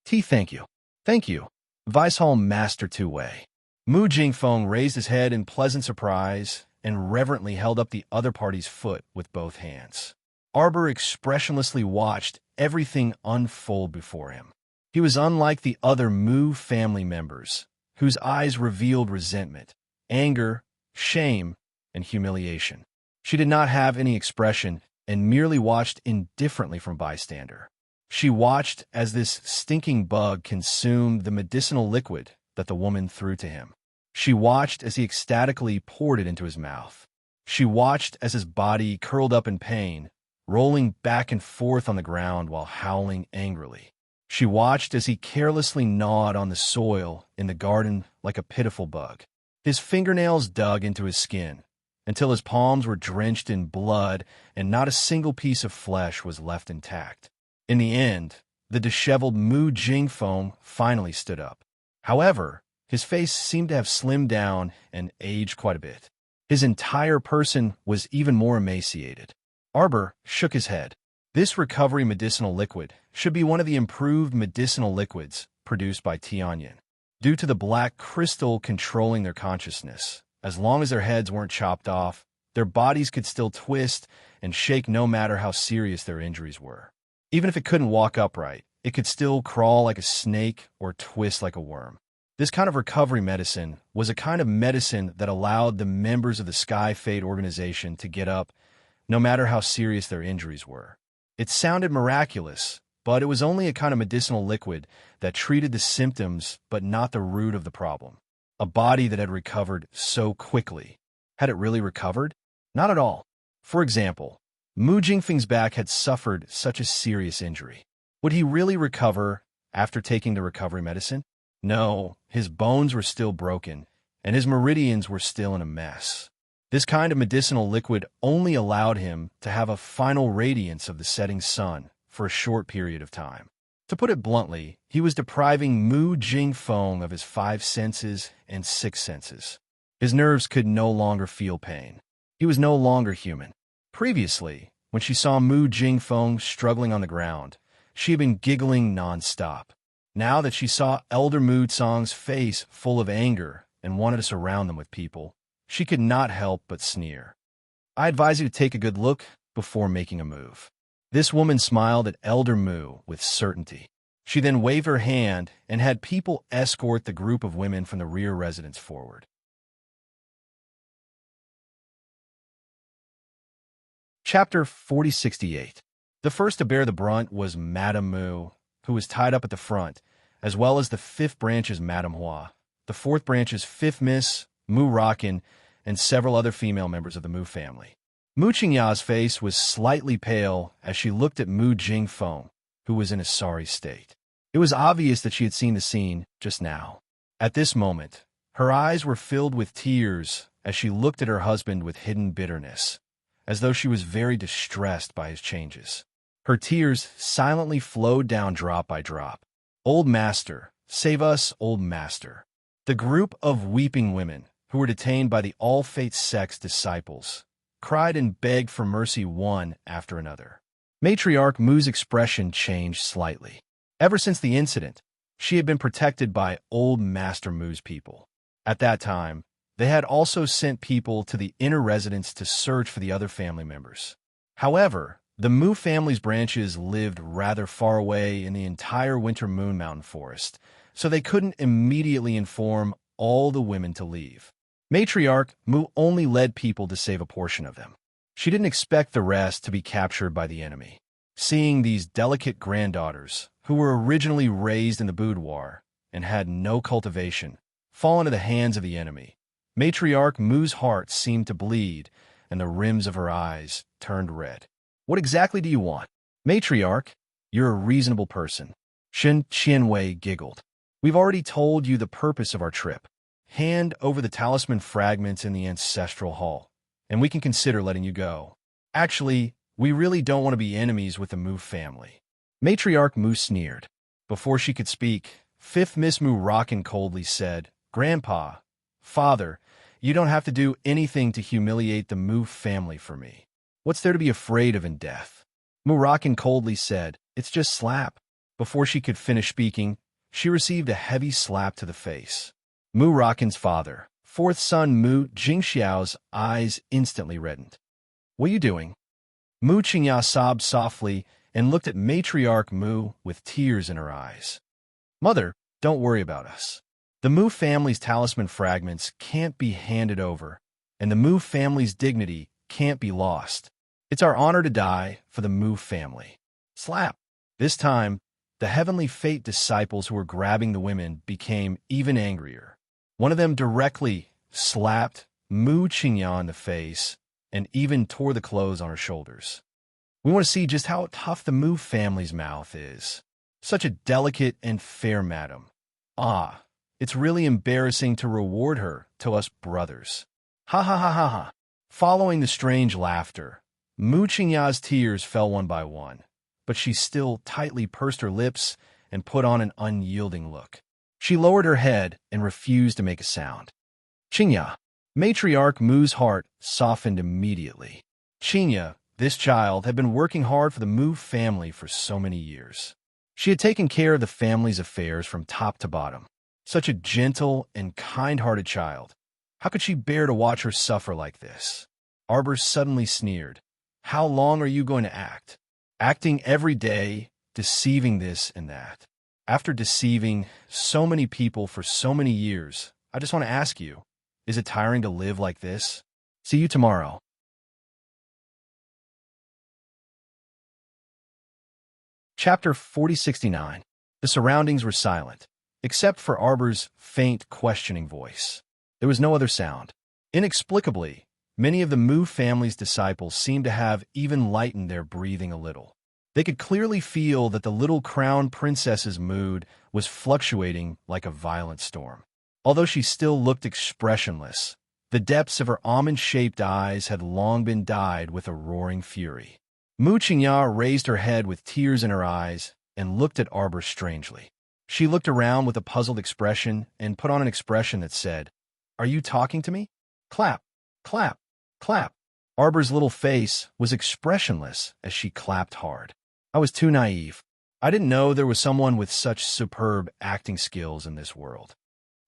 Thank you. Thank you. Vice Hall Master Two-Way. Mu Jingfeng raised his head in pleasant surprise and reverently held up the other party's foot with both hands. Arbor expressionlessly watched everything unfold before him. He was unlike the other Mu family members, whose eyes revealed resentment, anger, shame, and humiliation. She did not have any expression and merely watched indifferently from bystander. She watched as this stinking bug consumed the medicinal liquid that the woman threw to him. She watched as he ecstatically poured it into his mouth. She watched as his body curled up in pain, rolling back and forth on the ground while howling angrily. She watched as he carelessly gnawed on the soil in the garden like a pitiful bug. His fingernails dug into his skin until his palms were drenched in blood and not a single piece of flesh was left intact. In the end, the disheveled Mu Jingfeng finally stood up. However, his face seemed to have slimmed down and aged quite a bit. His entire person was even more emaciated. Arbor shook his head. This recovery medicinal liquid should be one of the improved medicinal liquids produced by Tianyin. Due to the black crystal controlling their consciousness, as long as their heads weren't chopped off, their bodies could still twist and shake no matter how serious their injuries were. Even if it couldn't walk upright, it could still crawl like a snake or twist like a worm. This kind of recovery medicine was a kind of medicine that allowed the members of the Sky Fate organization to get up, no matter how serious their injuries were. It sounded miraculous, but it was only a kind of medicinal liquid that treated the symptoms but not the root of the problem. A body that had recovered so quickly. Had it really recovered? Not at all. For example, Mu Jingfeng's back had suffered such a serious injury. Would he really recover after taking the recovery medicine? No, his bones were still broken, and his meridians were still in a mess. This kind of medicinal liquid only allowed him to have a final radiance of the setting sun for a short period of time. To put it bluntly, he was depriving Mu Jingfeng of his 5 senses and 6 senses. His nerves could no longer feel pain. He was no longer human. Previously, when she saw Mu Jingfeng struggling on the ground, she had been giggling nonstop. Now that she saw Elder Mu Tsang's face full of anger and wanted to surround them with people, she could not help but sneer. I advise you to take a good look before making a move. This woman smiled at Elder Mu with certainty. She then waved her hand and had people escort the group of women from the rear residence forward. Chapter 4068. The first to bear the brunt was Madame Mu, who was tied up at the front, as well as the 5th branch's Madame Hua, the 4th branch's 5th Miss, Mu Rockin, and several other female members of the Mu family. Mu Qingya's face was slightly pale as she looked at Mu Jingfeng, who was in a sorry state. It was obvious that she had seen the scene just now. At this moment, her eyes were filled with tears as she looked at her husband with hidden bitterness, as though she was very distressed by his changes. Her tears silently flowed down drop by drop. Old Master, save us, Old Master. The group of weeping women, who were detained by the All-Fate sect's disciples, cried and begged for mercy one after another. Matriarch Mu's expression changed slightly. Ever since the incident, she had been protected by Old Master Mu's people. At that time, they had also sent people to the inner residence to search for the other family members. However, the Mu family's branches lived rather far away in the entire Winter Moon Mountain Forest, so they couldn't immediately inform all the women to leave. Matriarch Mu only led people to save a portion of them. She didn't expect the rest to be captured by the enemy. Seeing these delicate granddaughters, who were originally raised in the boudoir and had no cultivation, fall into the hands of the enemy, Matriarch Mu's heart seemed to bleed, and the rims of her eyes turned red. What exactly do you want? Matriarch, you're a reasonable person. Shen Qianwei giggled. We've already told you the purpose of our trip. Hand over the talisman fragments in the ancestral hall, and we can consider letting you go. Actually, we really don't want to be enemies with the Mu family. Matriarch Mu sneered. Before she could speak, 5th Miss Mu Rockin coldly said, Grandpa, Father, You don't have to do anything to humiliate the Mu family for me. What's there to be afraid of in death? Murakin coldly said, "It's just slap." Before she could finish speaking, she received a heavy slap to the face. Murakin's father, fourth son Mu Jingxiao's eyes instantly reddened. "What are you doing?" Mu Qingya sobbed softly and looked at matriarch Mu with tears in her eyes. "Mother, don't worry about us. The Mu family's talisman fragments can't be handed over, and the Mu family's dignity can't be lost. It's our honor to die for the Mu family." Slap! This time, the heavenly fate disciples who were grabbing the women became even angrier. One of them directly slapped Mu Qingya in the face and even tore the clothes on her shoulders. "We want to see just how tough the Mu family's mouth is. Such a delicate and fair madam. Ah, it's really embarrassing to reward her to us brothers." Ha ha ha ha ha. Following the strange laughter, Mu Qingya's tears fell one by one, but she still tightly pursed her lips and put on an unyielding look. She lowered her head and refused to make a sound. Qingya. Matriarch Mu's heart softened immediately. Qingya, this child, had been working hard for the Mu family for so many years. She had taken care of the family's affairs from top to bottom. Such a gentle and kind-hearted child. How could she bear to watch her suffer like this? Arbor suddenly sneered. "How long are you going to act? Acting every day, deceiving this and that. After deceiving so many people for so many years, I just want to ask you, is it tiring to live like this? See you tomorrow." Chapter 4069. The surroundings were silent, except for Arbor's faint, questioning voice. There was no other sound. Inexplicably, many of the Mu family's disciples seemed to have even lightened their breathing a little. They could clearly feel that the little crown princess's mood was fluctuating like a violent storm. Although she still looked expressionless, the depths of her almond-shaped eyes had long been dyed with a roaring fury. Mu Qingya raised her head with tears in her eyes and looked at Arbor strangely. She looked around with a puzzled expression and put on an expression that said, "Are you talking to me?" Clap, clap, clap. Arbor's little face was expressionless as she clapped hard. "I was too naive. I didn't know there was someone with such superb acting skills in this world."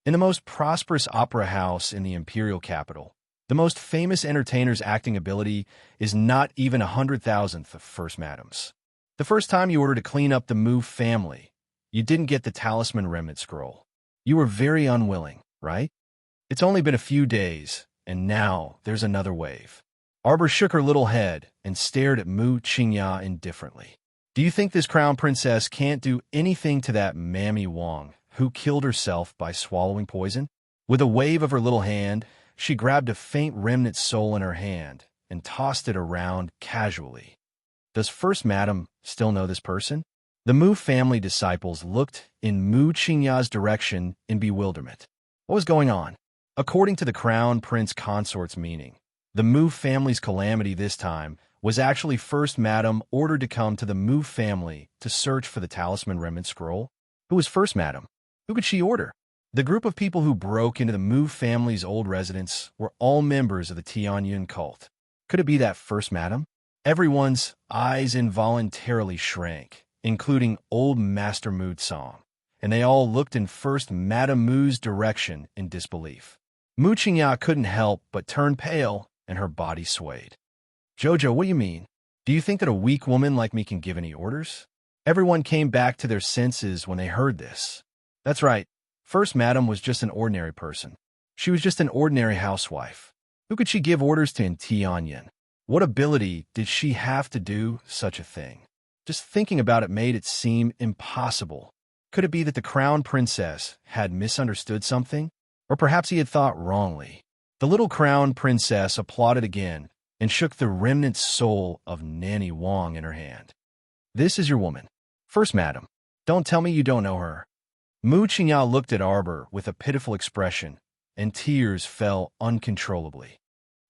In the most prosperous opera house in the imperial capital, the most famous entertainer's acting ability is not even 100,000th of First Madam's. The first time you ordered to clean up the Mu family, you didn't get the talisman remnant scroll. You were very unwilling, right? It's only been a few days, and now there's another wave. Arbor shook her little head and stared at Mu Qingya indifferently. "Do you think this crown princess can't do anything to that Mammy Wang, who killed herself by swallowing poison?" With a wave of her little hand, she grabbed a faint remnant soul in her hand and tossed it around casually. "Does First Madam still know this person?" The Mu family disciples looked in Mu Qingya's direction in bewilderment. What was going on? According to the crown prince consort's meaning, the Mu family's calamity this time was actually First Madam ordered to come to the Mu family to search for the talisman remnant scroll. Who was First Madam? Who could she order? The group of people who broke into the Mu family's old residence were all members of the Tianyun cult. Could it be that First Madam? Everyone's eyes involuntarily shrank, including old Master Mu Tsong, and they all looked in First Madam Mu's direction in disbelief. Mu Qingya couldn't help but turn pale, and her body swayed. "Jojo, what do you mean? Do you think that a weak woman like me can give any orders?" Everyone came back to their senses when they heard this. That's right. First Madam was just an ordinary person. She was just an ordinary housewife. Who could she give orders to in Tianyun? What ability did she have to do such a thing? Just thinking about it made it seem impossible. Could it be that the crown princess had misunderstood something? Or perhaps he had thought wrongly. The little crown princess applauded again and shook the remnant soul of Nanny Wang in her hand. "This is your woman. First Madam. Don't tell me you don't know her." Mu Qingya looked at Arbor with a pitiful expression, and tears fell uncontrollably.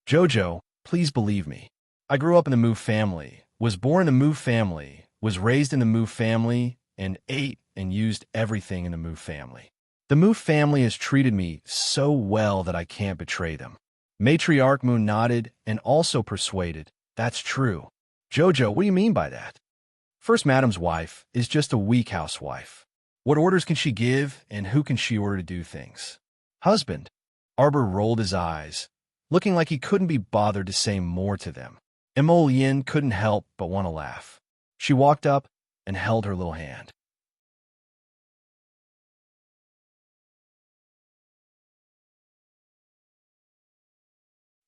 "Jojo, please believe me. I grew up in the Mu family, was born in the Mu family, was raised in the Mu family, and ate and used everything in the Mu family. The Mu family has treated me so well that I can't betray them. Matriarch Mu nodded and also persuaded, "That's true." "Jojo, what do you mean by that?" "First Madam's wife is just a weak housewife. What orders can she give, and who can she order to do things?" "Husband." Arbor rolled his eyes, looking like he couldn't be bothered to say more to them. Yin couldn't help but want to laugh. She walked up and held her little hand.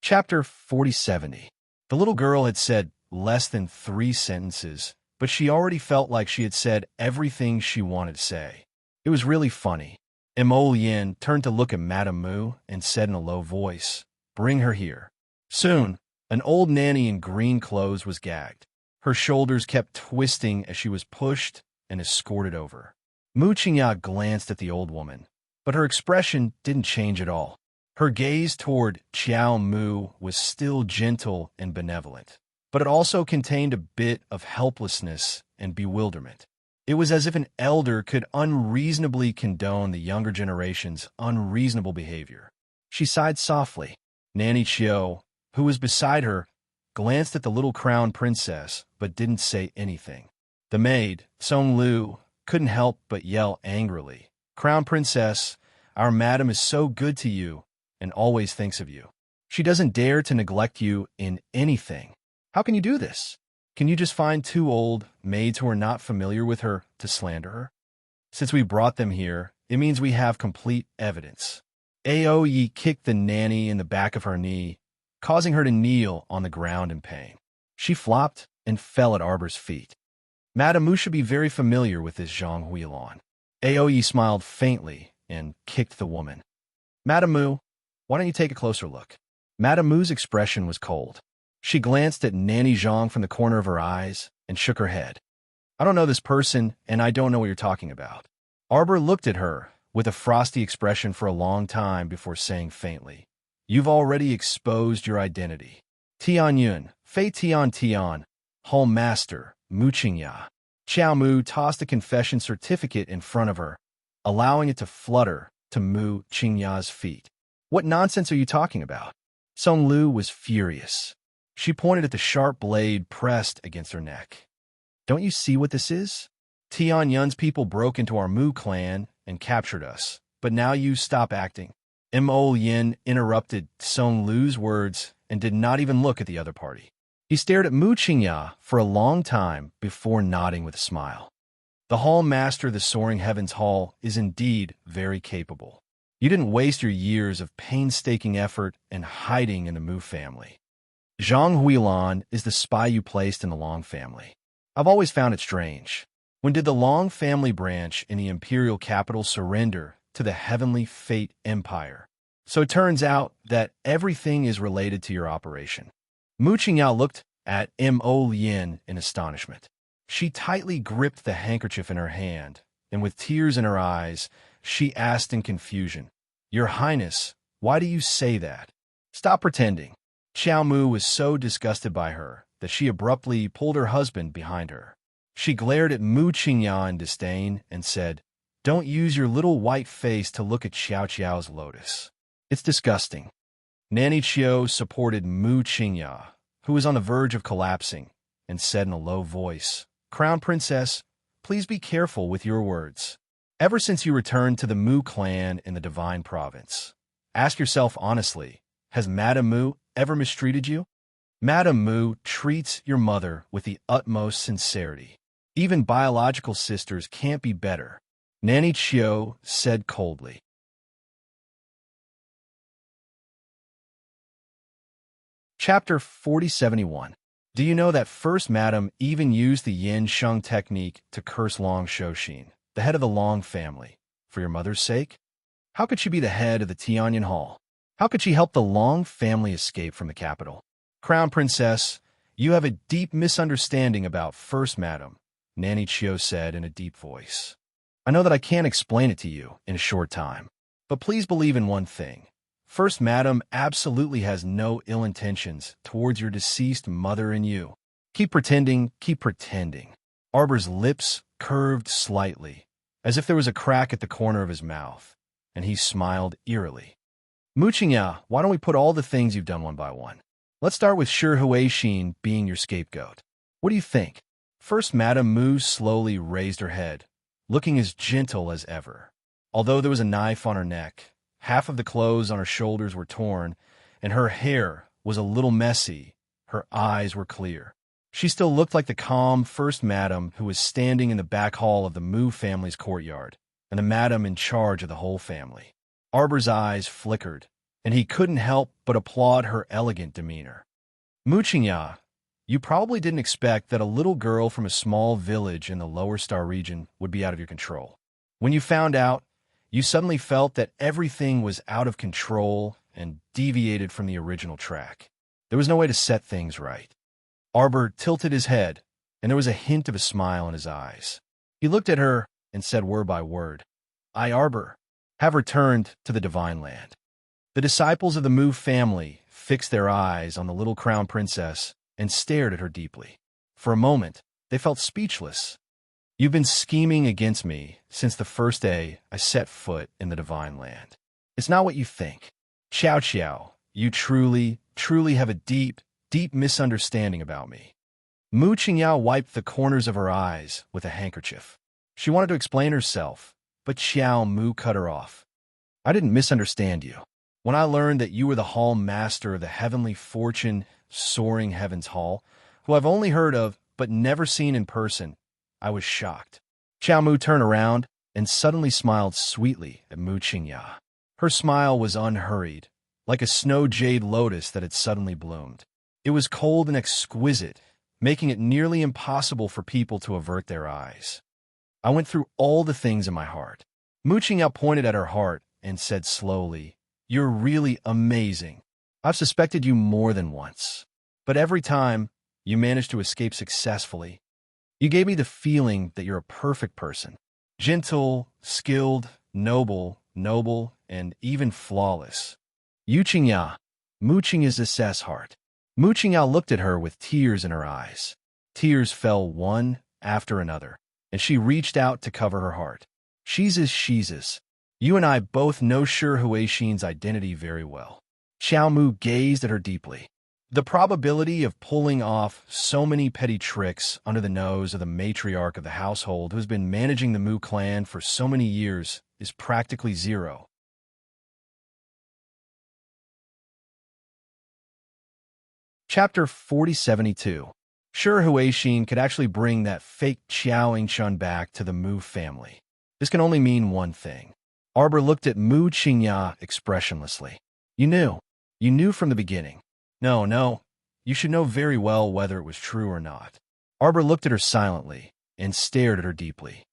Chapter 4070. The little girl had said less than 3 sentences, but she already felt like she had said everything she wanted to say. It was really funny. Yin turned to look at Madame Mu and said in a low voice, "Bring her here." Soon, an old nanny in green clothes was gagged. Her shoulders kept twisting as she was pushed and escorted over. Mu Qingya glanced at the old woman, but her expression didn't change at all. Her gaze toward Qiao Mu was still gentle and benevolent, but it also contained a bit of helplessness and bewilderment. It was as if an elder could unreasonably condone the younger generation's unreasonable behavior. She sighed softly. Nanny Chiao, who was beside her, glanced at the little crown princess but didn't say anything. The maid, Song Lu, couldn't help but yell angrily, "Crown princess, our madam is so good to you and always thinks of you. She doesn't dare to neglect you in anything. How can you do this? Can you just find 2 old maids who are not familiar with her to slander her? Since we brought them here, it means we have complete evidence." Aoyi kicked the nanny in the back of her knee, causing her to kneel on the ground in pain. She flopped and fell at Arbor's feet. "Madame Mu should be very familiar with this Zhang Huilon." Aoyi smiled faintly and kicked the woman. "Madame Mu, why don't you take a closer look?" Madame Mu's expression was cold. She glanced at Nanny Zhang from the corner of her eyes and shook her head. "I don't know this person, and I don't know what you're talking about." Arbor looked at her with a frosty expression for a long time before saying faintly, "You've already exposed your identity. Tianyun, Fei Tian, Hall Master, Mu Qingya." Qiao Mu tossed a confession certificate in front of her, allowing it to flutter to Mu Qingya's feet. "What nonsense are you talking about?" Song Lu was furious. She pointed at the sharp blade pressed against her neck. "Don't you see what this is? Tianyun's people broke into our Mu clan and captured us, but now you stop acting." Yin interrupted Song Lu's words and did not even look at the other party. He stared at Mu Qingya for a long time before nodding with a smile. "The Hall Master of the Soaring Heavens Hall is indeed very capable. You didn't waste your years of painstaking effort and hiding in the Mu family. Zhang Huilon is the spy you placed in the Long family. I've always found it strange. When did the Long family branch in the imperial capital surrender to the Heavenly Fate Empire? So it turns out that everything is related to your operation." Mu Qingya looked at Yin in astonishment. She tightly gripped the handkerchief in her hand, and with tears in her eyes, she asked in confusion, "Your Highness, why do you say that? Stop pretending." Qiao Mu was so disgusted by her that she abruptly pulled her husband behind her. She glared at Mu Qingya in disdain and said, "Don't use your little white face to look at Xiao Qiao's lotus. It's disgusting." Nanny Qiao supported Mu Qingya, who was on the verge of collapsing, and said in a low voice, "Crown Princess, please be careful with your words. Ever since you returned to the Mu clan in the Divine Province, ask yourself honestly, has Madame Mu ever mistreated you? Madame Mu treats your mother with the utmost sincerity. Even biological sisters can't be better," Nanny Qiao said coldly. Chapter 4071. Do you know that First Madam even used the Yin Sheng technique to curse Long Shouxin, the head of the Long family, for your mother's sake? How could she be the head of the Tianyan Hall? How could she help the Long family escape from the capital? Crown Princess, you have a deep misunderstanding about First Madam, Nanny Qiao said in a deep voice. I know that I can't explain it to you in a short time, but please believe in one thing. First Madam absolutely has no ill intentions towards your deceased mother and you. Keep pretending, keep pretending. Arbor's lips curved slightly, as if there was a crack at the corner of his mouth, and he smiled eerily. Mu Qingya, why don't we put all the things you've done one by one? Let's start with Shi Huixin being your scapegoat. What do you think? First, Madame Mu slowly raised her head, looking as gentle as ever. Although there was a knife on her neck, half of the clothes on her shoulders were torn, and her hair was a little messy, her eyes were clear. She still looked like the calm First Madam who was standing in the back hall of the Mu family's courtyard, and the madam in charge of the whole family. Arbor's eyes flickered, and he couldn't help but applaud her elegant demeanor. Mu Qingya, you probably didn't expect that a little girl from a small village in the Lower Star region would be out of your control. When you found out, you suddenly felt that everything was out of control and deviated from the original track. There was no way to set things right. Arbor tilted his head, and there was a hint of a smile in his eyes. He looked at her and said word by word, I, Arbor, have returned to the Divine Land. The disciples of the Mu family fixed their eyes on the little crown princess and stared at her deeply. For a moment, they felt speechless. You've been scheming against me since the first day I set foot in the Divine Land. It's not what you think. Xiao Xiao, you truly have a deep misunderstanding about me. Mu Qingya wiped the corners of her eyes with a handkerchief. She wanted to explain herself, but Xiao Mu cut her off. I didn't misunderstand you. When I learned that you were the hall master of the heavenly fortune soaring heavens hall, who I've only heard of but never seen in person, I was shocked. Xiao Mu turned around and suddenly smiled sweetly at Mu Qingya. Her smile was unhurried, like a snow jade lotus that had suddenly bloomed. It was cold and exquisite, making it nearly impossible for people to avert their eyes. I went through all the things in my heart. Mu Qingya pointed at her heart and said slowly, You're really amazing. I've suspected you more than once, but every time you managed to escape successfully. You gave me the feeling that you're a perfect person. Gentle, skilled, noble, and even flawless. Yu Qingya, Mu Qingya's assess heart. Mu Qingya looked at her with tears in her eyes. Tears fell one after another, and she reached out to cover her heart. She's. You and I both know Shi Huixin's identity very well. Xiao Mu gazed at her deeply. The probability of pulling off so many petty tricks under the nose of the matriarch of the household who has been managing the Mu clan for so many years is practically zero. Chapter 4072. Shi Huixin could actually bring that fake Qiao Yingshun back to the Mu family. This can only mean one thing. Arbor looked at Mu Qingya expressionlessly. You knew from the beginning. No, you should know very well whether it was true or not. Arbor looked at her silently and stared at her deeply.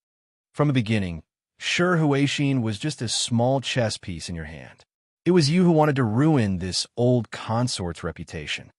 From the beginning, Shi Huixin was just a small chess piece in your hand. It was you who wanted to ruin this old consort's reputation.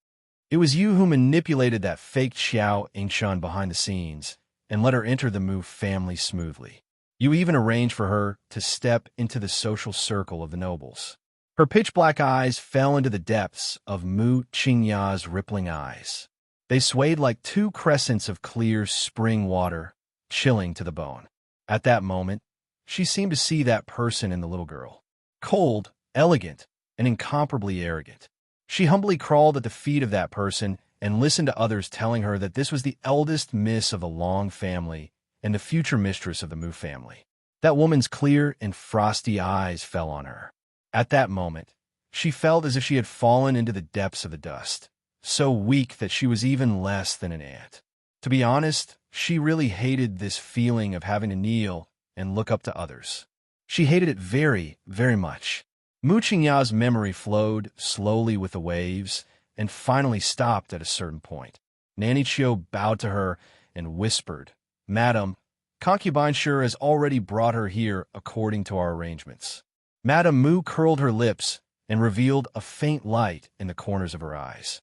It was you who manipulated that fake Qiao Yingshun behind the scenes and let her enter the Mu family smoothly. You even arranged for her to step into the social circle of the nobles. Her pitch-black eyes fell into the depths of Mu Qingya's rippling eyes. They swayed like two crescents of clear spring water, chilling to the bone. At that moment, she seemed to see that person in the little girl. Cold, elegant, and incomparably arrogant. She humbly crawled at the feet of that person and listened to others telling her that this was the eldest miss of the Long family and the future mistress of the Mu family. That woman's clear and frosty eyes fell on her. At that moment, she felt as if she had fallen into the depths of the dust, so weak that she was even less than an ant. To be honest, she really hated this feeling of having to kneel and look up to others. She hated it very, very much. Mu Qingya's memory flowed slowly with the waves and finally stopped at a certain point. Nanny Chio bowed to her and whispered, Madam, concubine Shi has already brought her here according to our arrangements. Madame Mu curled her lips and revealed a faint light in the corners of her eyes.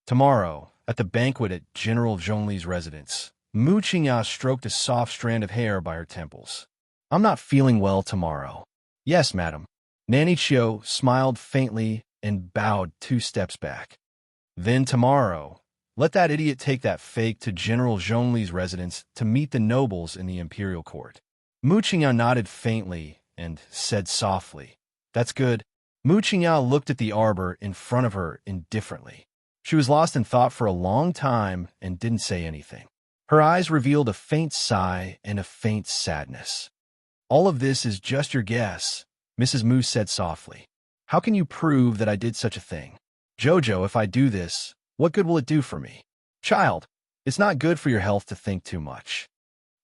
Tomorrow, at the banquet at General Zhongli's residence, Mu Qingya stroked a soft strand of hair by her temples. I'm not feeling well tomorrow. Yes, madam. Nanny Chio smiled faintly and bowed 2 steps back. Then tomorrow, let that idiot take that fake to General Zhongli's residence to meet the nobles in the imperial court. Mu Qingya nodded faintly and said softly, "That's good." Mu Qingya looked at the arbor in front of her indifferently. She was lost in thought for a long time and didn't say anything. Her eyes revealed a faint sigh and a faint sadness. "All of this is just your guess," Mrs. Mu said softly. "How can you prove that I did such a thing? Jojo, if I do this, what good will it do for me? Child, it's not good for your health to think too much."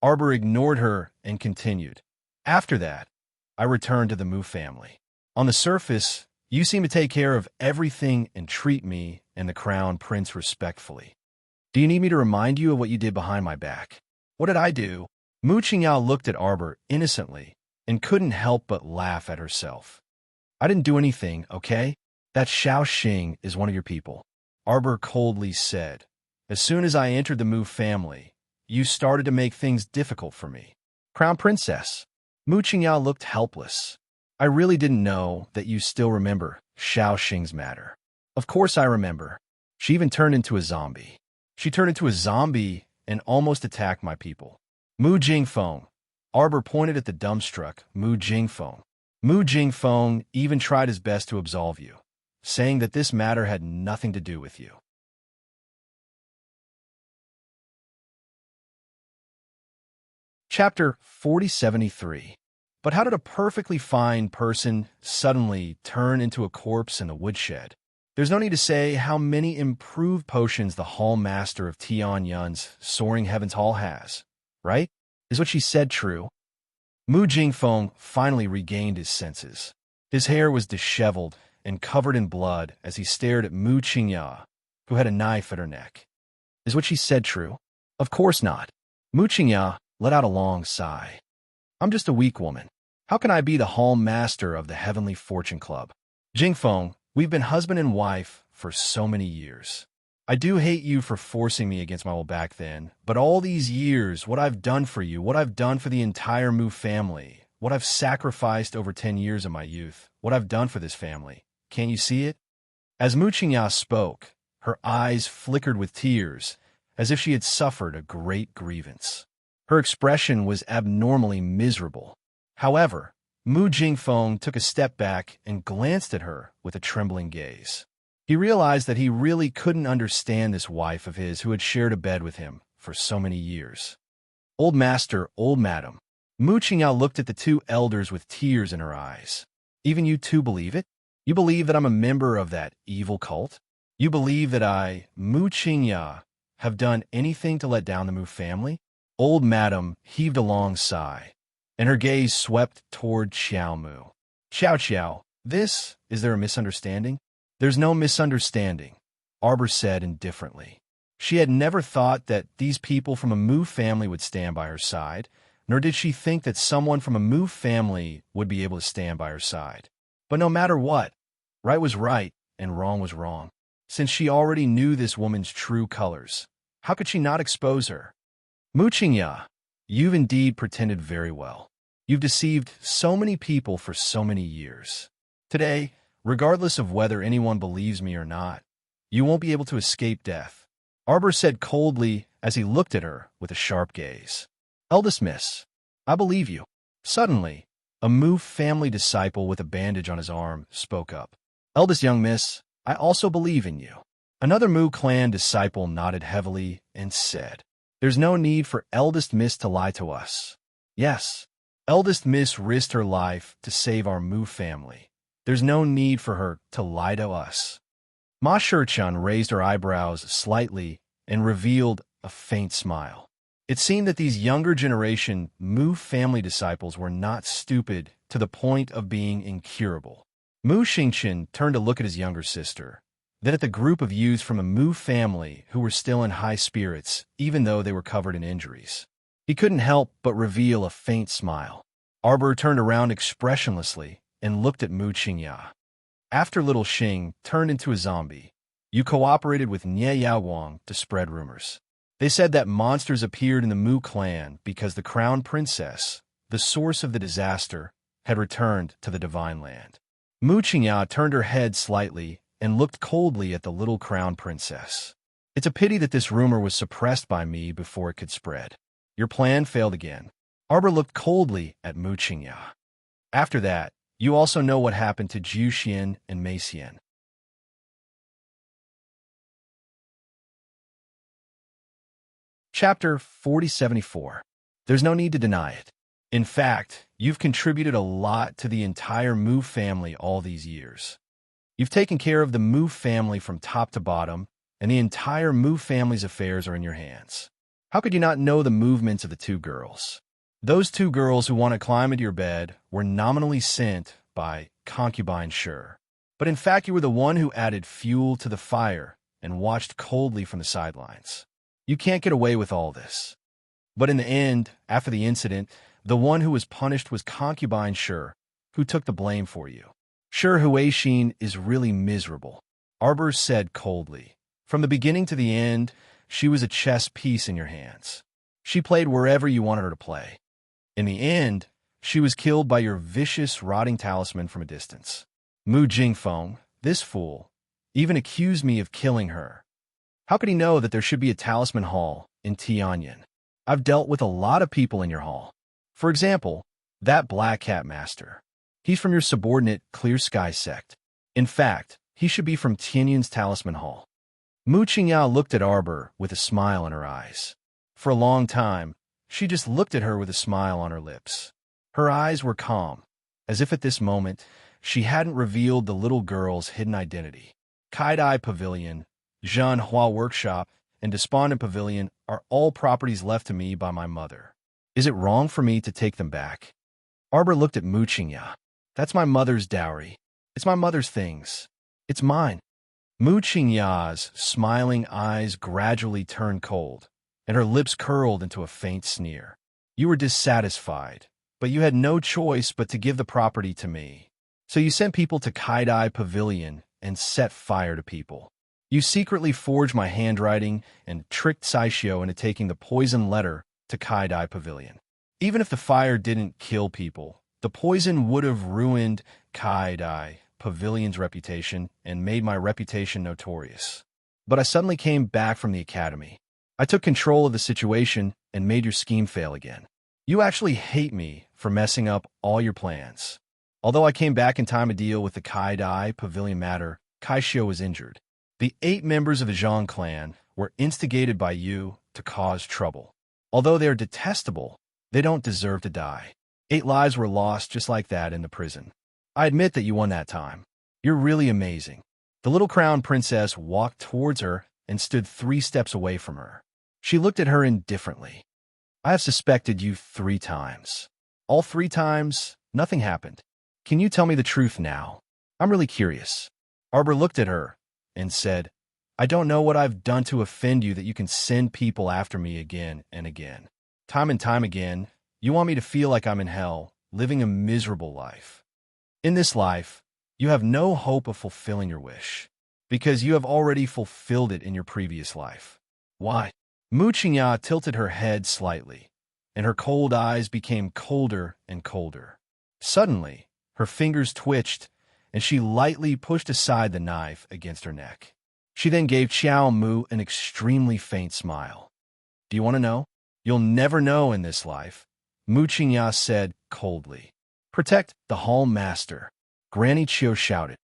Arbor ignored her and continued. "After that, I returned to the Mu family. On the surface, you seem to take care of everything and treat me and the crown prince respectfully. Do you need me to remind you of what you did behind my back?" "What did I do?" Mu Qingya looked at Arbor innocently and couldn't help but laugh at herself. "I didn't do anything, okay? That Xiao Xing is one of your people," Arbor coldly said. "As soon as I entered the Mu family, you started to make things difficult for me." "Crown Princess." Mu Qingya looked helpless. "I really didn't know that you still remember Xiao Xing's matter." "Of course I remember. She even turned into a zombie." "She turned into a zombie and almost attacked my people." "Mu Jingfeng." Arbor pointed at the dumbstruck Mu Jingfeng. "Mu Jingfeng even tried his best to absolve you, saying that this matter had nothing to do with you." Chapter 4073. But how did a perfectly fine person suddenly turn into a corpse in the woodshed? There's no need to say how many improved potions the Hall Master of Tian Yun's Soaring Heavens Hall has, right? Is what she said true? Mu Jingfeng finally regained his senses. His hair was disheveled and covered in blood as he stared at Mu Qingya, who had a knife at her neck. Is what she said true? Of course not. Mu Qingya let out a long sigh. "I'm just a weak woman. How can I be the Hall Master of the Heavenly Fortune Club? Jingfeng, we've been husband and wife for so many years. I do hate you for forcing me against my will back then, but all these years, what I've done for you, what I've done for the entire Mu family, what I've sacrificed over 10 years of my youth, what I've done for this family. Can't you see it?" As Mu Qingya spoke, her eyes flickered with tears, as if she had suffered a great grievance. Her expression was abnormally miserable. However, Mu Jingfeng took a step back and glanced at her with a trembling gaze. He realized that he really couldn't understand this wife of his who had shared a bed with him for so many years. "Old master, old madam." Mu Qingya looked at the two elders with tears in her eyes. "Even you two believe it? You believe that I'm a member of that evil cult? You believe that I, Mu Qingya, have done anything to let down the Mu family?" Old madam heaved a long sigh, and her gaze swept toward Xiao Mu. "Xiao, is there a misunderstanding?" "There's no misunderstanding," Arbor said indifferently. She had never thought that these people from a Mu family would stand by her side, nor did she think that someone from a Mu family would be able to stand by her side. But no matter what, right was right and wrong was wrong. Since she already knew this woman's true colors, how could she not expose her? "Mu Qingya, you've indeed pretended very well. You've deceived so many people for so many years. Today, regardless of whether anyone believes me or not, you won't be able to escape death," Arbor said coldly as he looked at her with a sharp gaze. "Eldest miss, I believe you." Suddenly, a Mu family disciple with a bandage on his arm spoke up. "Eldest young miss, I also believe in you." Another Mu clan disciple nodded heavily and said, "There's no need for Eldest Miss to lie to us." "Yes, Eldest Miss risked her life to save our Mu family. There's no need for her to lie to us." Ma Shichan raised her eyebrows slightly and revealed a faint smile. It seemed that these younger generation Mu family disciples were not stupid to the point of being incurable. Mu Xingqian turned to look at his younger sister, then at the group of youths from a Mu family who were still in high spirits, even though they were covered in injuries. He couldn't help but reveal a faint smile. Arbor turned around expressionlessly and looked at Mu Qingya. "After little Xing turned into a zombie, you cooperated with Nie Yaowang to spread rumors. They said that monsters appeared in the Mu clan because the crown princess, the source of the disaster, had returned to the divine land." Mu Qingya turned her head slightly and looked coldly at the little crown princess. "It's a pity that this rumor was suppressed by me before it could spread. Your plan failed again." Arbor looked coldly at Mu Qingya. After that, you also know what happened to Jiuxian and Meixian. Chapter 4074. There's no need to deny it. In fact, you've contributed a lot to the entire Mu family all these years. You've taken care of the Mu family from top to bottom, and the entire Mu family's affairs are in your hands. How could you not know the movements of the two girls? Those two girls who want to climb into your bed were nominally sent by concubine Sure. But in fact, you were the one who added fuel to the fire and watched coldly from the sidelines. You can't get away with all this. But in the end, after the incident, the one who was punished was concubine Sure, who took the blame for you. Sure, Huaixin is really miserable, Arbor said coldly. From the beginning to the end, she was a chess piece in your hands. She played wherever you wanted her to play. In the end, she was killed by your vicious, rotting talisman from a distance. Mu Jingfeng, this fool, even accused me of killing her. How could he know that there should be a talisman hall in Tianyin? I've dealt with a lot of people in your hall. For example, that Black Cat Master. He's from your subordinate Clear Sky sect. In fact, he should be from Tianyin's talisman hall. Mu Qingyao looked at Arbor with a smile in her eyes. For a long time, she just looked at her with a smile on her lips. Her eyes were calm, as if at this moment, she hadn't revealed the little girl's hidden identity. Kaidai Pavilion, Zhanhua Workshop, and Despondent Pavilion are all properties left to me by my mother. Is it wrong for me to take them back? Arbor looked at Mu Qingya. That's my mother's dowry. It's my mother's things. It's mine. Mu Qingya's smiling eyes gradually turned cold, and her lips curled into a faint sneer. You were dissatisfied, but you had no choice but to give the property to me. So you sent people to Kaidai Pavilion and set fire to people. You secretly forged my handwriting and tricked Saishio into taking the poison letter to Kaidai Pavilion. Even if the fire didn't kill people, the poison would have ruined Kaidai Pavilion's reputation and made my reputation notorious. But I suddenly came back from the academy. I took control of the situation and made your scheme fail again. You actually hate me for messing up all your plans. Although I came back in time to deal with the Kaidai Pavilion matter, Kaishio was injured. The 8 members of the Zhang clan were instigated by you to cause trouble. Although they are detestable, they don't deserve to die. 8 lives were lost just like that in the prison. I admit that you won that time. You're really amazing. The little crown princess walked towards her and stood 3 steps away from her. She looked at her indifferently. I have suspected you 3 times. All 3 times, nothing happened. Can you tell me the truth now? I'm really curious. Arbor looked at her and said, I don't know what I've done to offend you that you can send people after me again and again. Time and time again, you want me to feel like I'm in hell, living a miserable life. In this life, you have no hope of fulfilling your wish, because you have already fulfilled it in your previous life. Why? Mu Qingya tilted her head slightly, and her cold eyes became colder and colder. Suddenly, her fingers twitched, and she lightly pushed aside the knife against her neck. She then gave Qiao Mu an extremely faint smile. Do you want to know? You'll never know in this life, Mu Qingya said coldly. Protect the Hall Master, Granny Chio shouted.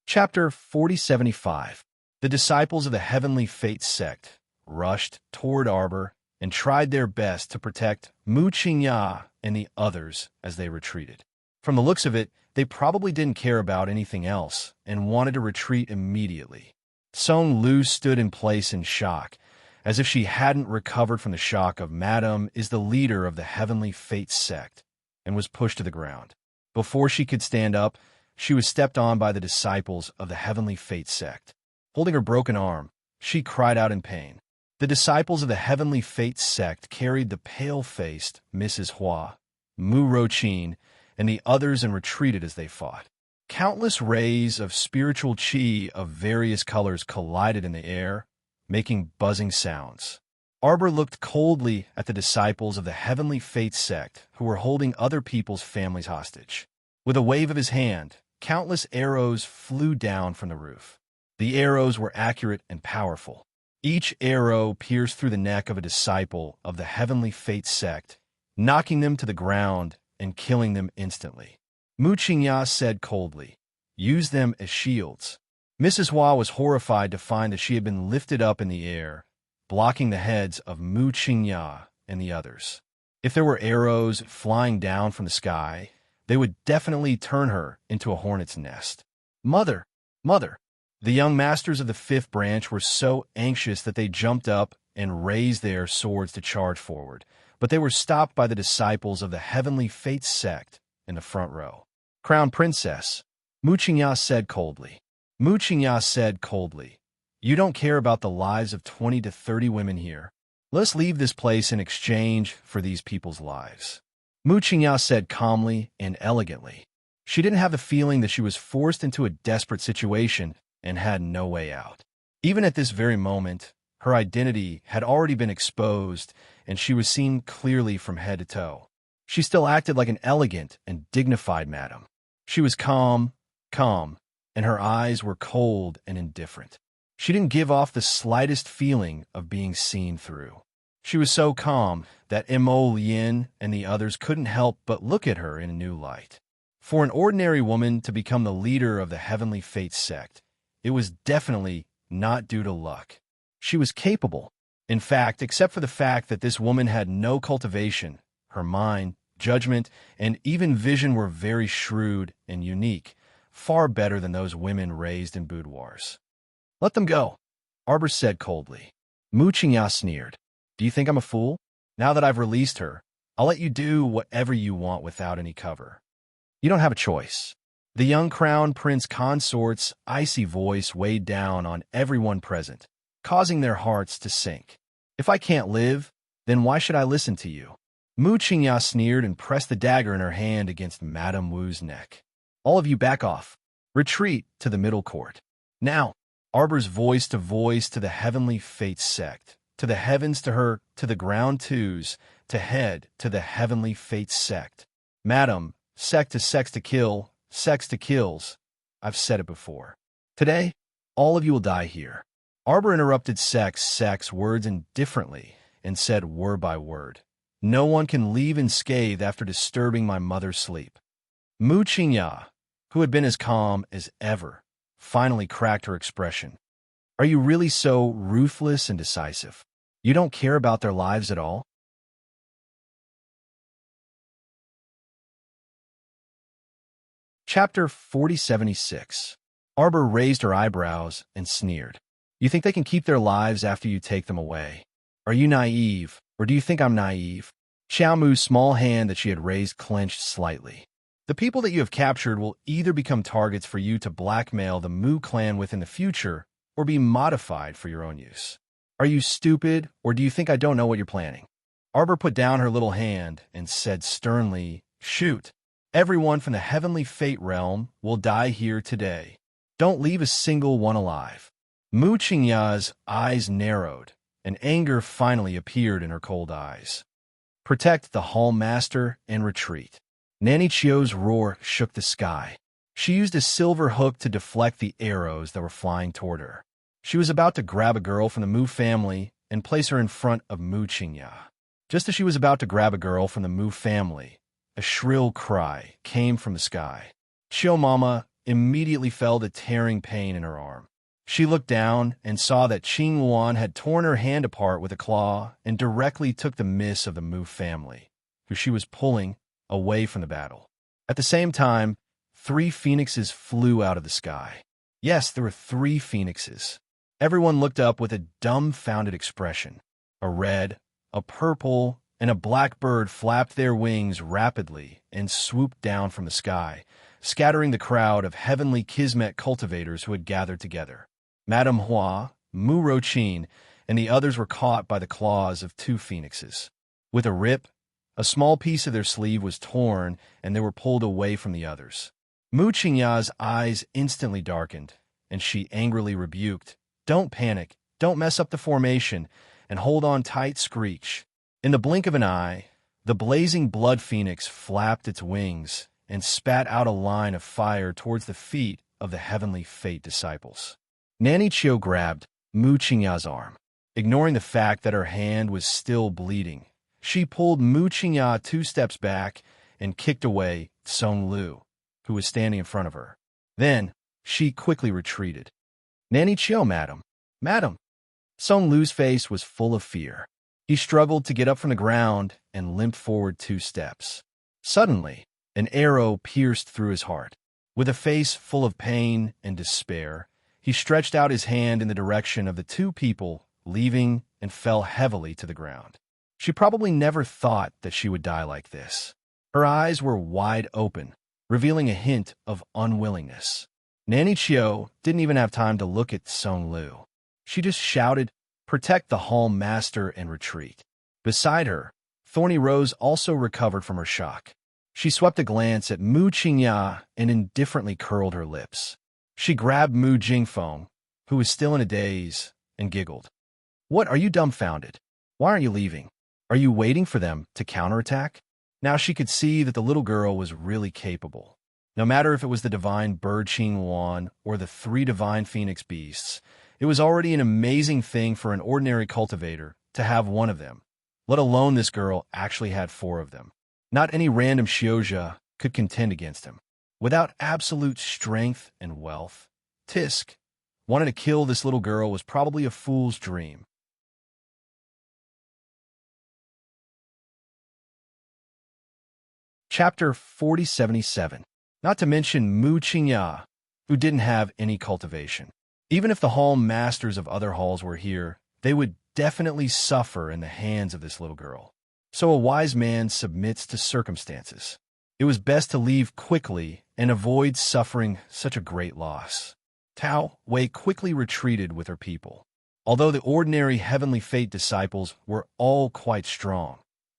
Chapter 4075. The disciples of the Heavenly Fate sect rushed toward Arbor and tried their best to protect Mu Qingya and the others as they retreated. From the looks of it, they probably didn't care about anything else and wanted to retreat immediately. Song Lu stood in place in shock, as if she hadn't recovered from the shock of Madame is the leader of the Heavenly Fate sect, and was pushed to the ground. Before she could stand up, she was stepped on by the disciples of the Heavenly Fate sect. Holding her broken arm, she cried out in pain. The disciples of the Heavenly Fate sect carried the pale-faced Mrs. Hua, Mu Rochin, and the others and retreated as they fought. Countless rays of spiritual qi of various colors collided in the air, making buzzing sounds. Arbor looked coldly at the disciples of the Heavenly Fate sect who were holding other people's families hostage. With a wave of his hand, countless arrows flew down from the roof. The arrows were accurate and powerful. Each arrow pierced through the neck of a disciple of the Heavenly Fate sect, knocking them to the ground and killing them instantly. Mu Qingya said coldly, "Use them as shields." Mrs. Hua was horrified to find that she had been lifted up in the air, blocking the heads of Mu Qingya and the others. If there were arrows flying down from the sky, they would definitely turn her into a hornet's nest. Mother! Mother! The young masters of the fifth branch were so anxious that they jumped up and raised their swords to charge forward, but they were stopped by the disciples of the Heavenly Fate sect in the front row. Crown Princess, Mu Qingya said coldly. Mu Qingya said coldly, "You don't care about the lives of 20 to 30 women here. Let's leave this place in exchange for these people's lives." Mu Qingya said calmly and elegantly. She didn't have the feeling that she was forced into a desperate situation and had no way out. Even at this very moment, her identity had already been exposed, and she was seen clearly from head to toe. She still acted like an elegant and dignified madam. She was calm, and her eyes were cold and indifferent. She didn't give off the slightest feeling of being seen through. She was so calm that Mo Lien and the others couldn't help but look at her in a new light. For an ordinary woman to become the leader of the Heavenly Fate sect, it was definitely not due to luck. She was capable. In fact, except for the fact that this woman had no cultivation, her mind, judgment, and even vision were very shrewd and unique, far better than those women raised in boudoirs. "Let them go," Arbor said coldly. Mu Qingya sneered. "Do you think I'm a fool? Now that I've released her, I'll let you do whatever you want without any cover. You don't have a choice." The young crown prince consort's icy voice weighed down on everyone present, causing their hearts to sink. "If I can't live, then why should I listen to you?" Mu Qingya sneered and pressed the dagger in her hand against Madame Wu's neck. "All of you back off. Retreat to the middle court. Now." Arbor's voice to the Heavenly Fate sect, to the heavens to her, to the ground twos, to head to the Heavenly Fate sect. "Madam, sect to sex to kill, sex to kills. I've said it before. Today, all of you will die here." Arbor interrupted sex words indifferently and said word by word, "No one can leave unscathed after disturbing my mother's sleep." Mu Qingya, who had been as calm as ever, finally cracked her expression. "Are you really so ruthless and decisive? You don't care about their lives at all?" Chapter 4076. Arbor raised her eyebrows and sneered. "You think they can keep their lives after you take them away? Are you naive, or do you think I'm naive?" Xiaomu's small hand that she had raised clenched slightly. "The people that you have captured will either become targets for you to blackmail the Mu clan with in the future, or be modified for your own use. Are you stupid, or do you think I don't know what you're planning?" Arbor put down her little hand and said sternly, "Shoot. Everyone from the Heavenly Fate realm will die here today. Don't leave a single one alive." Mu Qingya's eyes narrowed, and anger finally appeared in her cold eyes. "Protect the Hall Master and retreat." Nanny Chio's roar shook the sky. She used a silver hook to deflect the arrows that were flying toward her. She was about to grab a girl from the Mu family and place her in front of Mu Qingya. Just as she was about to grab a girl from the Mu family, a shrill cry came from the sky. Chio Mama immediately felt a tearing pain in her arm. She looked down and saw that Qing Yuan had torn her hand apart with a claw and directly took the miss of the Mu family, who she was pulling away from the battle. At the same time, 3 phoenixes flew out of the sky. Yes, there were 3 phoenixes. Everyone looked up with a dumbfounded expression. A red, a purple, and a black bird flapped their wings rapidly and swooped down from the sky, scattering the crowd of heavenly Kismet cultivators who had gathered together. Madame Hua, Mu Rochin, and the others were caught by the claws of 2 phoenixes. With a rip, a small piece of their sleeve was torn, and they were pulled away from the others. Mu Qingya's eyes instantly darkened, and she angrily rebuked, "Don't panic, don't mess up the formation, and hold on tight, Screech." In the blink of an eye, the blazing blood phoenix flapped its wings and spat out a line of fire towards the feet of the Heavenly Fate disciples. Nanny Chio grabbed Mu Qingya's arm. Ignoring the fact that her hand was still bleeding, she pulled Mu Qingya 2 steps back and kicked away Song Lu, who was standing in front of her. Then, she quickly retreated. "Nanny Chiu, madam. Madam." Song Lu's face was full of fear. He struggled to get up from the ground and limped forward 2 steps. Suddenly, an arrow pierced through his heart. With a face full of pain and despair, he stretched out his hand in the direction of the 2 people leaving and fell heavily to the ground. She probably never thought that she would die like this. Her eyes were wide open, revealing a hint of unwillingness. Nanny Chiu didn't even have time to look at Song Lu. She just shouted, "Protect the hall master and retreat." Beside her, Thorny Rose also recovered from her shock. She swept a glance at Mu Qingya and indifferently curled her lips. She grabbed Mu Jingfeng, who was still in a daze, and giggled. "What, are you dumbfounded? Why aren't you leaving? Are you waiting for them to counterattack?" Now she could see that the little girl was really capable. No matter if it was the divine bird Qing Wan or the 3 divine phoenix beasts, it was already an amazing thing for an ordinary cultivator to have one of them, let alone this girl actually had 4 of them. Not any random Xiozha could contend against him. Without absolute strength and wealth, Tisk wanting to kill this little girl was probably a fool's dream. Chapter 4077. Not to mention Mu Qingya, who didn't have any cultivation. Even if the hall masters of other halls were here, they would definitely suffer in the hands of this little girl. So a wise man submits to circumstances. It was best to leave quickly and avoid suffering such a great loss. Tao Wei quickly retreated with her people. Although the ordinary Heavenly Fate disciples were all quite strong,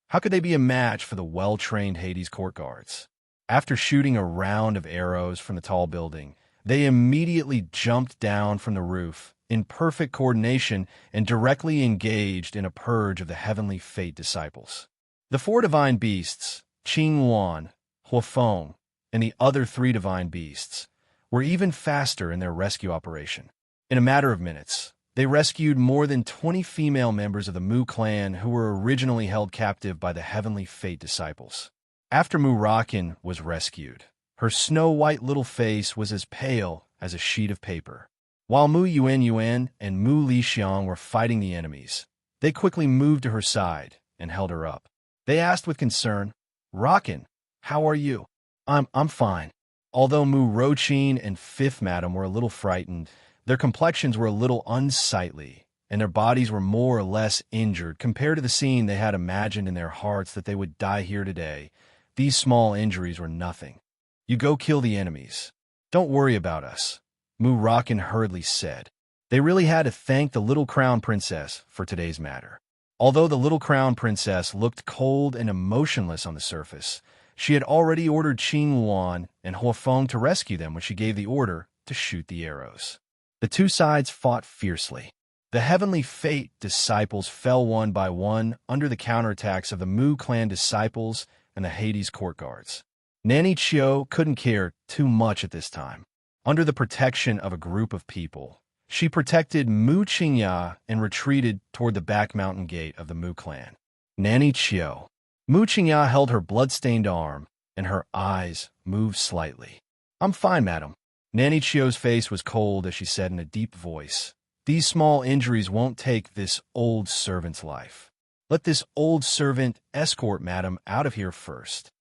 how could they be a match for the well-trained Hades court guards? After shooting a round of arrows from the tall building, they immediately jumped down from the roof in perfect coordination and directly engaged in a purge of the Heavenly Fate disciples. The 4 divine beasts, Qing Wan, Huafeng, and the other 3 divine beasts, were even faster in their rescue operation. In a matter of minutes, they rescued more than 20 female members of the Mu clan who were originally held captive by the Heavenly Fate disciples. After Mu Rakin was rescued, her snow-white little face was as pale as a sheet of paper. While Mu Yuan and Mu Lixiang were fighting the enemies, they quickly moved to her side and held her up. They asked with concern, "Rakin, how are you?" I'm fine." Although Mu Rochin and Fifth Madam were a little frightened, their complexions were a little unsightly, and their bodies were more or less injured compared to the scene they had imagined in their hearts that they would die here today. These small injuries were nothing. "You go kill the enemies. Don't worry about us," Mu Rakin hurriedly said. They really had to thank the little crown princess for today's matter. Although the little crown princess looked cold and emotionless on the surface, she had already ordered Qing Wan and Huafeng to rescue them when she gave the order to shoot the arrows. The 2 sides fought fiercely. The Heavenly Fate disciples fell one by one under the counterattacks of the Mu clan disciples and the Hades court guards. Nanny Chiu couldn't care too much at this time. Under the protection of a group of people, she protected Mu Qingya and retreated toward the back mountain gate of the Mu clan. Nanny Chiu. Mu Qingya held her blood-stained arm, and her eyes moved slightly. "I'm fine, madam." Nanny Chiu's face was cold as she said in a deep voice, "These small injuries won't take this old servant's life. Let this old servant escort madam out of here first.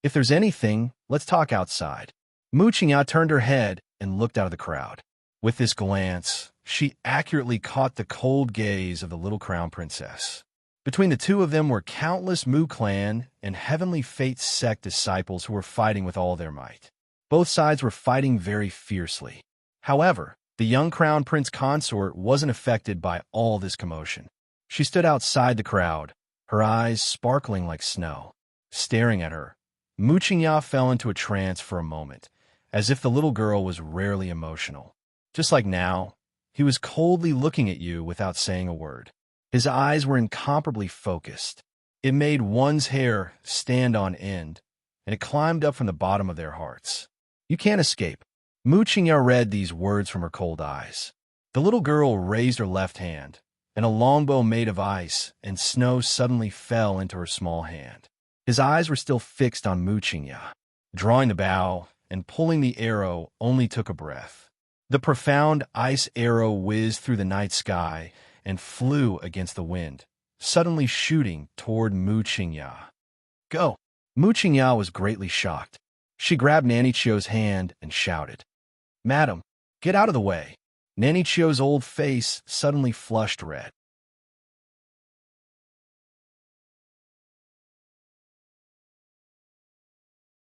If there's anything, let's talk outside." Mu Qingya turned her head and looked out of the crowd. With this glance, she accurately caught the cold gaze of the little crown princess. Between the 2 of them were countless Mu clan and Heavenly Fate sect disciples who were fighting with all their might. Both sides were fighting very fiercely. However, the young crown prince Consort wasn't affected by all this commotion. She stood outside the crowd, her eyes sparkling like snow. Staring at her, Mu Qingya fell into a trance for a moment, as if the little girl was rarely emotional. Just like now, he was coldly looking at you without saying a word. His eyes were incomparably focused. It made one's hair stand on end, and it climbed up from the bottom of their hearts. "You can't escape." Mu Qingya read these words from her cold eyes. The little girl raised her left hand, and a longbow made of ice and snow suddenly fell into her small hand. His eyes were still fixed on Mu Qingya. Drawing the bow and pulling the arrow only took a breath. The profound ice arrow whizzed through the night sky and flew against the wind, suddenly shooting toward Mu Qingya. Go! Mu Qingya was greatly shocked. She grabbed Nanny Chio's hand and shouted, Madam, get out of the way! Nanny Chio's old face suddenly flushed red.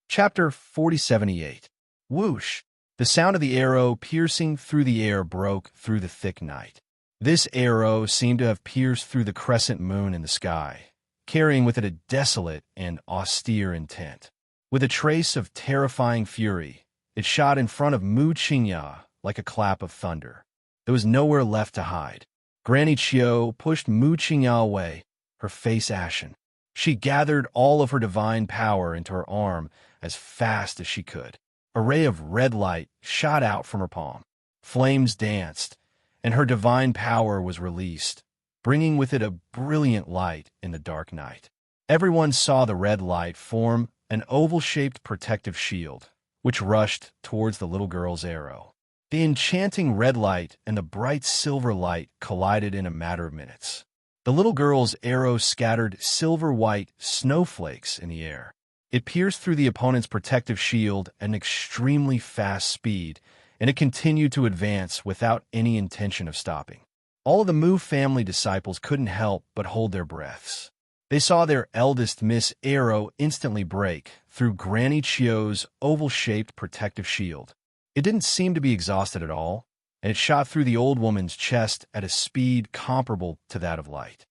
Chapter 4078. Whoosh! The sound of the arrow piercing through the air broke through the thick night. This arrow seemed to have pierced through the crescent moon in the sky, carrying with it a desolate and austere intent. With a trace of terrifying fury, it shot in front of Mu Qingya like a clap of thunder. There was nowhere left to hide. Granny Chio pushed Mu Qingya away, her face ashen. She gathered all of her divine power into her arm as fast as she could. A ray of red light shot out from her palm. Flames danced, and her divine power was released, bringing with it a brilliant light in the dark night. Everyone saw the red light form an oval-shaped protective shield, which rushed towards the little girl's arrow. The enchanting red light and the bright silver light collided in a matter of minutes. The little girl's arrow scattered silver-white snowflakes in the air. It pierced through the opponent's protective shield at an extremely fast speed, and it continued to advance without any intention of stopping. All of the Mu family disciples couldn't help but hold their breaths. They saw their eldest Miss Arrow instantly break through Granny Chio's oval-shaped protective shield. It didn't seem to be exhausted at all, and it shot through the old woman's chest at a speed comparable to that of light.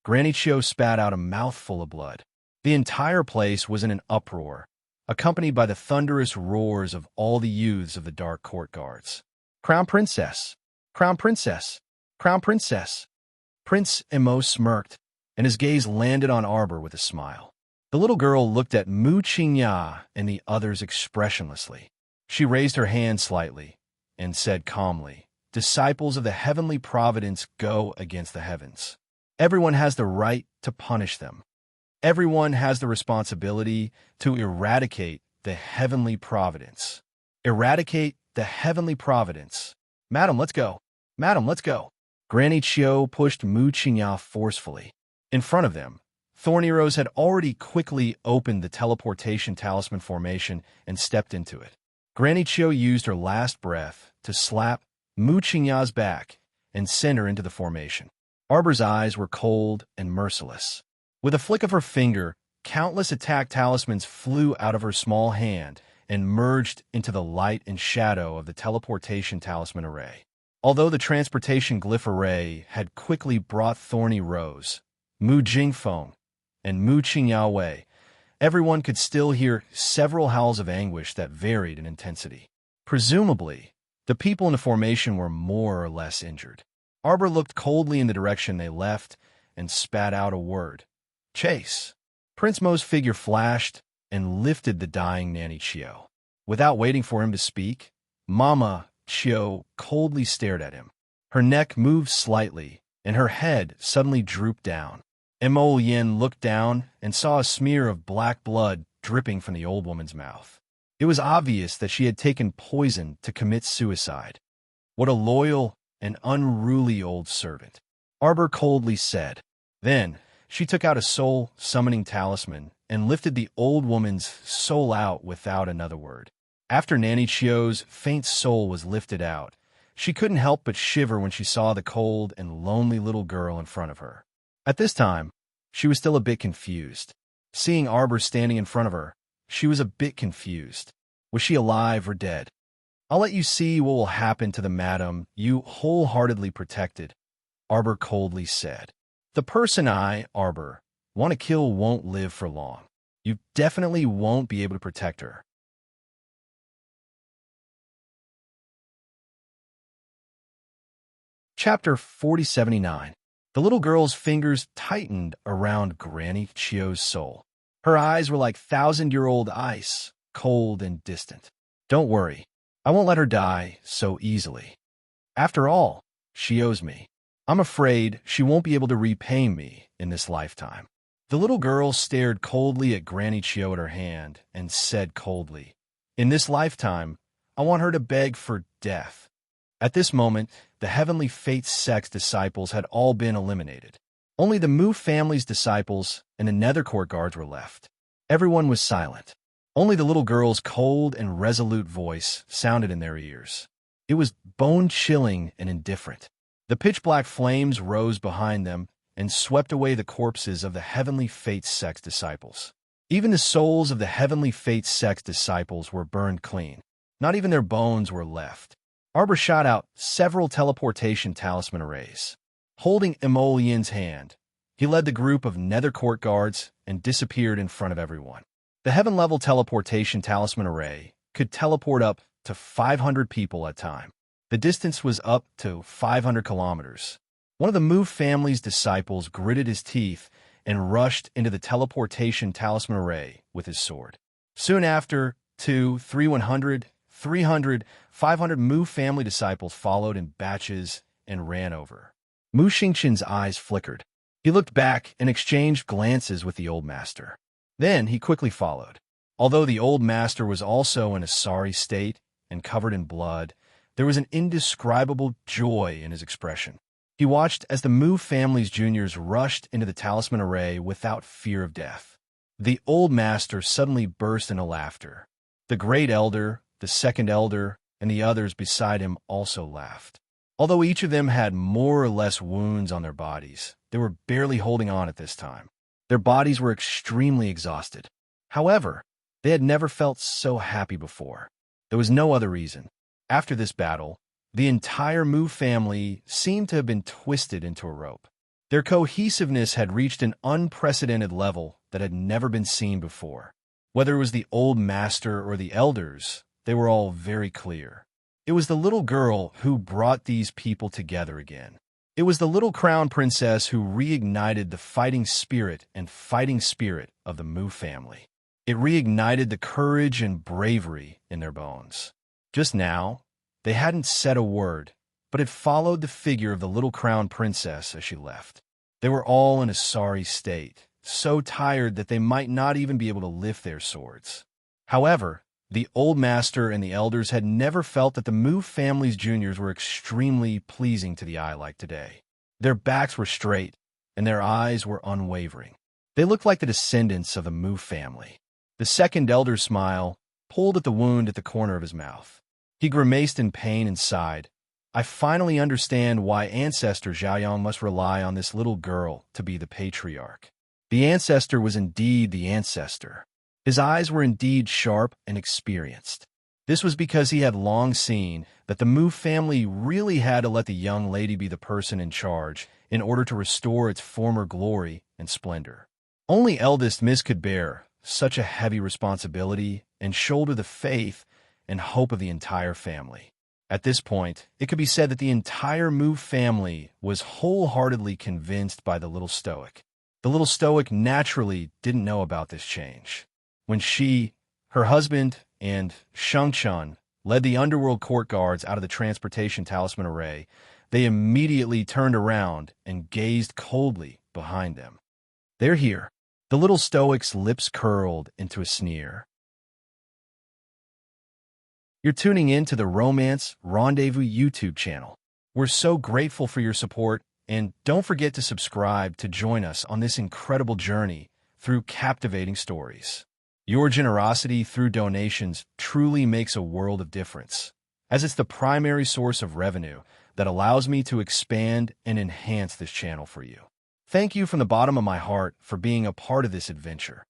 Granny Chio spat out a mouthful of blood. The entire place was in an uproar, accompanied by the thunderous roars of all the youths of the Dark Court Guards. Crown Princess! Crown Princess! Crown Princess! Prince Immerse smirked, and his gaze landed on Arbor with a smile. The little girl looked at Mu Qingya and the others expressionlessly. She raised her hand slightly and said calmly, Disciples of the heavenly providence go against the heavens. Everyone has the right to punish them. Everyone has the responsibility to eradicate the heavenly providence. Eradicate the heavenly providence. Madam, let's go. Madam, let's go. Granny Chio pushed Mu Qingya forcefully. In front of them, Thorny Rose had already quickly opened the teleportation talisman formation and stepped into it. Granny Chio used her last breath to slap Mu Qingya's back and send her into the formation. Arbor's eyes were cold and merciless. With a flick of her finger, countless attack talismans flew out of her small hand and merged into the light and shadow of the teleportation talisman array. Although the transportation glyph array had quickly brought Thorny Rose, Mu Jingfeng, and Mu Qingya away, everyone could still hear several howls of anguish that varied in intensity. Presumably, the people in the formation were more or less injured. Arbor looked coldly in the direction they left and spat out a word. Chase! Prince Mo's figure flashed and lifted the dying Nanny Chio. Without waiting for him to speak, Mama Chio coldly stared at him. Her neck moved slightly, and her head suddenly drooped down. Mo Yin looked down and saw a smear of black blood dripping from the old woman's mouth. It was obvious that she had taken poison to commit suicide. What a loyal and unruly old servant, Arbor coldly said. Then, she took out a soul-summoning talisman and lifted the old woman's soul out without another word. After Nanny Chio's faint soul was lifted out, she couldn't help but shiver when she saw the cold and lonely little girl in front of her. At this time, she was still a bit confused. Seeing Arbor standing in front of her, she was a bit confused. Was she alive or dead? I'll let you see what will happen to the madam you wholeheartedly protected, Arbor coldly said. The person I, Arbor, want to kill won't live for long. You definitely won't be able to protect her. Chapter 4079. The little girl's fingers tightened around Granny Chio's soul. Her eyes were like thousand-year-old ice, cold and distant. Don't worry, I won't let her die so easily. After all, she owes me. I'm afraid she won't be able to repay me in this lifetime." The little girl stared coldly at Granny Chio at her hand and said coldly, "In this lifetime, I want her to beg for death." At this moment, the Heavenly Fate sect's disciples had all been eliminated. Only the Mu family's disciples and the Nether Court guards were left. Everyone was silent. Only the little girl's cold and resolute voice sounded in their ears. It was bone-chilling and indifferent. The pitch-black flames rose behind them and swept away the corpses of the Heavenly Fate sect's disciples. Even the souls of the Heavenly Fate sect's disciples were burned clean. Not even their bones were left. Arbor shot out several teleportation talisman arrays. Holding Emollien's hand, he led the group of Nether Court guards and disappeared in front of everyone. The heaven-level teleportation talisman array could teleport up to 500 people at a time. The distance was up to 500 kilometers. One of the Mu family's disciples gritted his teeth and rushed into the teleportation talisman array with his sword. Soon after, 2, 3, 100, 300, 500 Mu family disciples followed in batches and ran over. Mu Xingqian's eyes flickered. He looked back and exchanged glances with the old master. Then he quickly followed. Although the old master was also in a sorry state and covered in blood, there was an indescribable joy in his expression. He watched as the Mu family's juniors rushed into the talisman array without fear of death. The old master suddenly burst into laughter. The great elder, the second elder, and the others beside him also laughed. Although each of them had more or less wounds on their bodies, they were barely holding on at this time. Their bodies were extremely exhausted. However, they had never felt so happy before. There was no other reason. After this battle, the entire Mu family seemed to have been twisted into a rope. Their cohesiveness had reached an unprecedented level that had never been seen before. Whether it was the old master or the elders, they were all very clear. It was the little girl who brought these people together again. It was the little crown princess who reignited the fighting spirit of the Mu family. It reignited the courage and bravery in their bones. Just now, they hadn't said a word, but had followed the figure of the little crown princess as she left. They were all in a sorry state, so tired that they might not even be able to lift their swords. However, the old master and the elders had never felt that the Mu family's juniors were extremely pleasing to the eye like today. Their backs were straight, and their eyes were unwavering. They looked like the descendants of the Mu family. The second elder's smile pulled at the wound at the corner of his mouth. He grimaced in pain and sighed. "I finally understand why Ancestor Xiaoyang must rely on this little girl to be the patriarch." The ancestor was indeed the ancestor. His eyes were indeed sharp and experienced. This was because he had long seen that the Mu family really had to let the young lady be the person in charge in order to restore its former glory and splendor. Only eldest Miss could bear such a heavy responsibility and shoulder the faith and hope of the entire family. At this point, it could be said that the entire Mu family was wholeheartedly convinced by the little stoic. The little stoic naturally didn't know about this change. When she, her husband, and Shengchun led the underworld court guards out of the transportation talisman array, they immediately turned around and gazed coldly behind them. "They're here." The little stoic's lips curled into a sneer. You're tuning in to the Romance Rendezvous YouTube channel. We're so grateful for your support, and don't forget to subscribe to join us on this incredible journey through captivating stories. Your generosity through donations truly makes a world of difference, as it's the primary source of revenue that allows me to expand and enhance this channel for you. Thank you from the bottom of my heart for being a part of this adventure.